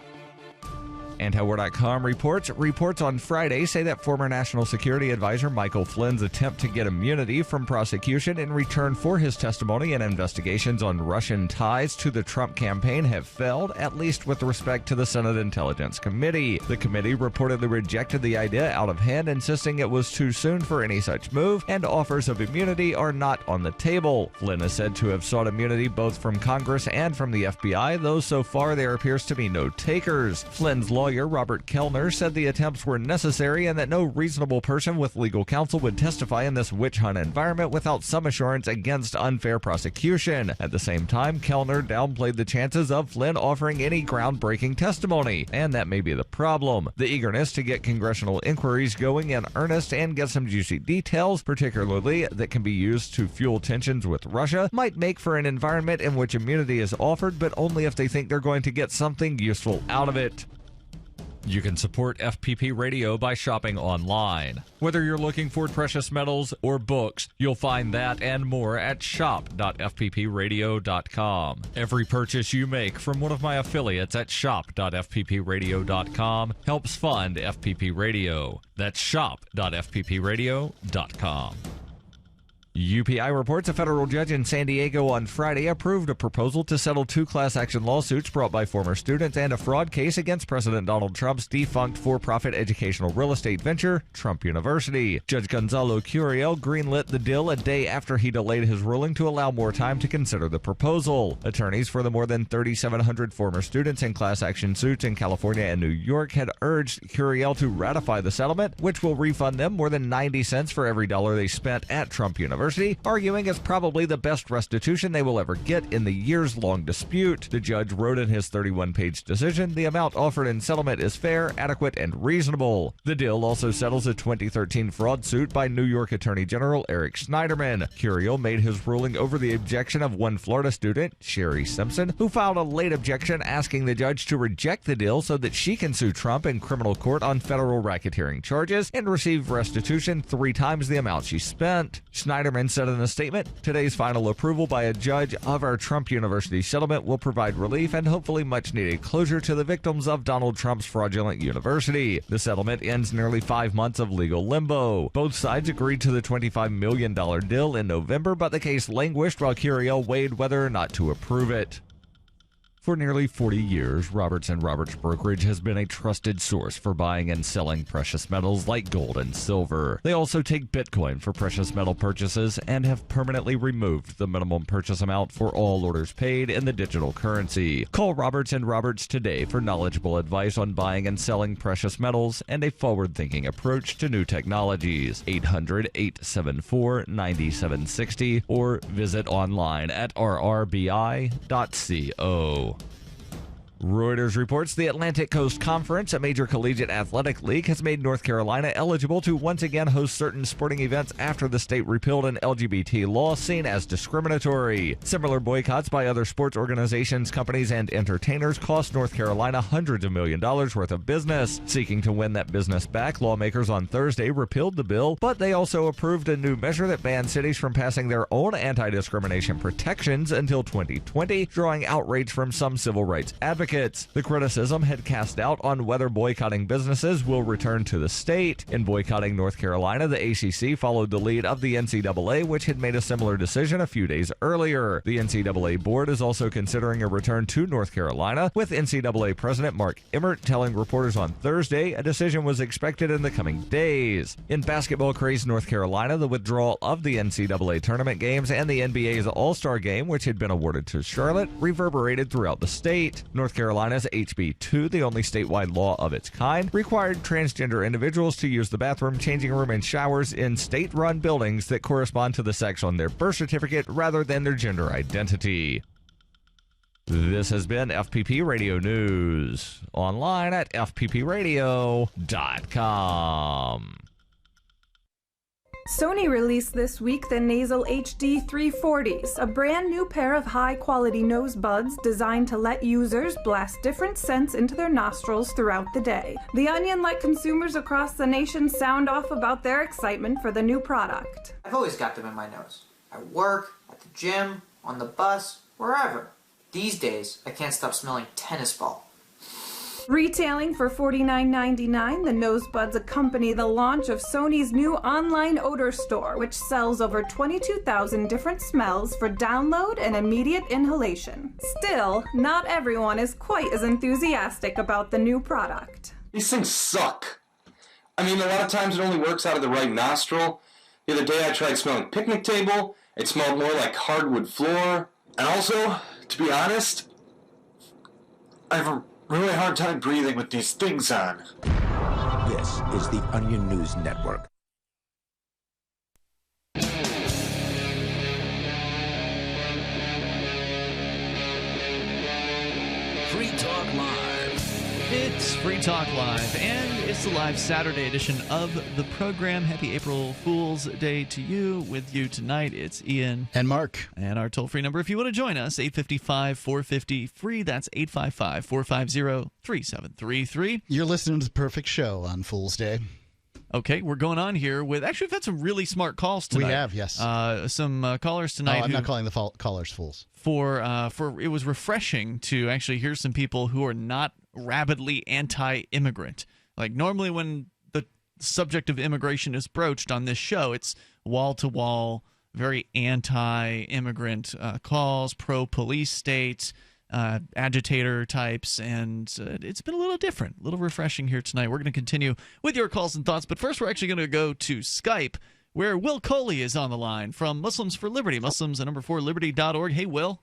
Speaker 3: Antiwar.com reports on Friday say that former National Security Advisor Michael Flynn's attempt to get immunity from prosecution in return for his testimony and investigations on Russian ties to the Trump campaign have failed, at least with respect to the Senate Intelligence Committee. The committee reportedly rejected the idea out of hand, insisting it was too soon for any such move, and offers of immunity are not on the table. Flynn is said to have sought immunity both from Congress and from the FBI, though so far there appears to be no takers. Flynn's lawyer, Robert Kellner, said the attempts were necessary and that no reasonable person with legal counsel would testify in this witch hunt environment without some assurance against unfair prosecution. At the same time, Kellner downplayed the chances of Flynn offering any groundbreaking testimony, and that may be the problem. The eagerness to get congressional inquiries going in earnest and get some juicy details, particularly that can be used to fuel tensions with Russia, might make for an environment in which immunity is offered, but only if they think they're going to get something useful out of it. You can support FPP Radio by shopping online. Whether you're looking for precious metals or books, you'll find that and more at shop.fppradio.com. Every purchase you make from one of my affiliates at shop.fppradio.com helps fund FPP Radio. That's shop.fppradio.com. UPI reports a federal judge in San Diego on Friday approved a proposal to settle 2 class action lawsuits brought by former students and a fraud case against President Donald Trump's defunct for-profit educational real estate venture, Trump University. Judge Gonzalo Curiel greenlit the deal a day after he delayed his ruling to allow more time to consider the proposal. Attorneys for the more than 3,700 former students in class action suits in California and New York had urged Curiel to ratify the settlement, which will refund them more than 90 cents for every dollar they spent at Trump University, arguing it's probably the best restitution they will ever get in the years-long dispute. The judge wrote in his 31-page decision, the amount offered in settlement is fair, adequate, and reasonable. The deal also settles a 2013 fraud suit by New York Attorney General Eric Schneiderman. Curiel made his ruling over the objection of one Florida student, Sherry Simpson, who filed a late objection asking the judge to reject the deal so that she can sue Trump in criminal court on federal racketeering charges and receive restitution 3 times the amount she spent. Schneiderman said in a statement, today's final approval by a judge of our Trump University settlement will provide relief and hopefully much-needed closure to the victims of Donald Trump's fraudulent university. The settlement ends nearly 5 months of legal limbo. Both sides agreed to the $25 million deal in November, but the case languished while Curiel weighed whether or not to approve it. For nearly 40 years, Roberts & Roberts Brokerage has been a trusted source for buying and selling precious metals like gold and silver. They also take Bitcoin for precious metal purchases and have permanently removed the minimum purchase amount for all orders paid in the digital currency. Call Roberts & Roberts today for knowledgeable advice on buying and selling precious metals and a forward-thinking approach to new technologies. 800-874-9760 or visit online at rrbi.co. Reuters reports the Atlantic Coast Conference, a major collegiate athletic league, has made North Carolina eligible to once again host certain sporting events after the state repealed an LGBT law seen as discriminatory. Similar boycotts by other sports organizations, companies, and entertainers cost North Carolina hundreds of millions of dollars worth of business. Seeking to win that business back, lawmakers on Thursday repealed the bill, but they also approved a new measure that bans cities from passing their own anti-discrimination protections until 2020, drawing outrage from some civil rights advocates. The criticism had cast doubt on whether boycotting businesses will return to the state. In boycotting North Carolina, the ACC followed the lead of the NCAA, which had made a similar decision a few days earlier. The NCAA board is also considering a return to North Carolina, with NCAA President Mark Emmert telling reporters on Thursday a decision was expected in the coming days. In basketball-crazed North Carolina, the withdrawal of the NCAA tournament games and the NBA's All-Star Game, which had been awarded to Charlotte, reverberated throughout the state. North Carolina's HB 2, the only statewide law of its kind, required transgender individuals to use the bathroom, changing room, and showers in state-run buildings that correspond to the sex on their birth certificate rather than their gender identity. This has been FPP Radio News, online at fppradio.com.
Speaker 15: Sony released this week the Nasal HD 340s, a brand new pair of high-quality nose buds designed to let users blast different scents into their nostrils throughout the day. The Onion let consumers across the nation sound off about their excitement for the new product.
Speaker 16: I've always got them in my nose. At work, at the gym, on the bus, wherever. These days, I can't stop smelling tennis ball.
Speaker 15: Retailing for $49.99, the nose buds accompany the launch of Sony's new online odor store, which sells over 22,000 different smells for download and immediate inhalation. Still, not everyone is quite as enthusiastic about the new product.
Speaker 17: These things suck. I mean, a lot of times it only works out of the right nostril. The other day I tried smelling picnic table. It smelled more like hardwood floor. And also, to be honest, I have a really hard time breathing with these things on.
Speaker 18: This is the Onion News Network.
Speaker 6: Free Talk Live.
Speaker 7: It's Free Talk Live, and it's the live Saturday edition of the program. Happy April Fool's Day to you. With you tonight, it's Ian.
Speaker 8: And Mark.
Speaker 7: And our toll-free number, if you want to join us, 855-450-FREE. That's 855-450-3733.
Speaker 8: You're listening to the perfect show on Fool's Day.
Speaker 7: Okay, we're going on here with... Actually, we've had some really smart calls tonight.
Speaker 8: We have, yes.
Speaker 7: Some callers tonight.
Speaker 8: I'm not calling the callers fools.
Speaker 7: For it was refreshing to actually hear some people who are not rabidly anti-immigrant. Like, normally when the subject of immigration is broached on this show, it's wall-to-wall very anti-immigrant calls, pro-police states, agitator types, and it's been a little different, a little refreshing here tonight. We're going to continue with your calls and thoughts, but first we're actually going to go to Skype, where Will Coley is on the line from Muslims for Liberty, Muslims at #4liberty.org. Hey, Will.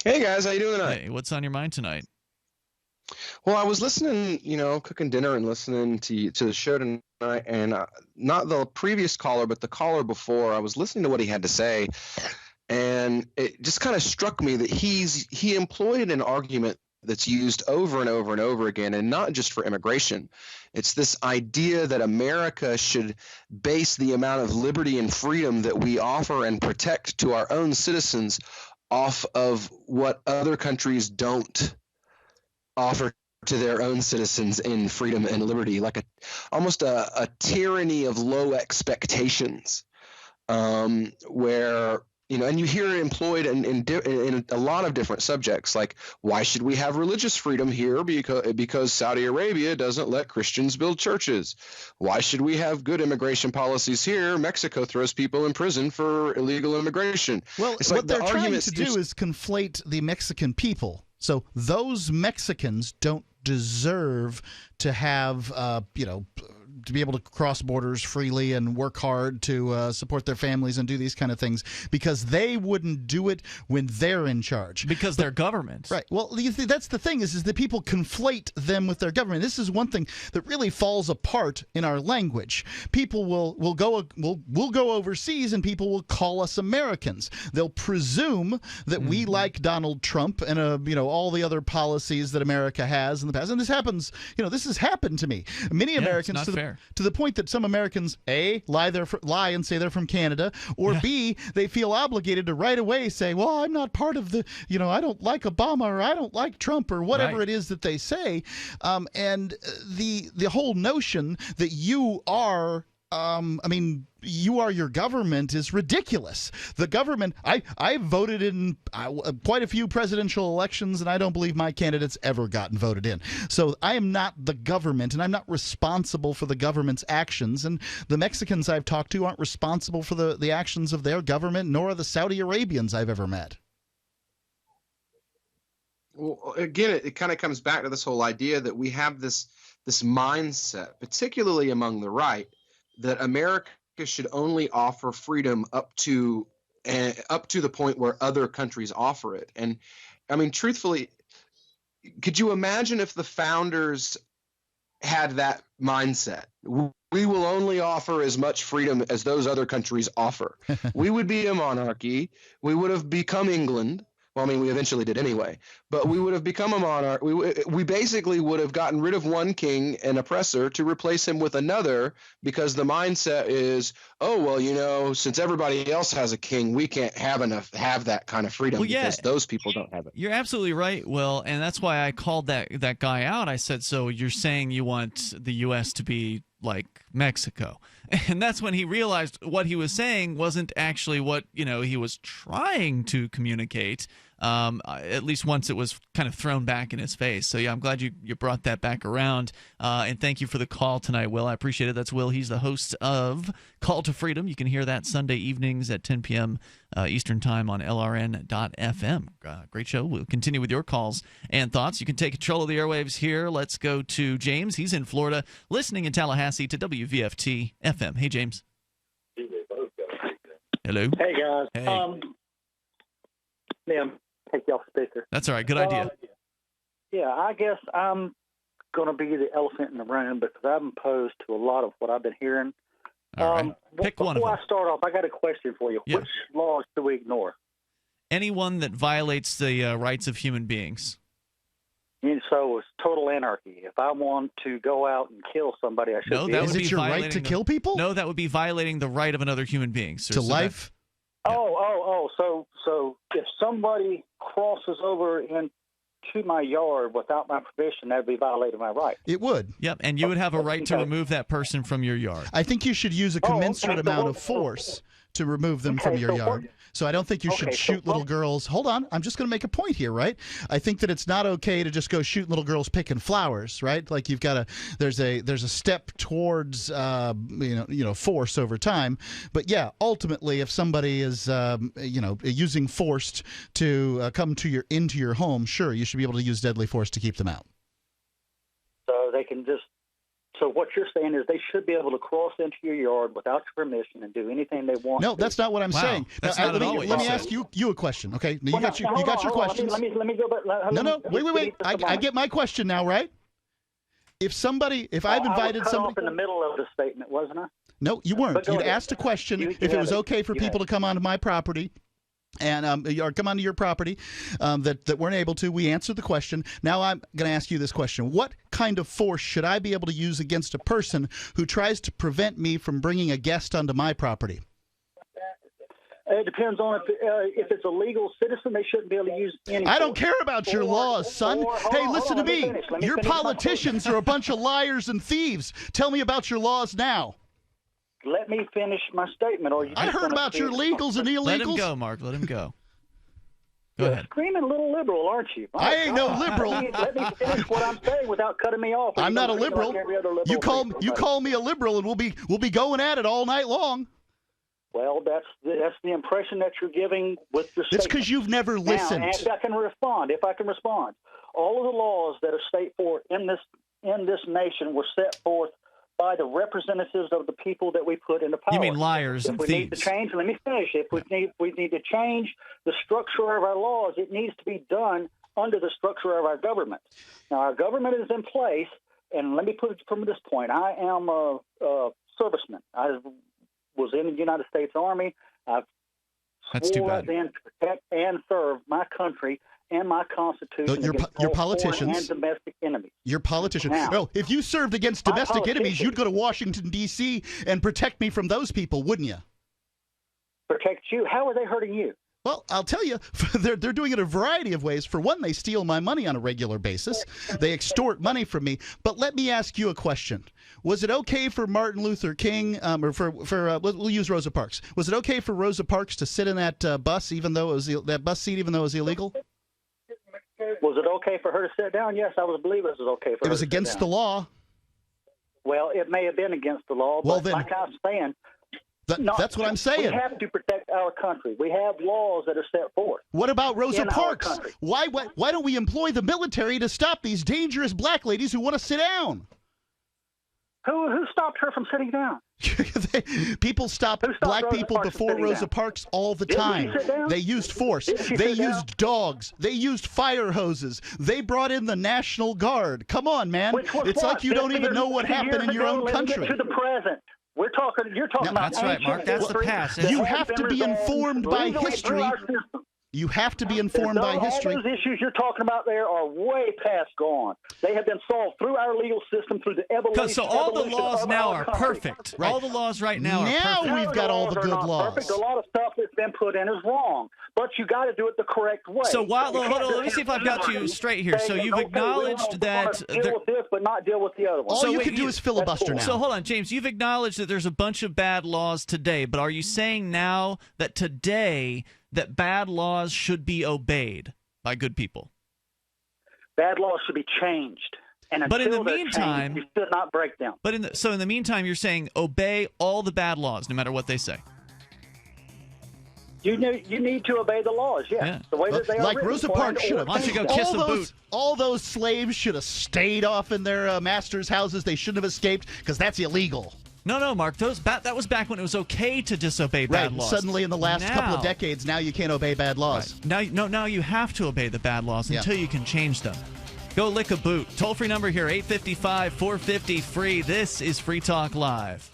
Speaker 19: Hey, guys. How you doing tonight?
Speaker 7: Hey, what's on your mind tonight?
Speaker 19: Well, I was listening, cooking dinner and listening to the show tonight, and not the previous caller, but the caller before. I was listening to what he had to say, and it just kind of struck me that he employed an argument that's used over and over and over again, and not just for immigration. It's this idea that America should base the amount of liberty and freedom that we offer and protect to our own citizens off of what other countries don't offer to their own citizens in freedom and liberty, like almost a tyranny of low expectations, where and you hear it employed in a lot of different subjects, like why should we have religious freedom here because Saudi Arabia doesn't let Christians build churches? Why should we have good immigration policies here? Mexico throws people in prison for illegal immigration.
Speaker 8: Well,
Speaker 19: it's
Speaker 8: what
Speaker 19: like
Speaker 8: they're trying to do is conflate the Mexican people. So those Mexicans don't deserve to have, to be able to cross borders freely and work hard to support their families and do these kind of things, because they wouldn't do it when they're in charge.
Speaker 7: Because they're government.
Speaker 8: Right. Well, that's the thing is that people conflate them with their government. This is one thing that really falls apart in our language. People will go overseas and people will call us Americans. They'll presume that we like Donald Trump and all the other policies that America has in the past. And this happens. This has happened to me. Many Americans to the point that some Americans lie and say they're from Canada, or B, they feel obligated to right away say, well, I'm not part of the, I don't like Obama, or I don't like Trump, or whatever it is that they say. And the whole notion that you are you are your government is ridiculous. The government, I voted in quite a few presidential elections, and I don't believe my candidate's ever gotten voted in. So I am not the government, and I'm not responsible for the government's actions. And the Mexicans I've talked to aren't responsible for the actions of their government, nor are the Saudi Arabians I've ever met.
Speaker 19: Well, again, it kind of comes back to this whole idea that we have this mindset, particularly among the right, that America should only offer freedom up to the point where other countries offer it. And I mean, truthfully, could you imagine if the founders had that mindset? We will only offer as much freedom as those other countries offer. We would be a monarchy. We would have become England. Well, I mean, we eventually did anyway, but we would have become a monarch. We basically would have gotten rid of one king and oppressor to replace him with another, because the mindset is, oh, well, since everybody else has a king, we can't have that kind of freedom because those people don't have it.
Speaker 7: You're absolutely right, Will, and that's why I called that guy out. I said, so you're saying you want the U.S. to be like Mexico. And that's when he realized what he was saying wasn't actually what he was trying to communicate, at least once it was kind of thrown back in his face. So yeah, I'm glad you brought that back around, and thank you for the call tonight, Will. I appreciate it. That's Will. He's the host of Call to Freedom. You can hear that Sunday evenings at 10 p.m. Eastern Time on LRN.FM. Great show. We'll continue with your calls and thoughts. You can take control of the airwaves here. Let's go to James. He's in Florida, listening in Tallahassee to WVFT FM. Hey, James. Hello.
Speaker 20: Hey, guys.
Speaker 7: Hey.
Speaker 20: Ma'am, take you off speaker.
Speaker 7: That's all right. Good idea.
Speaker 20: Yeah, I guess I'm going to be the elephant in the room because I'm opposed to a lot of what I've been hearing.
Speaker 7: All right. Pick one of them.
Speaker 20: Before I start off, I got a question for you.
Speaker 7: Yeah.
Speaker 20: Which laws do we ignore?
Speaker 7: Anyone that violates the rights of human beings.
Speaker 20: And so it's total anarchy. If I want to go out and kill somebody, I should.
Speaker 7: No, that would be
Speaker 8: your right to kill people?
Speaker 7: No, that would be violating the right of another human being. Sir.
Speaker 8: To life?
Speaker 20: So if somebody crosses over into my yard without my permission, that would be violating my right.
Speaker 8: It would.
Speaker 7: Yep, and you would have a right to remove that person from your yard.
Speaker 8: I think you should use a commensurate amount of force to remove them from your yard. So I don't think you should shoot little girls. Hold on, I'm just going to make a point here, right? I think that it's not okay to just go shoot little girls picking flowers, right? Like you've got there's a step towards force over time. But yeah, ultimately, if somebody is using force to come into your home, sure, you should be able to use deadly force to keep them out.
Speaker 20: So they can just. So what you're saying is they should be able to cross into your yard without your permission and do anything they want.
Speaker 8: No, that's not what I'm saying.
Speaker 7: That's
Speaker 8: now,
Speaker 7: not at all what
Speaker 8: let me
Speaker 7: you
Speaker 8: ask you a question, okay? You got your
Speaker 20: Hold
Speaker 8: questions.
Speaker 20: Let me go back.
Speaker 8: Wait. I get my question now, right? If I've invited
Speaker 20: I was cut
Speaker 8: somebody
Speaker 20: off in the middle of the statement, wasn't I?
Speaker 8: No, you weren't. You'd asked a question if it was okay for people to come onto my property. And or come onto your property that weren't able to. We answered the question. Now I'm going to ask you this question. What kind of force should I be able to use against a person who tries to prevent me from bringing a guest onto my property?
Speaker 20: It depends on if it's a legal citizen, they shouldn't be able to use any.
Speaker 8: I don't care about your laws, son. Hey, listen to me. Your politicians are a bunch of liars and thieves. Tell me about your laws now.
Speaker 20: Let me finish my statement. Or
Speaker 8: I heard about your legals and illegals.
Speaker 7: Let him go, Mark. Let him go. Go
Speaker 20: You're
Speaker 7: ahead.
Speaker 20: Screaming little liberal, aren't you?
Speaker 8: I ain't no liberal.
Speaker 20: Let me finish what I'm saying without cutting me off.
Speaker 8: I'm not a liberal. You call me a liberal, and we'll be going at it all night long.
Speaker 20: Well, that's the impression that you're giving with your statement.
Speaker 8: It's because you've never listened.
Speaker 20: Now, if I can respond, all of the laws that are set forth in this nation were set forth by the representatives of the people that we put into power.
Speaker 7: You mean liars and
Speaker 20: thieves? Need to change. Let me finish. If we need to change the structure of our laws, it needs to be done under the structure of our government. Now, our government is in place, and let me put it from this point. I am a serviceman. I was in the United States Army. I've swore then to protect and serve my country and my Constitution against
Speaker 8: your
Speaker 20: all
Speaker 8: politicians
Speaker 20: foreign and domestic enemies.
Speaker 8: Your politicians.
Speaker 20: Now,
Speaker 8: well, if you served against domestic enemies, you'd go to Washington, D.C. and protect me from those people, wouldn't you?
Speaker 20: Protect you? How are they hurting you?
Speaker 8: Well, I'll tell you, they're doing it a variety of ways. For one, they steal my money on a regular basis. They extort money from me. But let me ask you a question. Was it okay for Martin Luther King, we'll use Rosa Parks. Was it okay for Rosa Parks to sit in that bus, even though it was illegal?
Speaker 20: Was it okay for her to sit down? Yes, I believe it was okay for her.
Speaker 8: It was against the law.
Speaker 20: Well, it may have been against the law, but like I was saying,
Speaker 8: that's what I'm saying.
Speaker 20: We have to protect our country. We have laws that are set forth.
Speaker 8: What about Rosa Parks? Why don't we employ the military to stop these dangerous black ladies who want to sit down?
Speaker 20: Who stopped her from sitting down?
Speaker 8: People stopped black people before Rosa Parks all the time. They used force. They used dogs. They used fire hoses. They brought in the National Guard. Come on, man. It's like you don't even know what happened in your own country.
Speaker 20: To the present. You're talking about.
Speaker 7: That's right, Mark. That's the past.
Speaker 8: You have to be informed by history. You have to be informed by history.
Speaker 20: All those issues you're talking about there are way past gone. They have been solved through our legal system, through the evolution.
Speaker 7: So all the laws now are perfect. Right. All the laws right now are perfect.
Speaker 8: Now we've got all the good laws.
Speaker 20: Perfect. A lot of stuff that's been put in is wrong, but you got to do it the correct way.
Speaker 7: So hold on, let me see if I've got you straight here. So you've acknowledged that
Speaker 20: deal with this, but not deal with the other one.
Speaker 8: All you can do is filibuster now.
Speaker 7: So hold on, James. You've acknowledged that there's a bunch of bad laws today, but are you saying now that today that bad laws should be obeyed by good people?
Speaker 20: Bad laws should be changed. And
Speaker 7: but in the meantime,
Speaker 20: you should not break them.
Speaker 7: But in the meantime, you're saying obey all the bad laws, no matter what they say.
Speaker 20: You need to obey the laws, yeah. The way that they are
Speaker 8: like Rosa Parks should have.
Speaker 7: Why don't you go kiss a boot?
Speaker 8: All those slaves should have stayed off in their masters' houses. They shouldn't have escaped because that's illegal.
Speaker 7: No, Mark. That was back when it was okay to disobey bad laws.
Speaker 8: Suddenly, in the last couple of decades, now you can't obey bad laws.
Speaker 7: Right. Now you have to obey the bad laws until you can change them. Go lick a boot. Toll-free number here, 855-450-FREE. This is Free Talk Live.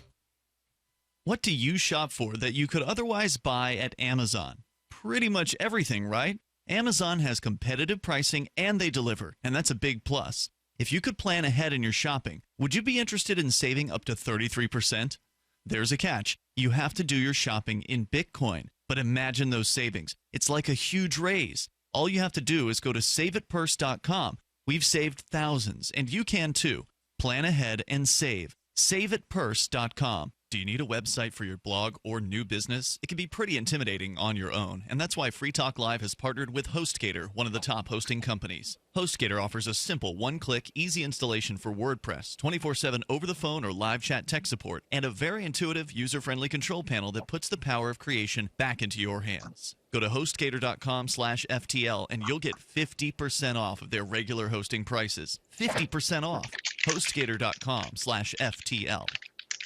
Speaker 7: What do you shop for that you could otherwise buy at Amazon? Pretty much everything, right? Amazon has competitive pricing and they deliver, and that's a big plus. If you could plan ahead in your shopping, would you be interested in saving up to 33%? There's a catch. You have to do your shopping in Bitcoin. But imagine those savings. It's like a huge raise. All you have to do is go to saveitpurse.com. We've saved thousands, and you can too. Plan ahead and save. Saveitpurse.com. Do you need a website for your blog or new business? It can be pretty intimidating on your own, and that's why Free Talk Live has partnered with HostGator, one of the top hosting companies. HostGator offers a simple one-click, easy installation for WordPress, 24/7 over the phone or live chat tech support, and a very intuitive, user-friendly control panel that puts the power of creation back into your hands. Go to HostGator.com/FTL and you'll get 50% off of their regular hosting prices. 50% off. HostGator.com/FTL.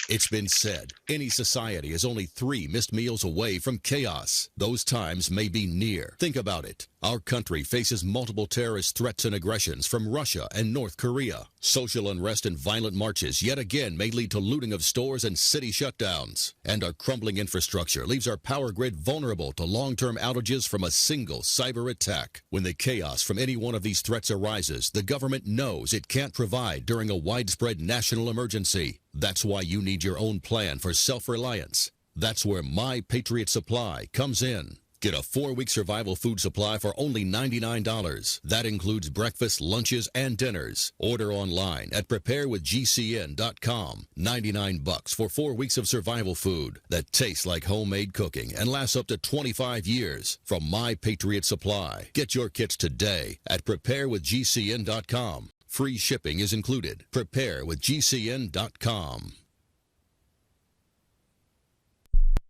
Speaker 2: It's been said, any society is only 3 missed meals away from chaos. Those times may be near. Think about it. Our country faces multiple terrorist threats and aggressions from Russia and North Korea. Social unrest and violent marches yet again may lead to looting of stores and city shutdowns. And our crumbling infrastructure leaves our power grid vulnerable to long-term outages from a single cyber attack. When the chaos from any one of these threats arises, the government knows it can't provide during a widespread national emergency. That's why you need your own plan for self-reliance. That's where My Patriot Supply comes in. Get a 4-week survival food supply for only $99. That includes breakfast, lunches, and dinners. Order online at preparewithgcn.com. $99 for 4 weeks of survival food that tastes like homemade cooking and lasts up to 25 years. From My Patriot Supply. Get your kits today at preparewithgcn.com. Free shipping is included. Preparewithgcn.com.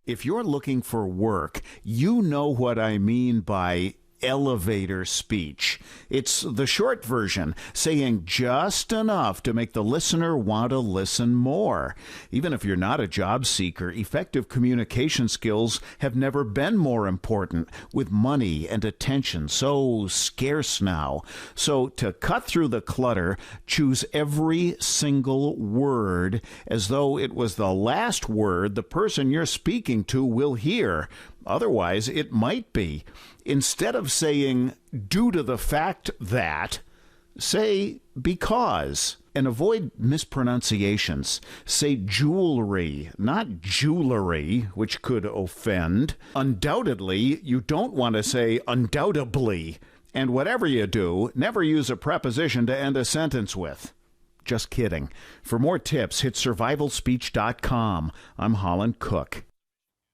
Speaker 21: If you're looking for work, you know what I mean by elevator speech. It's the short version, saying just enough to make the listener want to listen more. Even if you're not a job seeker, effective communication skills have never been more important, with money and attention so scarce now. So to cut through the clutter, choose every single word as though it was the last word the person you're speaking to will hear. Otherwise, it might be. Instead of saying, due to the fact that, say, because. And avoid mispronunciations. Say jewelry, not jewelry, which could offend. Undoubtedly, you don't want to say undoubtedly. And whatever you do, never use a preposition to end a sentence with. Just kidding. For more tips, hit survivalspeech.com. I'm Holland Cook.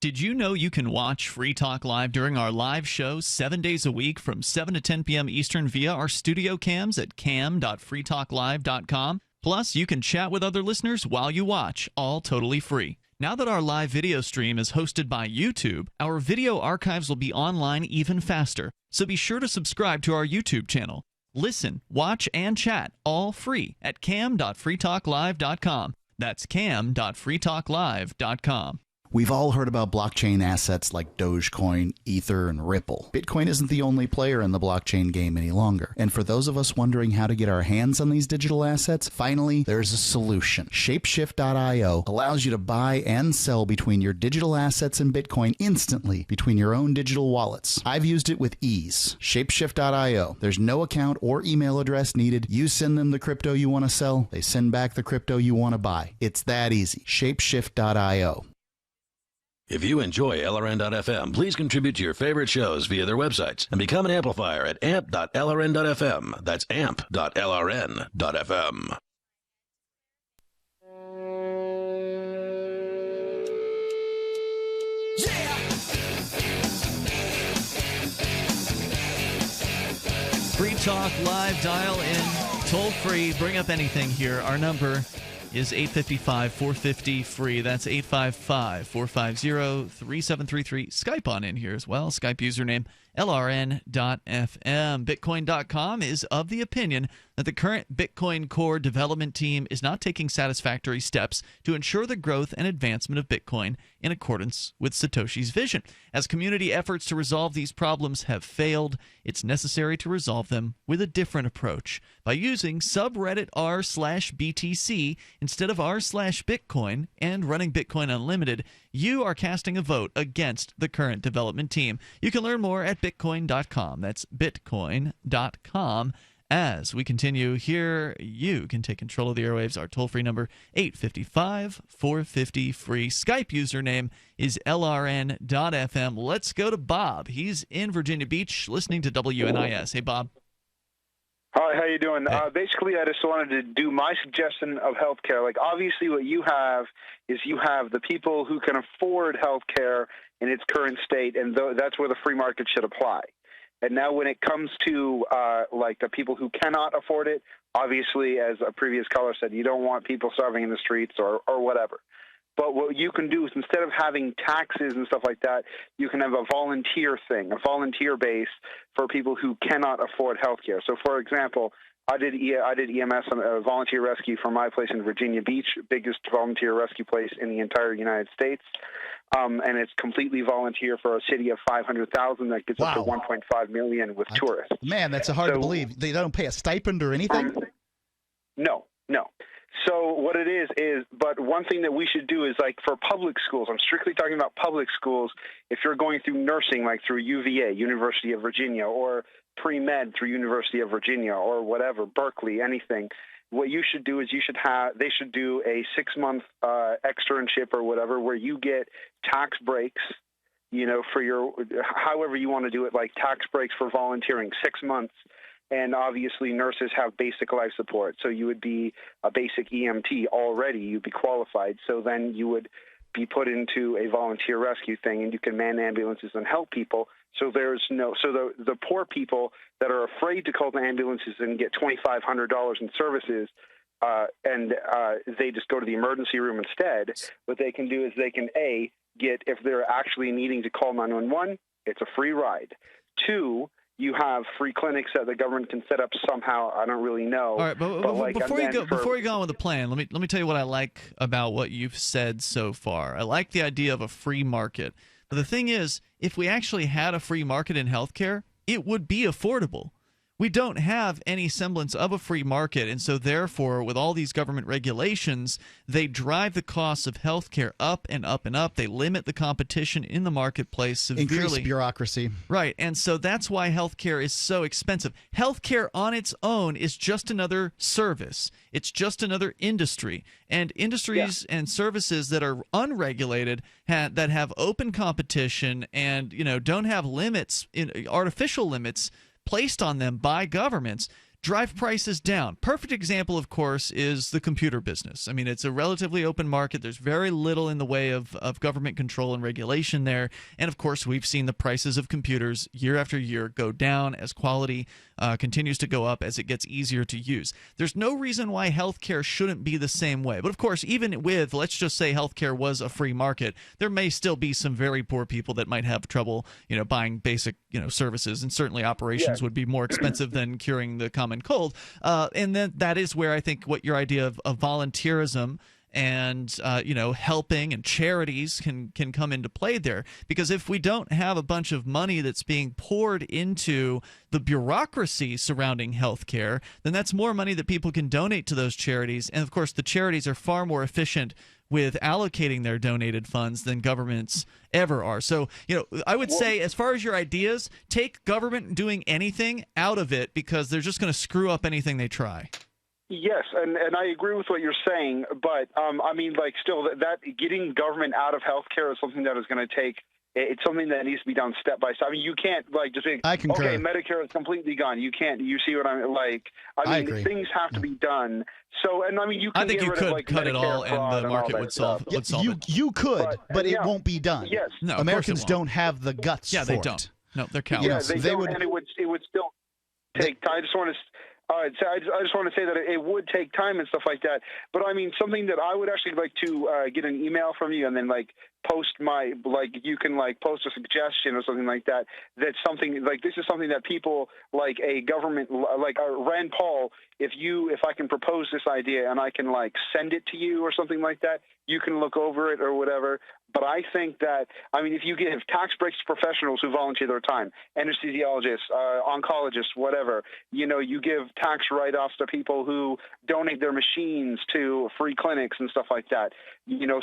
Speaker 7: Did you know you can watch Free Talk Live during our live show 7 days a week from 7 to 10 p.m. Eastern via our studio cams at cam.freetalklive.com? Plus, you can chat with other listeners while you watch, all totally free. Now that our live video stream is hosted by YouTube, our video archives will be online even faster. So be sure to subscribe to our YouTube channel. Listen, watch, and chat all free at cam.freetalklive.com. That's cam.freetalklive.com.
Speaker 8: We've all heard about blockchain assets like Dogecoin, Ether, and Ripple. Bitcoin isn't the only player in the blockchain game any longer. And for those of us wondering how to get our hands on these digital assets, finally, there's a solution. Shapeshift.io allows you to buy and sell between your digital assets and Bitcoin instantly between your own digital wallets. I've used it with ease. Shapeshift.io. There's no account or email address needed. You send them the crypto you want to sell. They send back the crypto you want to buy. It's that easy. Shapeshift.io.
Speaker 6: If you enjoy LRN.FM, please contribute to your favorite shows via their websites and become an amplifier at amp.lrn.fm. That's amp.lrn.fm.
Speaker 7: Free Talk Live, dial in, toll free, bring up anything here. Our number is 855-450-FREE. That's 855-450-3733. Skype on in here as well. Skype username LRN.FM. Bitcoin.com is of the opinion that the current Bitcoin Core development team is not taking satisfactory steps to ensure the growth and advancement of Bitcoin in accordance with Satoshi's vision. As community efforts to resolve these problems have failed, it's necessary to resolve them with a different approach by using subreddit r/BTC instead of r/Bitcoin and running Bitcoin Unlimited. You are casting a vote against the current development team. You can learn more at bitcoin.com. That's bitcoin.com. As we continue here, you can take control of the airwaves. Our toll-free number, 855-450-FREE. Skype username is LRN.FM. Let's go to Bob. He's in Virginia Beach listening to WNIS. Hey, Bob.
Speaker 4: Hi, how you doing? Basically, I just wanted to do my suggestion of healthcare. Like, obviously, what you have is you have the people who can afford healthcare in its current state, and that's where the free market should apply. And now when it comes to, like, the people who cannot afford it, obviously, as a previous caller said, you don't want people starving in the streets or whatever. But what you can do is instead of having taxes and stuff like that, you can have a volunteer thing, a volunteer base for people who cannot afford health care. So, for example, I did EMS on a volunteer rescue for my place in Virginia Beach, biggest volunteer rescue place in the entire United States. And it's completely volunteer for a city of 500,000 that gets up to 1.5 million with tourists.
Speaker 8: Man, that's hard to believe. They don't pay a stipend or anything?
Speaker 4: No. So what it is, but one thing that we should do is, like, for public schools, I'm strictly talking about public schools, if you're going through nursing, like through UVA, University of Virginia, or pre-med through University of Virginia, or whatever, Berkeley, anything, what you should do is they should do a 6-month externship or whatever where you get tax breaks, for your, however you want to do it, like tax breaks for volunteering, 6 months. And obviously nurses have basic life support. So you would be a basic EMT already. You'd be qualified. So then you would be put into a volunteer rescue thing, and you can man ambulances and help people. So the poor people that are afraid to call the ambulances and get $2,500 in services, and they just go to the emergency room instead, what they can do is they can, get, if they're actually needing to call 911, it's a free ride. 2, you have free clinics that the government can set up somehow. I don't really know.
Speaker 7: All right, but before you go on with the plan, let me tell you what I like about what you've said so far. I like the idea of a free market. But the thing is, if we actually had a free market in healthcare, it would be affordable. We don't have any semblance of a free market, and so therefore, with all these government regulations, they drive the costs of healthcare up and up and up. They limit the competition in the marketplace severely.
Speaker 8: Increase bureaucracy.
Speaker 7: Right, and so that's why healthcare is so expensive. Healthcare on its own is just another service. It's just another industry. And industries and services that are unregulated, that have open competition and don't have limits, artificial limits placed on them by governments, drive prices down. Perfect example, of course, is the computer business. I mean, it's a relatively open market. There's very little in the way of government control and regulation there. And, of course, we've seen the prices of computers year after year go down as quality continues to go up, as it gets easier to use. There's no reason why healthcare shouldn't be the same way. But, of course, even with, let's just say healthcare was a free market, there may still be some very poor people that might have trouble, buying basic, services. And certainly operations would be more expensive than curing the common cold. And then that is where I think what your idea of volunteerism and helping and charities can come into play there, because if we don't have a bunch of money that's being poured into the bureaucracy surrounding healthcare, then that's more money that people can donate to those charities. And of course, the charities are far more efficient with allocating their donated funds than governments ever are. So, I would say, as far as your ideas, take government doing anything out of it, because they're just going to screw up anything they try.
Speaker 4: Yes, and I agree with what you're saying, but I mean, like, still, that getting government out of healthcare is something that is going to take. It's something that needs to be done step by step. I mean, you can't just say, okay, Medicare is completely gone. You can't. You see what I'm like? I mean, things have to be done. So, and I mean, you can.
Speaker 7: I think you could cut it all, and the market would solve it.
Speaker 8: You could, but it won't be done.
Speaker 4: Yes,
Speaker 8: no, Americans don't have the guts.
Speaker 7: Yeah,
Speaker 8: for
Speaker 7: they don't.
Speaker 8: It.
Speaker 7: No, they're cowards.
Speaker 4: Yeah, they don't, and it would still take time. I just want to. So I just want to say that it would take time and stuff like that. But I mean, something that I would actually like to get an email from you, and then post you can post a suggestion or something like that. That's something this is something that people like a government Rand Paul. If I can propose this idea and I can send it to you or something like that, you can look over it or whatever. But I think that, I mean, if you give tax breaks to professionals who volunteer their time, anesthesiologists, oncologists, whatever, you give tax write-offs to people who donate their machines to free clinics and stuff like that,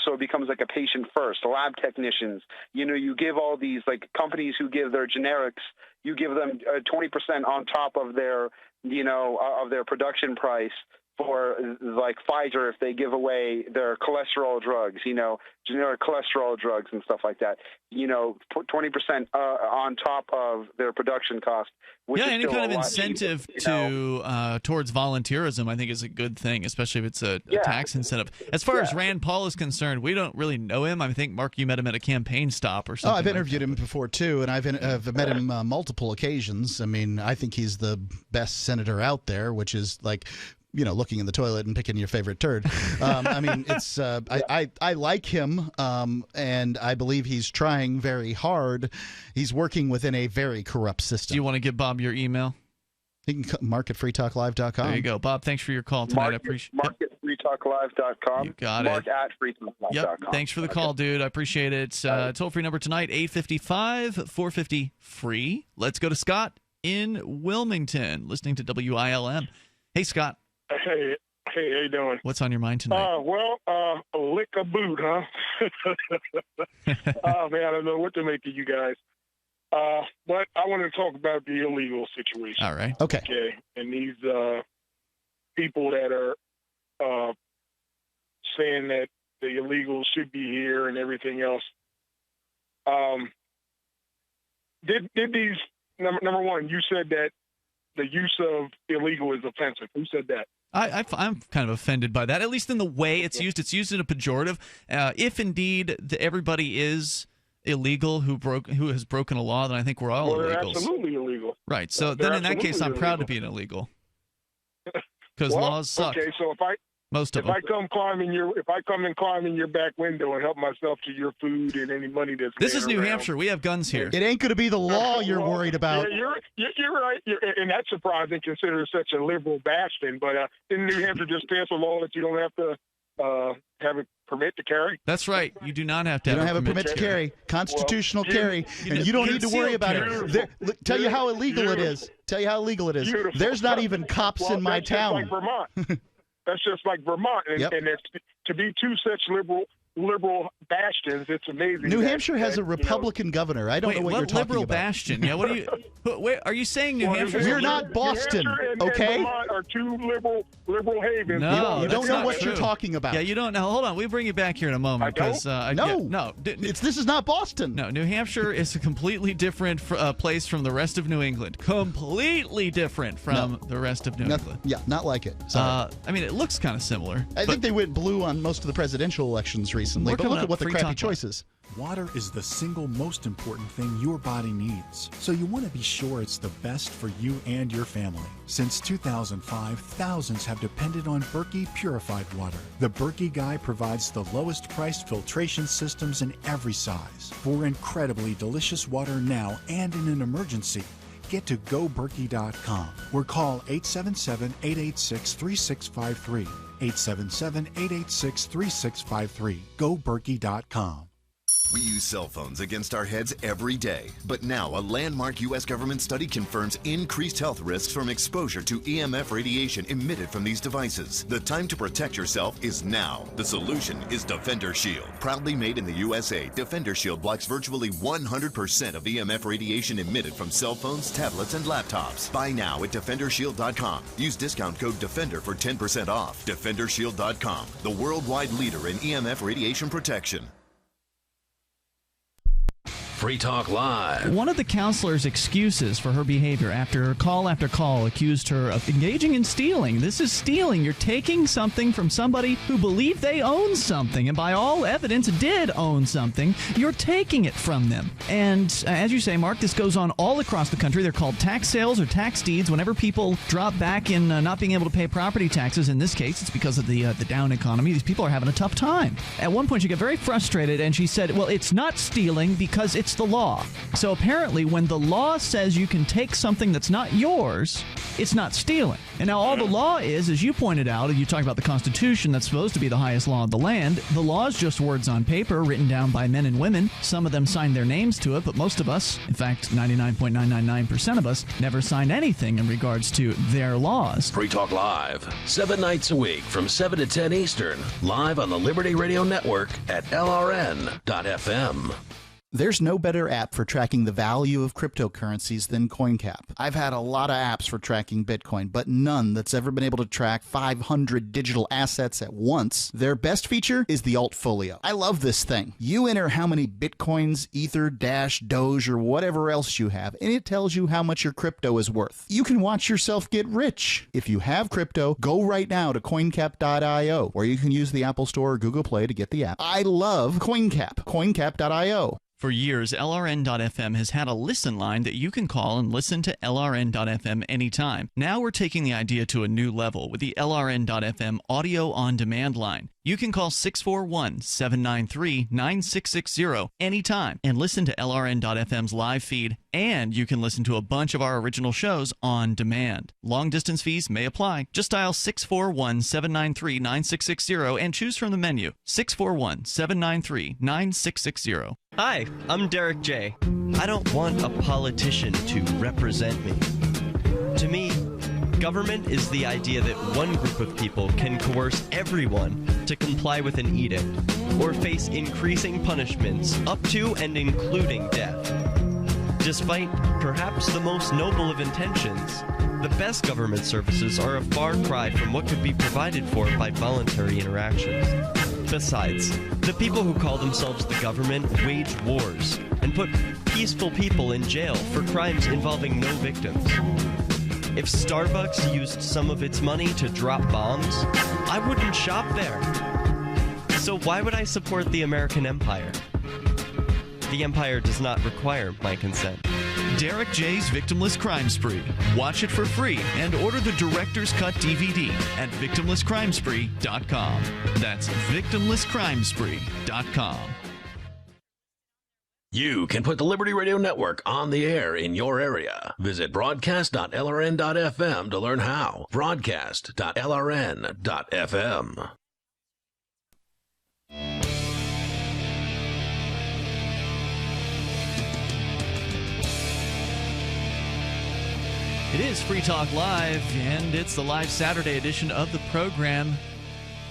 Speaker 4: so it becomes like a patient first, lab technicians, you give all these companies who give their generics, you give them 20% on top of their, of their production price for like Pfizer if they give away their cholesterol drugs, generic cholesterol drugs and stuff like that, 20% on top of their production cost. Which is
Speaker 7: any
Speaker 4: still
Speaker 7: kind of
Speaker 4: a lot
Speaker 7: incentive
Speaker 4: cheaper,
Speaker 7: towards volunteerism, I think, is a good thing, especially if it's a tax incentive. As far as Rand Paul is concerned, we don't really know him. I think, Mark, you met him at a campaign stop or something.
Speaker 8: Oh, I've interviewed him before, too, and I've met him multiple occasions. I mean, I think he's the best senator out there, which is like, looking in the toilet and picking your favorite turd. I mean, it's I like him, and I believe he's trying very hard. He's working within a very corrupt system.
Speaker 7: Do you want to give Bob your email?
Speaker 8: You can mark at freetalklive.com.
Speaker 7: There you go. Bob, thanks for your call tonight. I appreciate it.
Speaker 4: Mark at freetalklive.com.
Speaker 7: You got
Speaker 4: Mark
Speaker 7: it.
Speaker 4: at freetalklive.com.
Speaker 7: Yep. Thanks for the call, dude. I appreciate it. Toll-free number tonight, 855-450-FREE. Let's go to Scott in Wilmington, listening to WILM. Hey, Scott.
Speaker 5: Hey, how you doing?
Speaker 7: What's on your mind tonight?
Speaker 5: Lick a boot, huh? Oh, man, I don't know what to make of you guys. But I want to talk about the illegal situation.
Speaker 7: All right.
Speaker 8: Okay.
Speaker 5: And these people that are saying that the illegals should be here and everything else. Did these, number one, you said that the use of illegal is offensive. Who said that?
Speaker 7: I'm kind of offended by that, at least in the way it's used. It's used in a pejorative. If indeed everybody is illegal who has broken a law, then I think we're all illegals.
Speaker 5: They're absolutely illegal.
Speaker 7: Right. So then in that case, I'm proud to be an illegal. Because laws suck.
Speaker 5: Okay, so if I come and climb in your back window and help myself to your food and any money that's
Speaker 7: this is New
Speaker 5: around,
Speaker 7: Hampshire. We have guns here.
Speaker 8: It ain't going to be the law you're worried about.
Speaker 5: Yeah, you're right, and that's surprising considering such a liberal bastion. But didn't New Hampshire just pass a law that you don't have to have a permit to carry?
Speaker 7: That's right. You do not have to.
Speaker 8: You don't have a permit to carry. Constitutional carry, and you don't need to worry about it. Tell you how illegal it is. Tell you how illegal it is.
Speaker 5: Beautiful.
Speaker 8: There's not even cops in my town.
Speaker 5: Just like Vermont. That's just like Vermont, and it's, to be two such liberal bastions, it's amazing.
Speaker 8: New Hampshire has a Republican governor. I don't know what you're talking
Speaker 7: liberal
Speaker 8: about.
Speaker 7: Bastion? Yeah, what are you? Wait, are you saying New Hampshire?
Speaker 8: We're not Boston,
Speaker 5: New Hampshire and
Speaker 8: okay?
Speaker 5: Vermont are two liberal havens.
Speaker 7: No,
Speaker 8: you don't know what
Speaker 7: true.
Speaker 8: you're talking about.
Speaker 7: Yeah, you don't know. Hold on, we bring you back here in a moment.
Speaker 5: No.
Speaker 8: This is not Boston.
Speaker 7: No, New Hampshire is a completely different place from the rest of New England. Completely different from the rest of New England.
Speaker 8: Yeah, not like it. Sorry.
Speaker 7: I mean, it looks kind of similar.
Speaker 8: I think they went blue on most of the presidential elections recently. But look at what the crappy choices.
Speaker 11: Water is the single most important thing your body needs, so you want to be sure it's the best for you and your family. Since 2005, thousands have depended on Berkey purified water. The Berkey Guy provides the lowest priced filtration systems in every size. For incredibly delicious water now and in an emergency, get to GoBerkey.com or call 877-886-3653. 877-886-3653. GoBerkey.com.
Speaker 22: We use cell phones against our heads every day, but now a landmark U.S. government study confirms increased health risks from exposure to EMF radiation emitted from these devices. The time to protect yourself is now. The solution is Defender Shield. Proudly made in the USA, Defender Shield blocks virtually 100% of EMF radiation emitted from cell phones, tablets, and laptops. Buy now at DefenderShield.com. Use discount code DEFENDER for 10% off. DefenderShield.com, the worldwide leader in EMF radiation protection.
Speaker 6: Free Talk Live.
Speaker 7: One of the counselor's excuses for her behavior after call accused her of engaging in stealing. This is stealing. You're taking something from somebody who believed they owned something, and by all evidence did own something. You're taking it from them. And as you say, Mark, this goes on all across the country. They're called tax sales or tax deeds. Whenever people drop back in not being able to pay property taxes, in this case, it's because of the down economy. These people are having a tough time. At one point, she got very frustrated, and she said, well, it's not stealing because it's the law. So apparently when the law says you can take something that's not yours, it's not stealing. And now all the law is, as you pointed out, and you talk about the Constitution that's supposed to be the highest law of the land, the law is just words on paper written down by men and women. Some of them signed their names to it, but most of us, in fact 99.999% of us, never signed anything in regards to their laws.
Speaker 6: Free Talk Live, 7 nights a week from 7 to 10 Eastern, live on the Liberty Radio Network at LRN.FM.
Speaker 8: There's no better app for tracking the value of cryptocurrencies than CoinCap. I've had a lot of apps for tracking Bitcoin, but none that's ever been able to track 500 digital assets at once. Their best feature is the Altfolio. I love this thing. You enter how many Bitcoins, Ether, Dash, Doge, or whatever else you have, and it tells you how much your crypto is worth. You can watch yourself get rich. If you have crypto, go right now to coincap.io, or you can use the Apple Store or Google Play to get the app. I love CoinCap. coincap.io.
Speaker 7: For years, LRN.FM has had a listen line that you can call and listen to LRN.FM anytime. Now we're taking the idea to a new level with the LRN.FM audio on demand line. You can call 641-793-9660 anytime and listen to LRN.FM's live feed, and you can listen to a bunch of our original shows on demand. Long distance fees may apply. Just dial 641-793-9660 and choose from the menu. 641-793-9660.
Speaker 9: Hi, I'm Derek J. I don't want a politician to represent me. To me, government is the idea that one group of people can coerce everyone to comply with an edict or face increasing punishments up to and including death. Despite perhaps the most noble of intentions, the best government services are a far cry from what could be provided for by voluntary interactions. Besides, the people who call themselves the government wage wars and put peaceful people in jail for crimes involving no victims. If Starbucks used some of its money to drop bombs, I wouldn't shop there. So why would I support the American empire? The empire does not require my consent.
Speaker 7: Derek J's Victimless Crime Spree. Watch it for free and order the Director's Cut DVD at victimlesscrimespree.com. That's victimlesscrimespree.com.
Speaker 6: You can put the Liberty Radio Network on the air in your area. Visit broadcast.lrn.fm to learn how. Broadcast.lrn.fm.
Speaker 7: It is Free Talk Live, and it's the live Saturday edition of the program.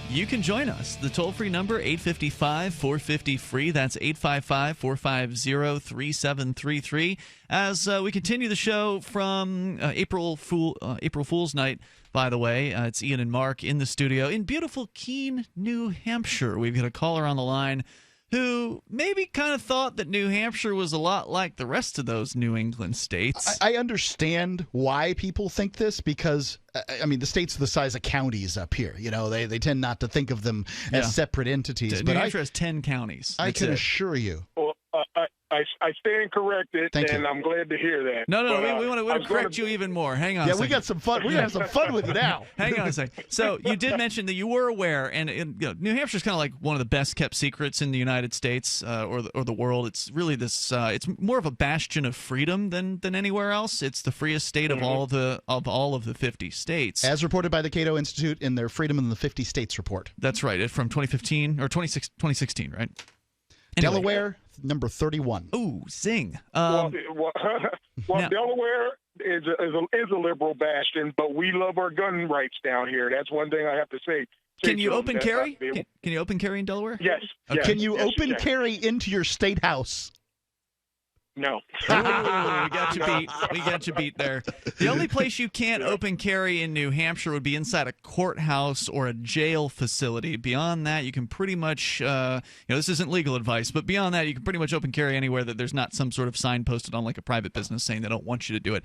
Speaker 7: You can join us. The toll-free number, 855-450-FREE. That's 855-450-3733. As we continue the show from April Fool's Night, by the way. It's Ian and Mark in the studio in beautiful Keene, New Hampshire. We've got a caller on the line who maybe kind of thought that New Hampshire was a lot like the rest of those New England states.
Speaker 8: I understand why people think this because, I mean, the states are the size of counties up here. You know, they tend not to think of them as separate entities.
Speaker 7: New Hampshire has 10 counties.
Speaker 8: I can assure you.
Speaker 5: Well, I stand corrected, and I'm glad to hear that.
Speaker 7: No, we want to correct you even more. Hang on a second.
Speaker 8: We got some fun. We're going to have some fun with you now.
Speaker 7: Hang on a second. So you did mention that you were aware, and you know, New Hampshire is kind of like one of the best-kept secrets in the United States or the world. It's really this. It's more of a bastion of freedom than anywhere else. It's the freest state of all of the 50 states,
Speaker 8: as reported by the Cato Institute in their Freedom in the 50 States report.
Speaker 7: That's right. It's from 2015 or 2016, right? Anyway.
Speaker 8: Delaware, number 31.
Speaker 7: Ooh, zing.
Speaker 5: Well, Delaware is a liberal bastion, but we love our gun rights down here. That's one thing I have to say.
Speaker 7: Can you open carry? Can you open carry in Delaware?
Speaker 5: Yes.
Speaker 7: Okay.
Speaker 8: Can you open carry into your state house?
Speaker 5: No.
Speaker 7: Ooh, we got you beat. We got you beat there. The only place you can't open carry in New Hampshire would be inside a courthouse or a jail facility. Beyond that, you can pretty much, this isn't legal advice, but beyond that, you can pretty much open carry anywhere that there's not some sort of sign posted on like a private business saying they don't want you to do it.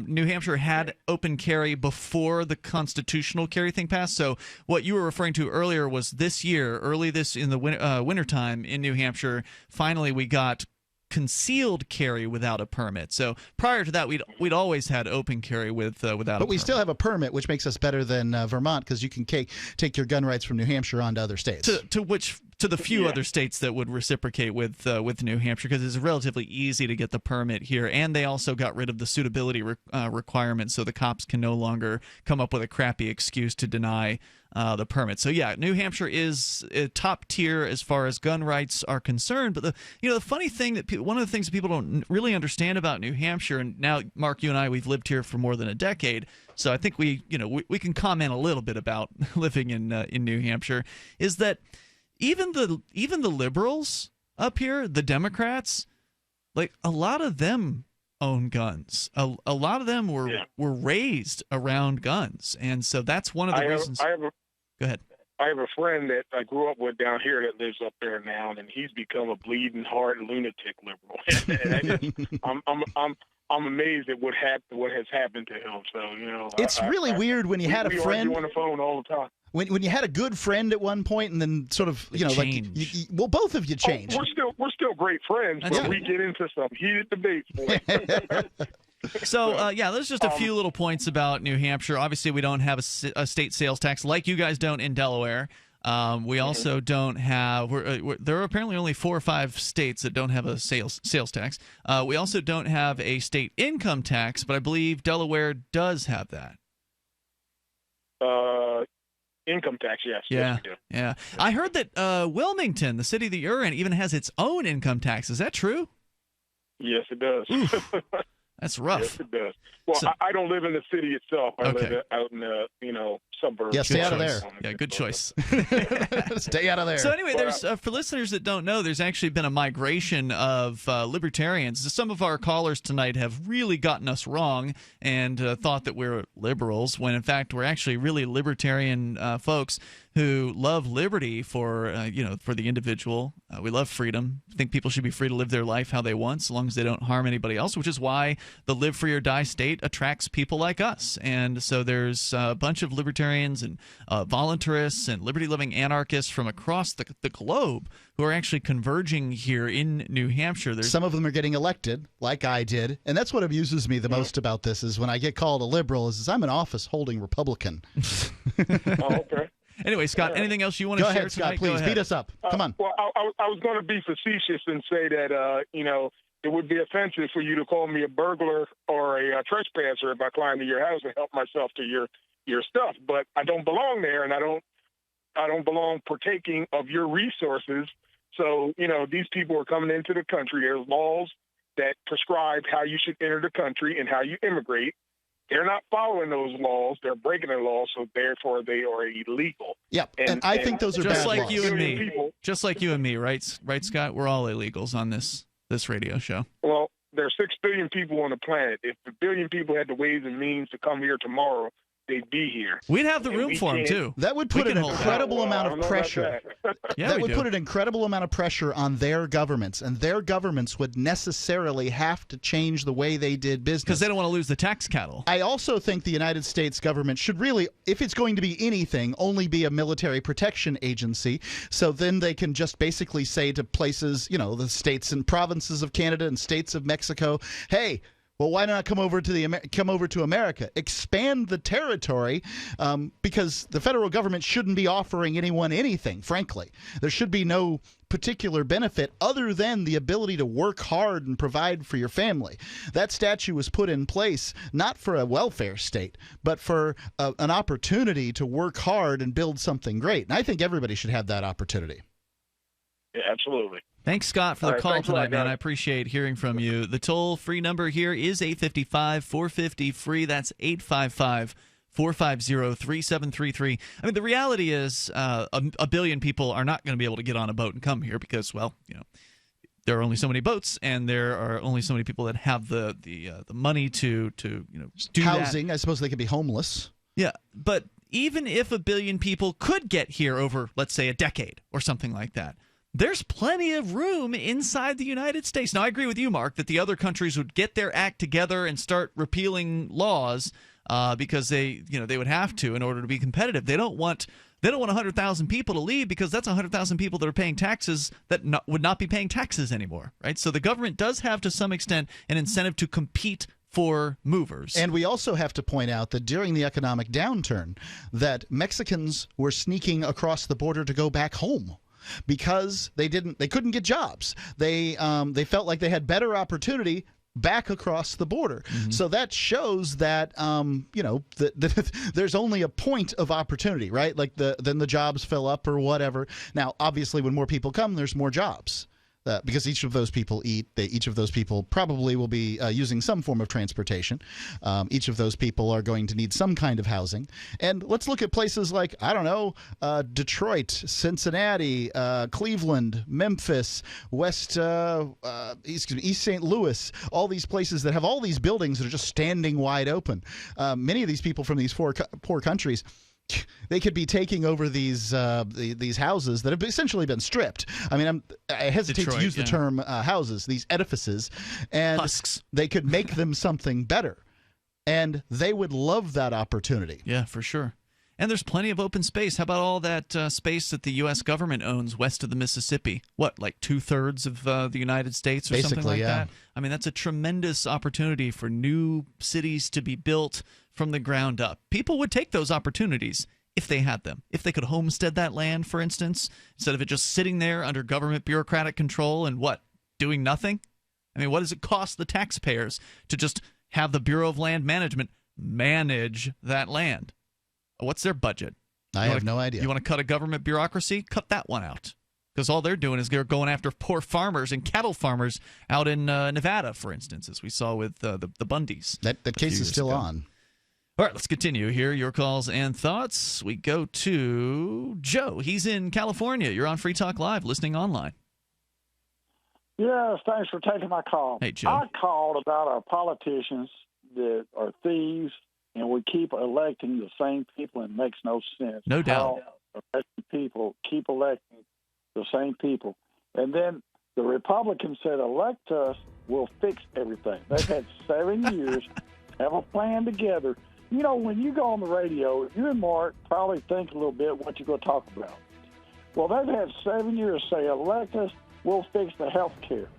Speaker 7: New Hampshire had open carry before the constitutional carry thing passed. So what you were referring to earlier was this year, in the wintertime in New Hampshire, finally we got concealed carry without a permit. So prior to that, we'd always had open carry without a permit.
Speaker 8: But we still have a permit, which makes us better than Vermont because you can take your gun rights from New Hampshire onto other states.
Speaker 7: To the few other states that would reciprocate with New Hampshire, because it's relatively easy to get the permit here, and they also got rid of the suitability requirement, so the cops can no longer come up with a crappy excuse to deny the permit. So yeah, New Hampshire is top tier as far as gun rights are concerned. But the funny thing one of the things that people don't really understand about New Hampshire, and now Mark, you and I, we've lived here for more than a decade, so I think we can comment a little bit about living in New Hampshire, is that even the liberals up here, the Democrats, like a lot of them own guns. A lot of them were raised around guns, and so that's one of the reasons.
Speaker 5: Go
Speaker 7: ahead.
Speaker 5: I have a friend that I grew up with down here that lives up there now, and he's become a bleeding heart lunatic liberal. And I'm amazed at what has happened to him. So
Speaker 8: it's really weird when you had a friend.
Speaker 5: We argue on the phone all the time.
Speaker 8: When you had a good friend at one point, and then sort of well, both of you changed.
Speaker 5: We're still great friends, but we get into some heated debates.
Speaker 7: So, there's just a few little points about New Hampshire. Obviously, we don't have a state sales tax like you guys don't in Delaware. We also don't have there are apparently only 4 or 5 states that don't have a sales tax. We also don't have a state income tax, but I believe Delaware does have that.
Speaker 5: Income tax, yes.
Speaker 7: Yeah,
Speaker 5: yes, we do.
Speaker 7: Yeah. I heard that Wilmington, the city that you're in, even has its own income tax. Is that true?
Speaker 5: Yes, it does.
Speaker 7: That's rough.
Speaker 5: Yes, it does. Well, so, I don't live in the city itself. I live out in the suburbs.
Speaker 8: Yeah, stay out of there.
Speaker 7: Yeah, good choice.
Speaker 8: Stay out of there.
Speaker 7: So anyway, there's for listeners that don't know, there's actually been a migration of libertarians. Some of our callers tonight have really gotten us wrong and thought that we're liberals, when in fact we're actually really libertarian folks who love liberty for the individual. We love freedom. I think people should be free to live their life how they want, so long as they don't harm anybody else, which is why the live free or die state attracts people like us. And so there's a bunch of libertarians and voluntarists and liberty-loving anarchists from across the globe who are actually converging here in New Hampshire.
Speaker 8: Some of them are getting elected, like I did, and that's what amuses me the most about this is when I get called a liberal is I'm an office-holding Republican.
Speaker 5: Okay.
Speaker 7: Anyway, Scott, anything else you want to share
Speaker 8: ahead, Scott,
Speaker 7: tonight?
Speaker 8: please, beat us up. Come on.
Speaker 5: Well, I was going to be facetious and say that, it would be offensive for you to call me a burglar or a trespasser if I climb to your house and help myself to your stuff. But I don't belong there, and I don't belong partaking of your resources. So, these people are coming into the country. There's laws that prescribe how you should enter the country and how you immigrate. They're not following those laws. They're breaking the laws, so therefore they are illegal.
Speaker 8: Yep, and I think those are
Speaker 7: just
Speaker 8: bad
Speaker 7: like
Speaker 8: laws.
Speaker 7: You and me. Just like you and me, right, Scott? We're all illegals on this radio show.
Speaker 5: Well, there's 6 billion people on the planet. If a billion people had the ways and means to come here tomorrow, they'd be here.
Speaker 7: We'd have the room for them, too.
Speaker 8: That would put an incredible amount of pressure. That would put an incredible amount of pressure on their governments, and their governments would necessarily have to change the way they did business.
Speaker 7: Because they don't want to lose the tax cattle.
Speaker 8: I also think the United States government should really, if it's going to be anything, only be a military protection agency. So then they can just basically say to places, the states and provinces of Canada and states of Mexico, hey, well, why not come over to America? Expand the territory, because the federal government shouldn't be offering anyone anything, frankly. There should be no particular benefit other than the ability to work hard and provide for your family. That statute was put in place not for a welfare state, but for an opportunity to work hard and build something great. And I think everybody should have that opportunity.
Speaker 5: Yeah, absolutely.
Speaker 7: Thanks, Scott, for the call tonight, man. I appreciate hearing from you. The toll-free number here is 855-450-FREE. That's 855-450-3733. I mean, the reality is a billion people are not going to be able to get on a boat and come here because, there are only so many boats, and there are only so many people that have the money to do
Speaker 8: housing.
Speaker 7: That.
Speaker 8: I suppose they could be homeless.
Speaker 7: Yeah, but even if a billion people could get here over, let's say, a decade or something like that, there's plenty of room inside the United States. Now, I agree with you, Mark, that the other countries would get their act together and start repealing laws because they would have to in order to be competitive. They don't want 100,000 people to leave because that's 100,000 people that are paying taxes that would not be paying taxes anymore, right? So the government does have, to some extent, an incentive to compete for movers.
Speaker 8: And we also have to point out that during the economic downturn, that Mexicans were sneaking across the border to go back home, because they couldn't get jobs. They felt like they had better opportunity back across the border. Mm-hmm. So that shows that there's only a point of opportunity, right? Like then the jobs fill up or whatever. Now, obviously, when more people come, there's more jobs. because each of those people eat. Each of those people probably will be using some form of transportation. Each of those people are going to need some kind of housing. And let's look at places like, I don't know, Detroit, Cincinnati, Cleveland, Memphis, East St. Louis, all these places that have all these buildings that are just standing wide open. Many of these people from these poor countries, they could be taking over these houses that have essentially been stripped. I mean, I hesitate
Speaker 7: Detroit,
Speaker 8: to use the term houses, these edifices, and
Speaker 7: husks.
Speaker 8: They could make them something better, and they would love that opportunity.
Speaker 7: Yeah, for sure. And there's plenty of open space. How about all that space that the U.S. government owns west of the Mississippi? What, like 2/3 of the United States or
Speaker 8: Basically,
Speaker 7: something like
Speaker 8: yeah.
Speaker 7: that? I mean, that's a tremendous opportunity for new cities to be built from the ground up. People would take those opportunities if they had them. If they could homestead that land, for instance, instead of it just sitting there under government bureaucratic control and doing nothing? I mean, what does it cost the taxpayers to just have the Bureau of Land Management manage that land? What's their budget?
Speaker 8: I have no idea.
Speaker 7: You want to cut a government bureaucracy? Cut that one out. Because all they're doing is they're going after poor farmers and cattle farmers out in Nevada, for instance, as we saw with the Bundys.
Speaker 8: That case is still on.
Speaker 7: All right, let's continue here. Your calls and thoughts. We go to Joe. He's in California. You're on Free Talk Live, listening online.
Speaker 10: Yes, thanks for taking my call.
Speaker 7: Hey, Joe.
Speaker 10: I called about our politicians that are thieves, and we keep electing the same people, and it makes no sense.
Speaker 7: No doubt.
Speaker 10: How elected people keep electing the same people. And then the Republicans said, elect us, we'll fix everything. They've had 7 years, have a plan together. You know, when you go on the radio, you and Mark probably think a little bit what you're going to talk about. Well, they've had 7 years to say, elect us, we'll fix the health care.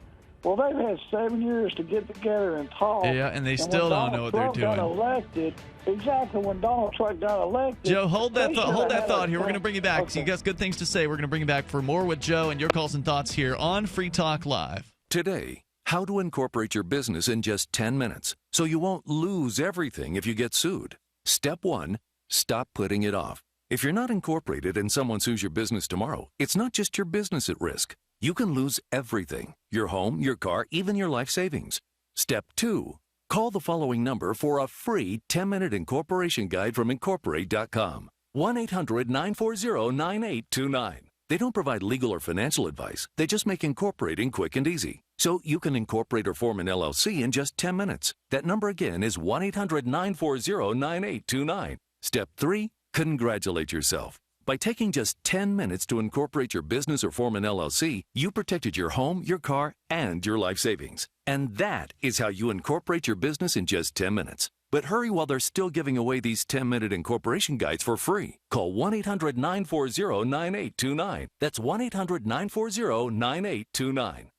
Speaker 10: Well, they've had 7 years to get together and talk.
Speaker 7: Yeah, and they still don't know what they're doing.
Speaker 10: Got elected, exactly when Donald Trump got elected.
Speaker 7: Joe, hold that thought here. We're going to bring you back.
Speaker 10: Okay.
Speaker 7: So you got good things to say. We're going to bring you back for more with Joe and your calls and thoughts here on Free Talk Live.
Speaker 12: Today, how to incorporate your business in just 10 minutes so you won't lose everything if you get sued. Step 1, stop putting it off. If you're not incorporated and someone sues your business tomorrow, it's not just your business at risk. You can lose everything: your home, your car, even your life savings. Step 2, call the following number for a free 10-minute incorporation guide from Incorporate.com. 1-800-940-9829. They don't provide legal or financial advice. They just make incorporating quick and easy. So you can incorporate or form an LLC in just 10 minutes. That number again is 1-800-940-9829. Step 3, congratulate yourself. By taking just 10 minutes to incorporate your business or form an LLC, you protected your home, your car, and your life savings. And that is how you incorporate your business in just 10 minutes. But hurry while they're still giving away these 10-minute incorporation guides for free. Call 1-800-940-9829. That's 1-800-940-9829.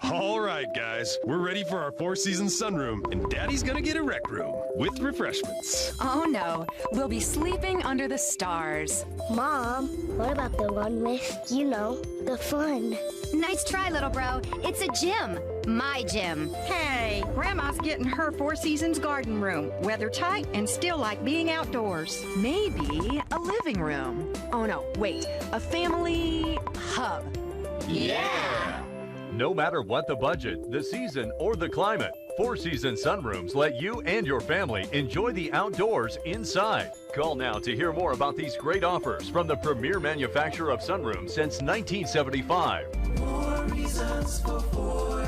Speaker 13: All right, guys, we're ready for our four-season sunroom, and Daddy's gonna get a rec room with refreshments.
Speaker 23: Oh no, we'll be sleeping under the stars.
Speaker 24: Mom, what about the one with, the fun?
Speaker 23: Nice try, little bro. It's a gym. My gym.
Speaker 25: Hey, Grandma's getting her Four Seasons garden room. Weather tight and still like being outdoors.
Speaker 23: Maybe a living room. Oh no, wait, a family hub. Yeah!
Speaker 26: No matter what the budget, the season, or the climate, Four Seasons Sunrooms let you and your family enjoy the outdoors inside. Call now to hear more about these great offers from the premier manufacturer of sunrooms since 1975.
Speaker 27: More reasons for Four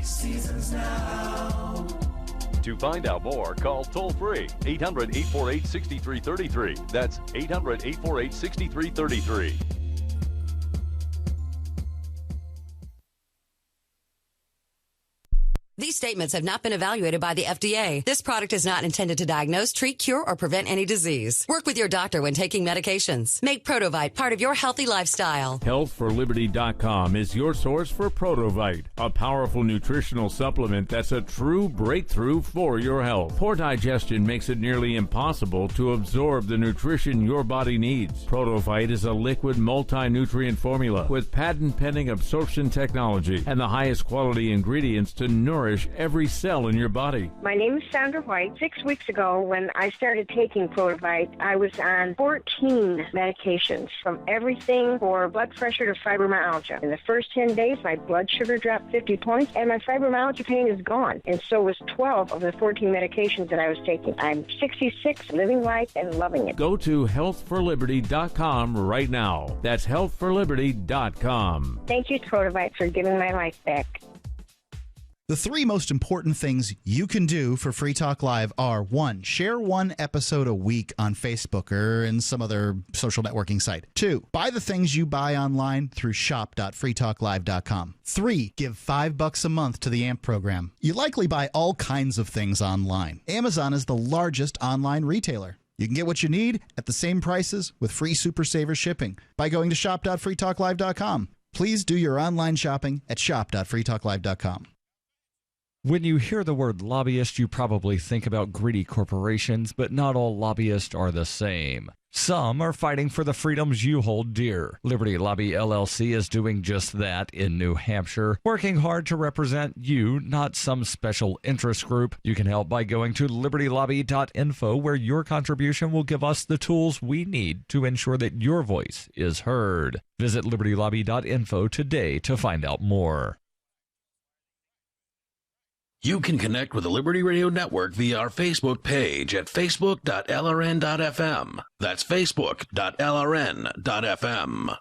Speaker 27: Seasons now.
Speaker 26: To find out more, call toll-free 800-848-6333. That's 800-848-6333.
Speaker 29: These statements have not been evaluated by the FDA. This product is not intended to diagnose, treat, cure, or prevent any disease. Work with your doctor when taking medications. Make Protovite part of your healthy lifestyle.
Speaker 30: HealthForLiberty.com is your source for Protovite, a powerful nutritional supplement that's a true breakthrough for your health. Poor digestion makes it nearly impossible to absorb the nutrition your body needs. Protovite is a liquid multi-nutrient formula with patent-pending absorption technology and the highest quality ingredients to nourish every cell in your body.
Speaker 1: My name is Sandra White. 6 weeks ago, when I started taking Protovite, I was on 14 medications, from everything for blood pressure to fibromyalgia. In the first 10 days, my blood sugar dropped 50 points, and my fibromyalgia pain is gone. And so was 12 of the 14 medications that I was taking. I'm 66, living life and loving it.
Speaker 30: Go to healthforliberty.com right now. That's healthforliberty.com.
Speaker 1: Thank you, Protovite, for giving my life back.
Speaker 8: The three most important things you can do for Free Talk Live are: 1, share one episode a week on Facebook or in some other social networking site. 2, buy the things you buy online through shop.freetalklive.com. 3, give $5 a month to the AMP program. You likely buy all kinds of things online. Amazon is the largest online retailer. You can get what you need at the same prices with free Super Saver shipping by going to shop.freetalklive.com. Please do your online shopping at shop.freetalklive.com.
Speaker 3: When you hear the word lobbyist, you probably think about greedy corporations, but not all lobbyists are the same. Some are fighting for the freedoms you hold dear. Liberty Lobby LLC is doing just that in New Hampshire, working hard to represent you, not some special interest group. You can help by going to libertylobby.info, where your contribution will give us the tools we need to ensure that your voice is heard. Visit libertylobby.info today to find out more.
Speaker 6: You can connect with the Liberty Radio Network via our Facebook page at facebook.lrn.fm. That's facebook.lrn.fm.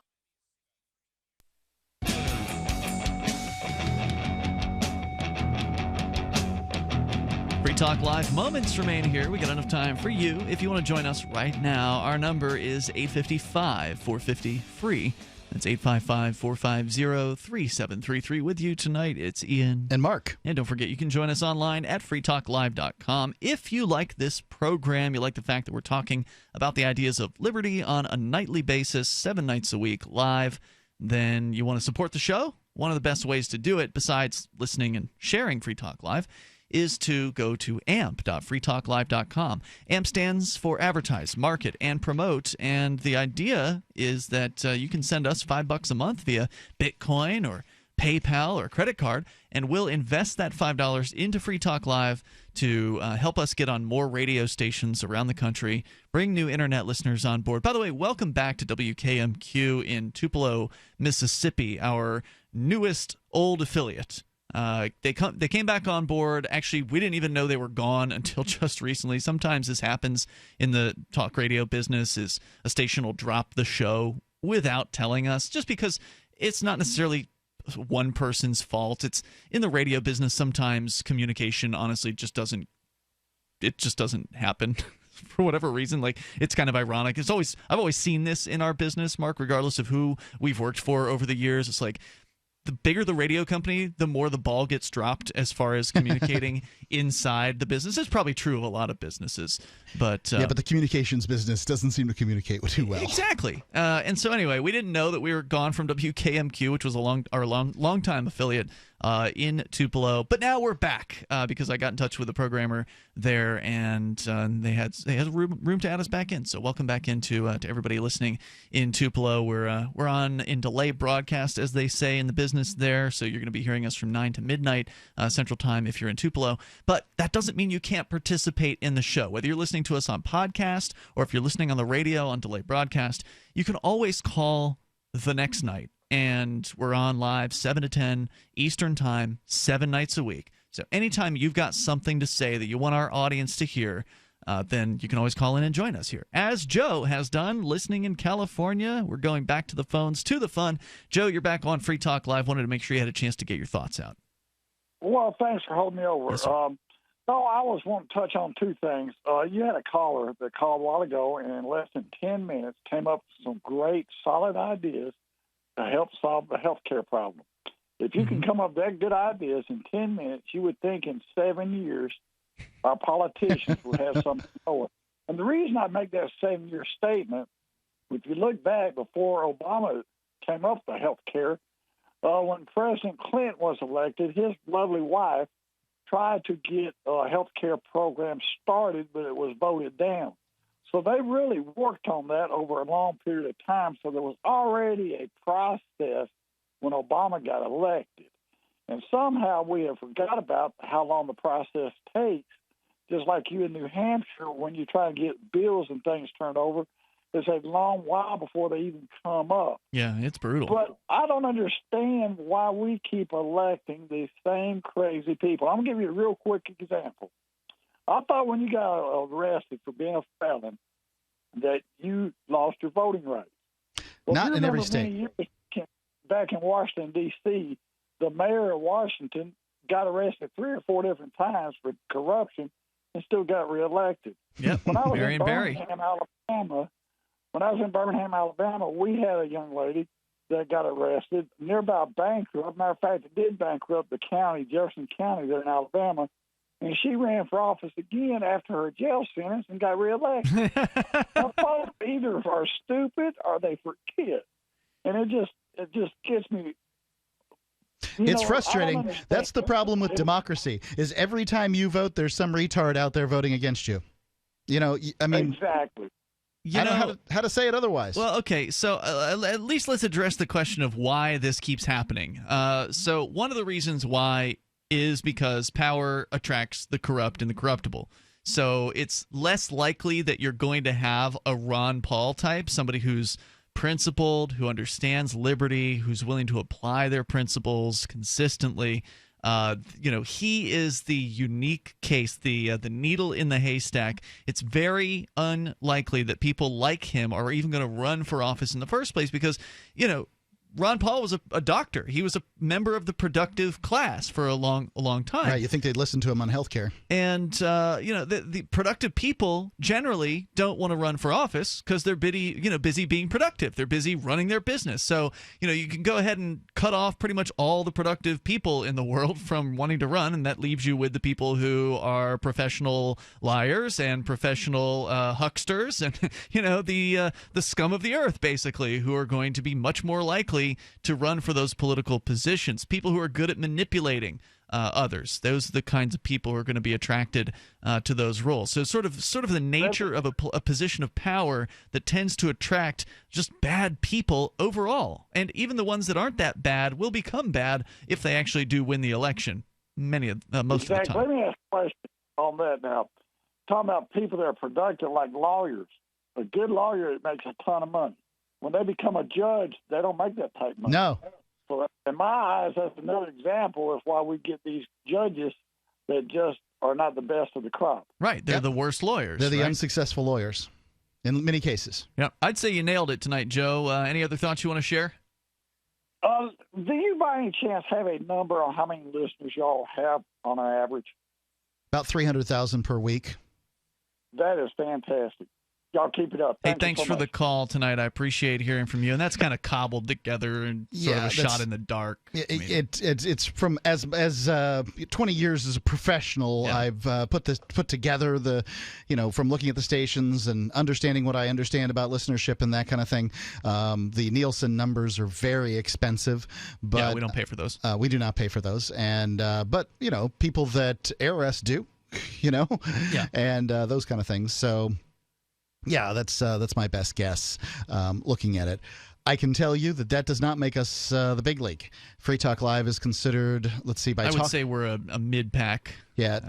Speaker 7: Free Talk Live moments remain here. We got enough time for you. If you want to join us right now, our number is 855-450-FREE. That's 855-450-3733. With you tonight, it's Ian.
Speaker 8: And Mark.
Speaker 7: And don't forget, you can join us online at freetalklive.com. If you like this program, you like the fact that we're talking about the ideas of liberty on a nightly basis, 7 nights a week, live, then you want to support the show, one of the best ways to do it, besides listening and sharing Free Talk Live, is to go to amp.freetalklive.com. AMP stands for advertise, market, and promote, and the idea is that you can send us $5 a month via Bitcoin or PayPal or credit card, and we'll invest that $5 into Free Talk Live to help us get on more radio stations around the country, bring new internet listeners on board. By the way, welcome back to WKMQ in Tupelo, Mississippi, our newest old affiliate. They came back on board. Actually, we didn't even know they were gone until just recently. Sometimes this happens in the talk radio business, is a station will drop the show without telling us, just because it's not necessarily one person's fault. It's in the radio business, sometimes communication honestly just doesn't happen. For whatever reason, like, it's kind of ironic. I've always seen this in our business, Mark, regardless of who we've worked for over the years. It's like, the bigger the radio company, the more the ball gets dropped as far as communicating inside the business. It's probably true of a lot of businesses, but
Speaker 8: but the communications business doesn't seem to communicate too well.
Speaker 7: Exactly. And so anyway, we didn't know that we were gone from WKMQ, which was our long-time affiliate in Tupelo, but now we're back because I got in touch with the programmer there, and they had room to add us back in. So welcome back into to everybody listening in Tupelo. We're on in delay broadcast, as they say in the business there. So you're going to be hearing us from 9 to midnight Central Time if you're in Tupelo. But that doesn't mean you can't participate in the show. Whether you're listening to us on podcast or if you're listening on the radio on delay broadcast, you can always call the next night. And we're on live 7 to 10 Eastern Time, 7 nights a week. So anytime you've got something to say that you want our audience to hear, then you can always call in and join us here, as Joe has done, listening in California. We're going back to the phones, to the fun. Joe, you're back on Free Talk Live. Wanted to make sure you had a chance to get your thoughts out.
Speaker 10: Well, thanks for holding me over.
Speaker 7: Yes,
Speaker 10: I was wanting to touch on two things. You had a caller that called a while ago, and in less than 10 minutes came up with some great, solid ideas to help solve the health care problem. If you can come up with that good ideas in 10 minutes, you would think in 7 years our politicians would have something going. And the reason I make that 7-year statement, if you look back before Obama came up with health care, when President Clinton was elected, his lovely wife tried to get a health care program started, but it was voted down. So they really worked on that over a long period of time. So there was already a process when Obama got elected. And somehow we have forgot about how long the process takes. Just like you in New Hampshire, when you try to get bills and things turned over, it's a long while before they even come up.
Speaker 7: Yeah, it's brutal.
Speaker 10: But I don't understand why we keep electing these same crazy people. I'm going to give you a real quick example. I thought when you got arrested for being a felon that you lost your voting rights. Well,
Speaker 8: Not in every state.
Speaker 10: Years back in Washington, D.C., the mayor of Washington got arrested 3 or 4 different times for corruption and still got reelected.
Speaker 7: Yep,
Speaker 10: when I was
Speaker 7: Marion
Speaker 10: in
Speaker 7: Barry.
Speaker 10: Birmingham, Alabama, we had a young lady that got arrested, nearby bankrupt. Matter of fact, it did bankrupt the county, Jefferson County there in Alabama, and she ran for office again after her jail sentence and got reelected. Now, folks either are stupid or they forget, and it just gets me.
Speaker 8: It's frustrating. That's the problem with democracy, is every time you vote, there's some retard out there voting against you. You know, I mean...
Speaker 10: Exactly.
Speaker 8: I don't know how to say it otherwise.
Speaker 7: Well, okay, so at least let's address the question of why this keeps happening. So one of the reasons why is because power attracts the corrupt and the corruptible. So it's less likely that you're going to have a Ron Paul type, somebody who's principled, who understands liberty, who's willing to apply their principles consistently. He is the unique case, the needle in the haystack. It's very unlikely that people like him are even going to run for office in the first place because, Ron Paul was a doctor. He was a member of the productive class for a long time.
Speaker 8: Right, you think they'd listen to him on health care.
Speaker 7: And, the productive people generally don't want to run for office because they're busy being productive. They're busy running their business. So, you can go ahead and cut off pretty much all the productive people in the world from wanting to run, and that leaves you with the people who are professional liars and professional hucksters and, the scum of the earth, basically, who are going to be much more likely to run for those political positions. People who are good at manipulating others. Those are the kinds of people who are going to be attracted to those roles. So sort of the nature of a position of power that tends to attract just bad people overall. And even the ones that aren't that bad will become bad if they actually do win the election. Most of the time.
Speaker 10: Let me ask a question on that now. Talking about people that are productive like lawyers. A good lawyer makes a ton of money. When they become a judge, they don't make that type of money.
Speaker 8: No.
Speaker 10: So in my eyes, that's another example of why we get these judges that just are not the best of the crop.
Speaker 7: Right. They're the worst lawyers.
Speaker 8: They're the unsuccessful lawyers in many cases.
Speaker 7: Yeah. I'd say you nailed it tonight, Joe. Any other thoughts you want to share?
Speaker 10: Do you by any chance have a number on how many listeners y'all have on an average?
Speaker 8: About 300,000 per week.
Speaker 10: That is fantastic. Y'all keep it up.
Speaker 7: Thanks for the call tonight. I appreciate hearing from you. And that's kind of cobbled together and sort of a shot in the dark.
Speaker 8: It's from as 20 years as a professional. Yeah. I've put together from looking at the stations and understanding what I understand about listenership and that kind of thing. The Nielsen numbers are very expensive, but
Speaker 7: yeah, we don't pay for those.
Speaker 8: We do not pay for those, and but people that ARS do, and those kind of things. So. Yeah, that's my best guess looking at it. I can tell you that does not make us the big league. Free Talk Live is considered, I
Speaker 7: would say we're a mid-pack.
Speaker 8: Yeah,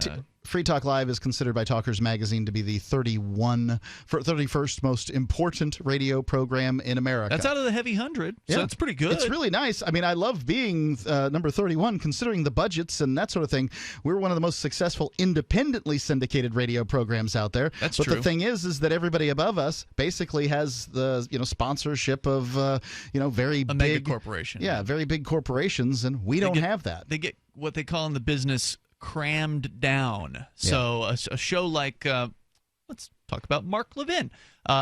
Speaker 8: Free Talk Live is considered by Talkers Magazine to be the 31st most important radio program in America.
Speaker 7: That's out of the heavy 100, so it's pretty good.
Speaker 8: It's really nice. I mean, I love being number 31, considering the budgets and that sort of thing. We're one of the most successful independently syndicated radio programs out there.
Speaker 7: That's
Speaker 8: true.
Speaker 7: But
Speaker 8: the thing is that everybody above us basically has the sponsorship of very big
Speaker 7: mega corporation.
Speaker 8: Yeah, very big corporations, and we don't have that.
Speaker 7: They get what they call in the business crammed down. So a show like let's talk about Mark Levin.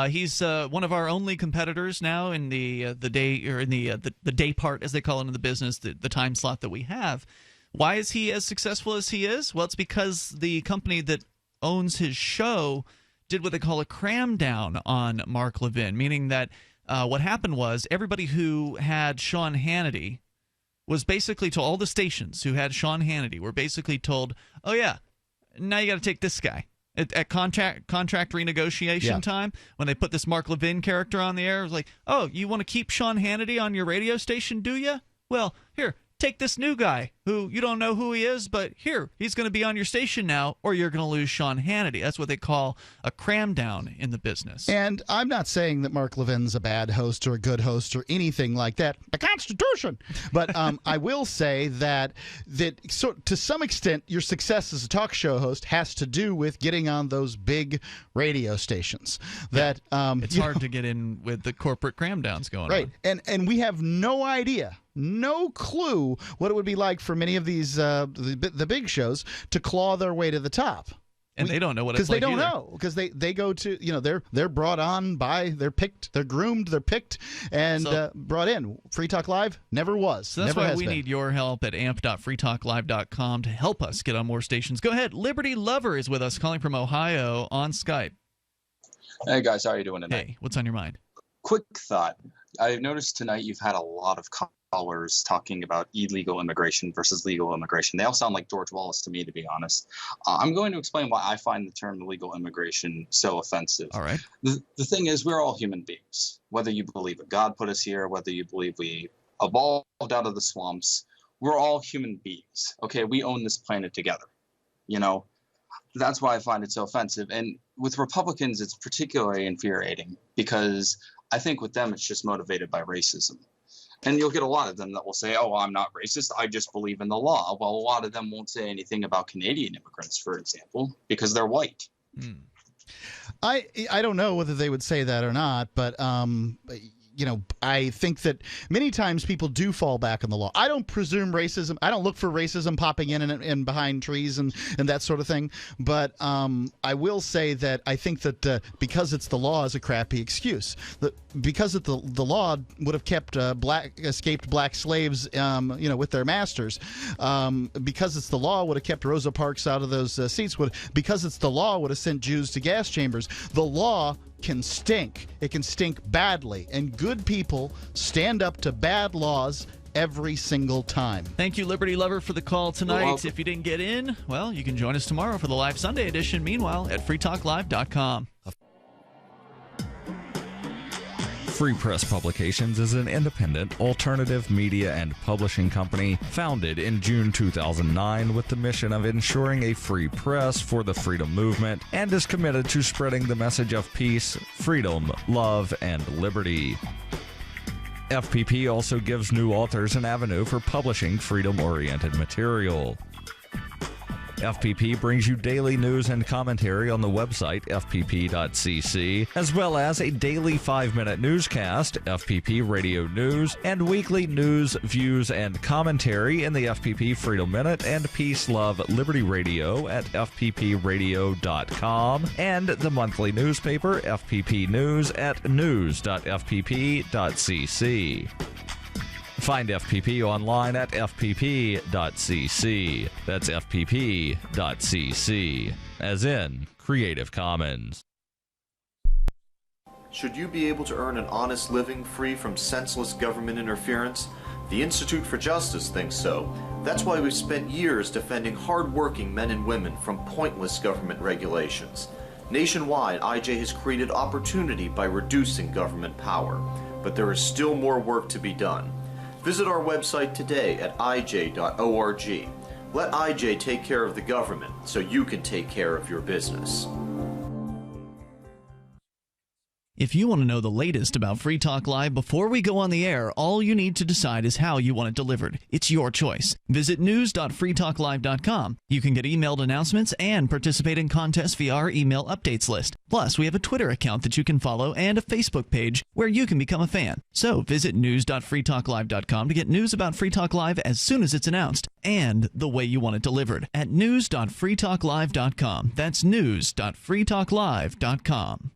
Speaker 7: He's one of our only competitors now in the day, or in the day part, as they call it in the business, the time slot that we have. Why is he as successful as he is? Well, it's because the company that owns his show did what they call a cram down on Mark Levin, meaning that what happened was everybody who had Sean Hannity was basically told, all the stations who had Sean Hannity were basically told, oh yeah, now you got to take this guy. At contract renegotiation time, when they put this Mark Levin character on the air, it was like, oh, you want to keep Sean Hannity on your radio station, do you? Well, here, take this new guy who you don't know who he is, but here, he's going to be on your station now, or you're going to lose Sean Hannity. That's what they call a cram down in the business.
Speaker 8: And I'm not saying that Mark Levin's a bad host or a good host or anything like that. The Constitution. But I will say that so to some extent, your success as a talk show host has to do with getting on those big radio stations. That
Speaker 7: it's hard to get in with the corporate cram downs going on.
Speaker 8: Right. And we have no idea. No clue what it would be like for many of these the big shows to claw their way to the top.
Speaker 7: And they don't know what it's like
Speaker 8: because they don't
Speaker 7: either.
Speaker 8: know, because they go to they're brought on by, they're picked, they're groomed, they're picked and brought in. Free Talk Live never was.
Speaker 7: So that's
Speaker 8: never
Speaker 7: why
Speaker 8: has
Speaker 7: we
Speaker 8: been.
Speaker 7: need your help at amp.freetalklive.com to help us get on more stations. Go ahead. Liberty Lover is with us, calling from Ohio on Skype.
Speaker 2: Hey guys, how are you doing tonight?
Speaker 7: Hey, what's on your mind?
Speaker 2: Quick thought. I've noticed tonight you've had a lot of callers talking about illegal immigration versus legal immigration. They all sound like George Wallace to me, to be honest. I'm going to explain why I find the term illegal immigration so offensive.
Speaker 7: All right.
Speaker 2: The thing is, we're all human beings. Whether you believe that God put us here, whether you believe we evolved out of the swamps, we're all human beings. Okay, we own this planet together. You know, that's why I find it so offensive. And with Republicans, it's particularly infuriating because I think with them, it's just motivated by racism. And you'll get a lot of them that will say, oh, I'm not racist, I just believe in the law. Well, a lot of them won't say anything about Canadian immigrants, for example, because they're white.
Speaker 8: I don't know whether they would say that or not, but I think that many times people do fall back on the law. I don't presume racism. I don't look for racism popping in and behind trees and that sort of thing. But I will say that I think that because it's the law is a crappy excuse. Because the law would have kept escaped black slaves, with their masters. Because it's the law would have kept Rosa Parks out of those seats. Because it's the law would have sent Jews to gas chambers. The law can stink. It can stink badly. And good people stand up to bad laws every single time.
Speaker 7: Thank you, Liberty Lover, for the call tonight. If you didn't get in, well, you can join us tomorrow for the live Sunday edition. Meanwhile, at freetalklive.com.
Speaker 3: Free Press Publications is an independent, alternative media and publishing company founded in June 2009 with the mission of ensuring a free press for the freedom movement and is committed to spreading the message of peace, freedom, love, and liberty. FPP also gives new authors an avenue for publishing freedom-oriented material. FPP brings you daily news and commentary on the website fpp.cc, as well as a daily 5-minute newscast, FPP Radio News, and weekly news, views, and commentary in the FPP Freedom Minute and Peace, Love, Liberty Radio at fppradio.com, and the monthly newspaper FPP News at news.fpp.cc. Find FPP online at fpp.cc. That's fpp.cc, as in Creative Commons.
Speaker 14: Should you be able to earn an honest living free from senseless government interference? The Institute for Justice thinks so. That's why we've spent years defending hard-working men and women from pointless government regulations. Nationwide, IJ has created opportunity by reducing government power. But there is still more work to be done. Visit our website today at ij.org. Let IJ take care of the government so you can take care of your business.
Speaker 7: If you want to know the latest about Free Talk Live before we go on the air, all you need to decide is how you want it delivered. It's your choice. Visit news.freetalklive.com. You can get emailed announcements and participate in contests via our email updates list. Plus, we have a Twitter account that you can follow and a Facebook page where you can become a fan. So visit news.freetalklive.com to get news about Free Talk Live as soon as it's announced and the way you want it delivered at news.freetalklive.com. That's news.freetalklive.com.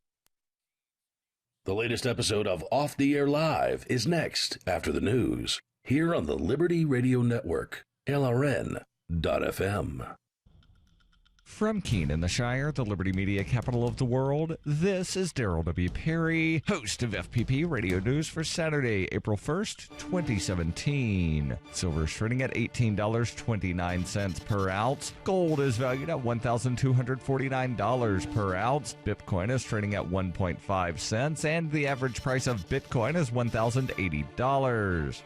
Speaker 6: The latest episode of Off the Air Live is next after the news here on the Liberty Radio Network, LRN.FM.
Speaker 3: From Keene in the Shire, the Liberty Media capital of the world, this is Daryl W. Perry, host of FPP Radio News for Saturday, April 1st, 2017. Silver is trading at $18.29 per ounce. Gold is valued at $1,249 per ounce. Bitcoin is trading at 1.5 cents, and the average price of Bitcoin is $1,080.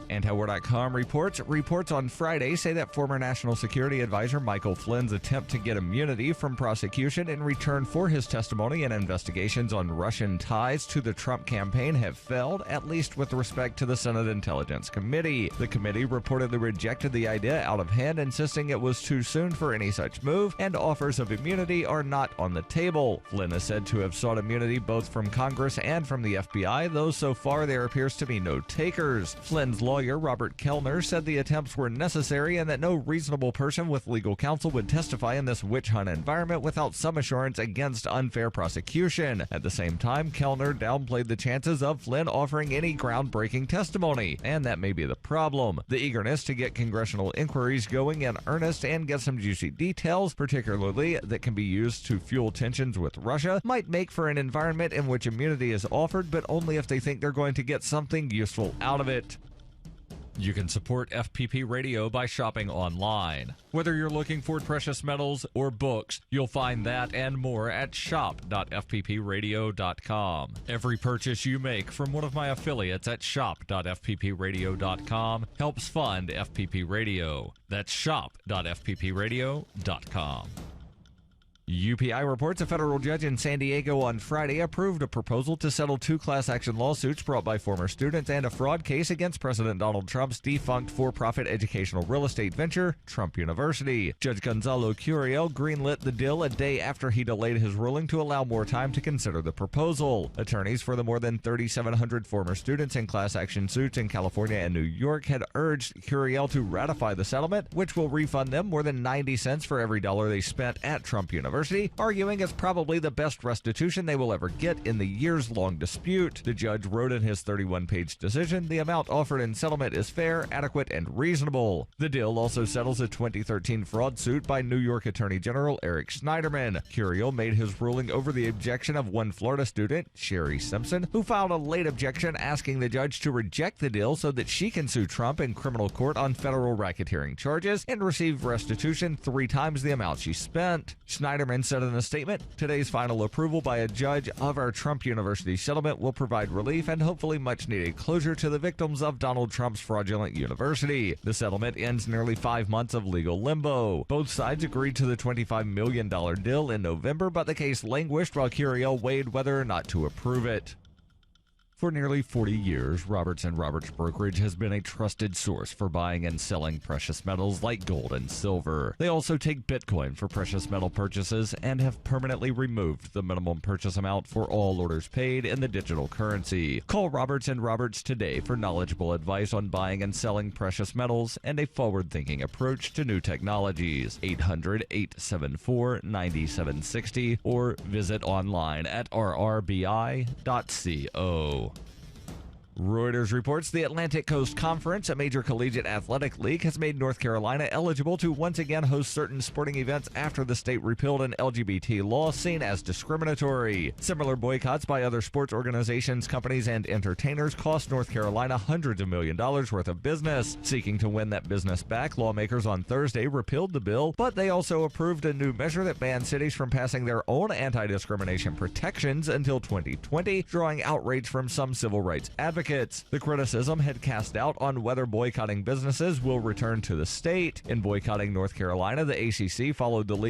Speaker 3: Antiwar.com reports on Friday say that former National Security Advisor Michael Flynn's attempt to get immunity from prosecution in return for his testimony in investigations on Russian ties to the Trump campaign have failed, at least with respect to the Senate Intelligence Committee. The committee reportedly rejected the idea out of hand, insisting it was too soon for any such move, and offers of immunity are not on the table. Flynn is said to have sought immunity both from Congress and from the FBI, though so far there appears to be no takers. Flynn's lawyer, Robert Kellner, said the attempts were necessary and that no reasonable person with legal counsel would testify in this witch hunt environment without some assurance against unfair prosecution. At the same time, Kellner downplayed the chances of Flynn offering any groundbreaking testimony, and that may be the problem. The eagerness to get congressional inquiries going in earnest and get some juicy details, particularly that can be used to fuel tensions with Russia, might make for an environment in which immunity is offered, but only if they think they're going to get something useful out of it. You can support FPP Radio by shopping online. Whether you're looking for precious metals or books, you'll find that and more at shop.fppradio.com. Every purchase you make from one of my affiliates at shop.fppradio.com helps fund FPP Radio. That's shop.fppradio.com. UPI reports a federal judge in San Diego on Friday approved a proposal to settle two class action lawsuits brought by former students and a fraud case against President Donald Trump's defunct for-profit educational real estate venture, Trump University. Judge Gonzalo Curiel greenlit the deal a day after he delayed his ruling to allow more time to consider the proposal. Attorneys for the more than 3,700 former students in class action suits in California and New York had urged Curiel to ratify the settlement, which will refund them more than 90 cents for every dollar they spent at Trump University, arguing it's probably the best restitution they will ever get in the years-long dispute. The judge wrote in his 31-page decision, the amount offered in settlement is fair, adequate, and reasonable. The deal also settles a 2013 fraud suit by New York Attorney General Eric Schneiderman. Curiel made his ruling over the objection of one Florida student, Sherry Simpson, who filed a late objection asking the judge to reject the deal so that she can sue Trump in criminal court on federal racketeering charges and receive restitution 3 times the amount she spent. Schneiderman said in a statement, today's final approval by a judge of our Trump University settlement will provide relief and hopefully much needed closure to the victims of Donald Trump's fraudulent university. The settlement ends nearly 5 months of legal limbo. Both sides agreed to the $25 million deal in November, but the case languished while Curiel weighed whether or not to approve it. For nearly 40 years, Roberts & Roberts Brokerage has been a trusted source for buying and selling precious metals like gold and silver. They also take Bitcoin for precious metal purchases and have permanently removed the minimum purchase amount for all orders paid in the digital currency. Call Roberts & Roberts today for knowledgeable advice on buying and selling precious metals and a forward-thinking approach to new technologies. 800-874-9760 or visit online at rrbi.co. Reuters reports the Atlantic Coast Conference, a major collegiate athletic league, has made North Carolina eligible to once again host certain sporting events after the state repealed an LGBT law seen as discriminatory. Similar boycotts by other sports organizations, companies, and entertainers cost North Carolina hundreds of millions of dollars worth of business. Seeking to win that business back, lawmakers on Thursday repealed the bill, but they also approved a new measure that bans cities from passing their own anti-discrimination protections until 2020, drawing outrage from some civil rights advocates. The criticism had cast doubt on whether boycotting businesses will return to the state. In boycotting North Carolina, the ACC followed the league